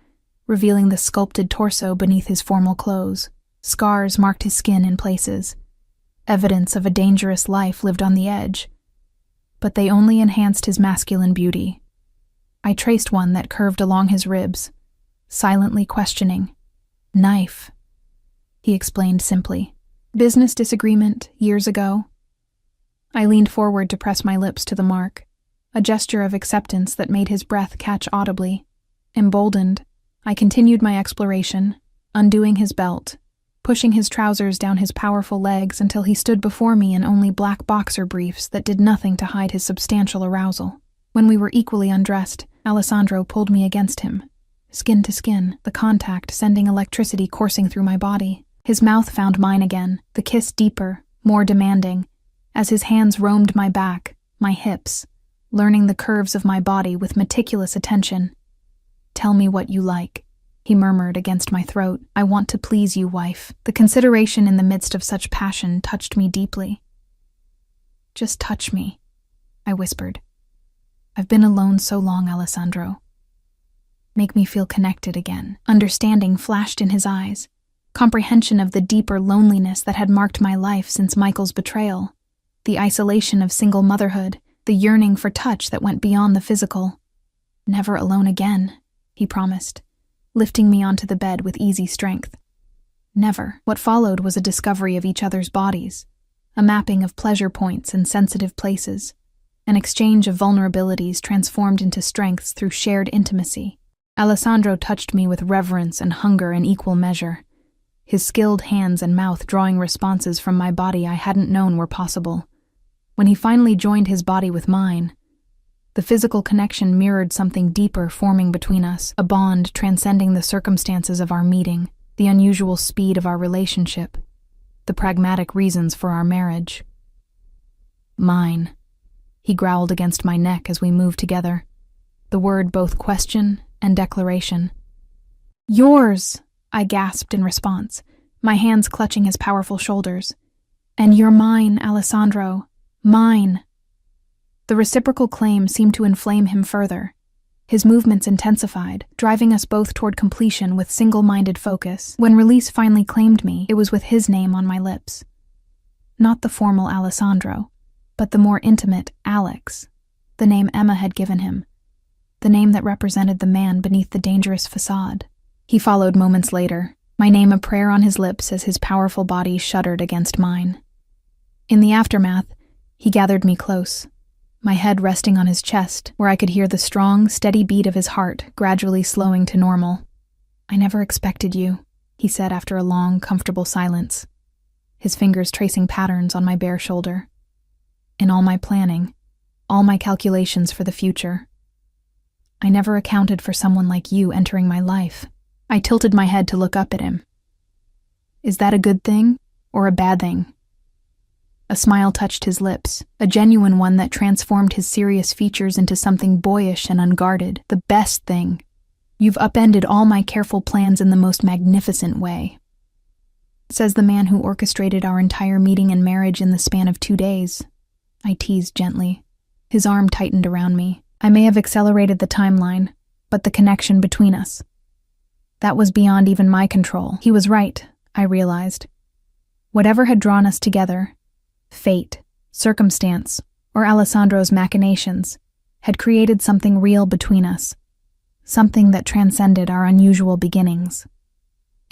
revealing the sculpted torso beneath his formal clothes. Scars marked his skin in places, evidence of a dangerous life lived on the edge, but they only enhanced his masculine beauty. I traced one that curved along his ribs, silently questioning. "Knife," he explained simply. "Business disagreement years ago." I leaned forward to press my lips to the mark, a gesture of acceptance that made his breath catch audibly. Emboldened, I continued my exploration, undoing his belt, pushing his trousers down his powerful legs until he stood before me in only black boxer briefs that did nothing to hide his substantial arousal. When we were equally undressed, Alessandro pulled me against him, skin to skin, the contact sending electricity coursing through my body. His mouth found mine again, the kiss deeper, more demanding, as his hands roamed my back, my hips, learning the curves of my body with meticulous attention. "Tell me what you like," he murmured against my throat. "I want to please you, wife." The consideration in the midst of such passion touched me deeply. "Just touch me," I whispered. "I've been alone so long, Alessandro. Make me feel connected again." Understanding flashed in his eyes, comprehension of the deeper loneliness that had marked my life since Michael's betrayal, the isolation of single motherhood, the yearning for touch that went beyond the physical. "Never alone again," he promised, lifting me onto the bed with easy strength. Never. What followed was a discovery of each other's bodies, a mapping of pleasure points and sensitive places, an exchange of vulnerabilities transformed into strengths through shared intimacy. Alessandro touched me with reverence and hunger in equal measure, his skilled hands and mouth drawing responses from my body I hadn't known were possible. When he finally joined his body with mine, the physical connection mirrored something deeper forming between us, a bond transcending the circumstances of our meeting, the unusual speed of our relationship, the pragmatic reasons for our marriage. "Mine," he growled against my neck as we moved together, the word both question and declaration. "Yours," I gasped in response, my hands clutching his powerful shoulders. "And you're mine, Alessandro. Mine." The reciprocal claim seemed to inflame him further. His movements intensified, driving us both toward completion with single-minded focus. When release finally claimed me, it was with his name on my lips. Not the formal Alessandro, but the more intimate Alex, the name Emma had given him, the name that represented the man beneath the dangerous facade. He followed moments later, my name a prayer on his lips as his powerful body shuddered against mine. In the aftermath, he gathered me close, my head resting on his chest, where I could hear the strong, steady beat of his heart gradually slowing to normal. "I never expected you," he said after a long, comfortable silence, his fingers tracing patterns on my bare shoulder. "In all my planning, all my calculations for the future, I never accounted for someone like you entering my life." I tilted my head to look up at him. "Is that a good thing or a bad thing?" A smile touched his lips, a genuine one that transformed his serious features into something boyish and unguarded. "The best thing. You've upended all my careful plans in the most magnificent way," says the man who orchestrated our entire meeting and marriage in the span of 2 days. I teased gently. His arm tightened around me. I may have accelerated the timeline, but the connection between us, that was beyond even my control. He was right, I realized. Whatever had drawn us together, fate, circumstance, or Alessandro's machinations, had created something real between us, something that transcended our unusual beginnings.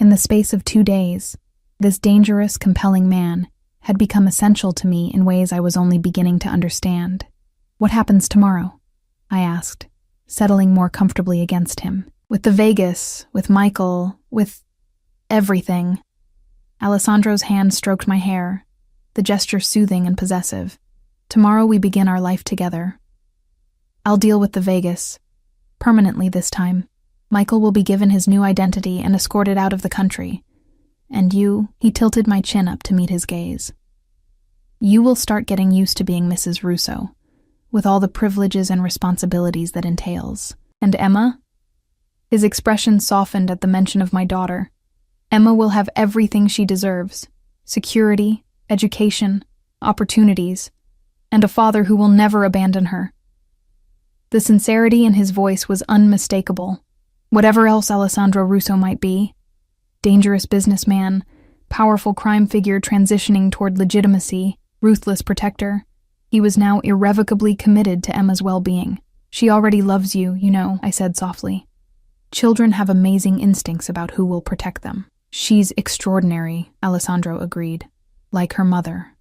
In the space of 2 days, this dangerous, compelling man had become essential to me in ways I was only beginning to understand. "What happens tomorrow?" I asked, settling more comfortably against him. "With the Vegas, with Michael, with everything." Alessandro's hand stroked my hair, the gesture soothing and possessive. "Tomorrow we begin our life together. I'll deal with the Vegas, permanently this time. Michael will be given his new identity and escorted out of the country. And you," he tilted my chin up to meet his gaze, "you will start getting used to being Mrs. Russo, with all the privileges and responsibilities that entails. And Emma?" His expression softened at the mention of my daughter. "Emma will have everything she deserves: security, education, opportunities, and a father who will never abandon her." The sincerity in his voice was unmistakable. Whatever else Alessandro Russo might be, dangerous businessman, powerful crime figure transitioning toward legitimacy, ruthless protector, he was now irrevocably committed to Emma's well-being. "She already loves you, you know," I said softly. "Children have amazing instincts about who will protect them." "She's extraordinary," Alessandro agreed. "Like her mother."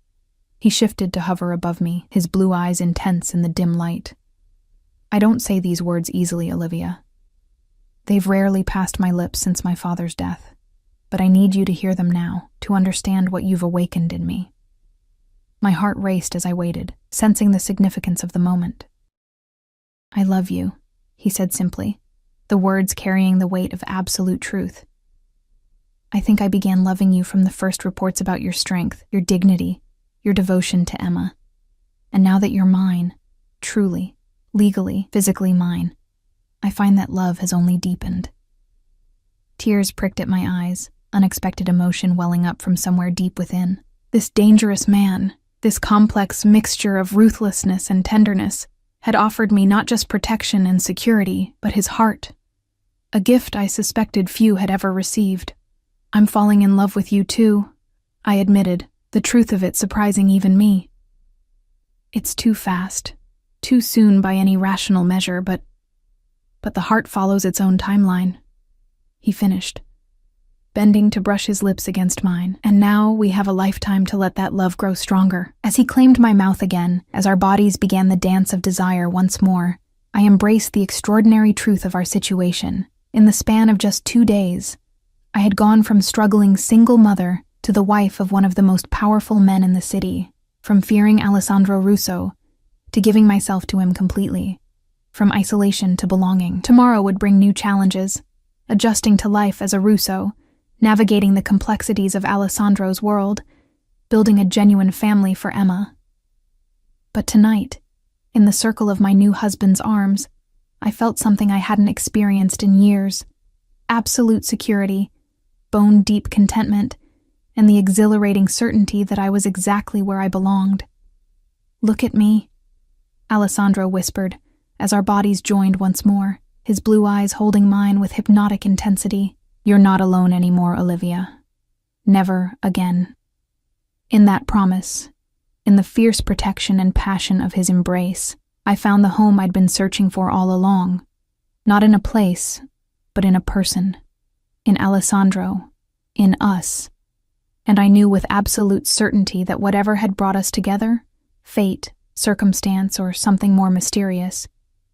He shifted to hover above me, his blue eyes intense in the dim light. "I don't say these words easily, Olivia. They've rarely passed my lips since my father's death, but I need you to hear them now, to understand what you've awakened in me." My heart raced as I waited, sensing the significance of the moment. "I love you," he said simply, the words carrying the weight of absolute truth. "I think I began loving you from the first reports about your strength, your dignity, your devotion to Emma. And now that you're mine, truly, legally, physically mine, I find that love has only deepened." Tears pricked at my eyes, unexpected emotion welling up from somewhere deep within. This dangerous man, this complex mixture of ruthlessness and tenderness, had offered me not just protection and security, but his heart, a gift I suspected few had ever received. "I'm falling in love with you too," I admitted, the truth of it surprising even me. "It's too fast, too soon by any rational measure, but the heart follows its own timeline," he finished, bending to brush his lips against mine. "And now we have a lifetime to let that love grow stronger." As he claimed my mouth again, as our bodies began the dance of desire once more, I embraced the extraordinary truth of our situation. In the span of just 2 days, I had gone from struggling single mother to the wife of one of the most powerful men in the city, from fearing Alessandro Russo to giving myself to him completely, from isolation to belonging. Tomorrow would bring new challenges, adjusting to life as a Russo, navigating the complexities of Alessandro's world, building a genuine family for Emma. But tonight, in the circle of my new husband's arms, I felt something I hadn't experienced in years: absolute security, bone-deep contentment, and the exhilarating certainty that I was exactly where I belonged. "Look at me," Alessandro whispered, as our bodies joined once more, his blue eyes holding mine with hypnotic intensity. "You're not alone anymore, Olivia. Never again." In that promise, in the fierce protection and passion of his embrace, I found the home I'd been searching for all along, not in a place, but in a person, in Alessandro, in us. And I knew with absolute certainty that whatever had brought us together, fate, circumstance, or something more mysterious,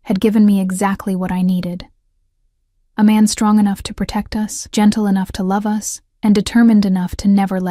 had given me exactly what I needed. A man strong enough to protect us, gentle enough to love us, and determined enough to never let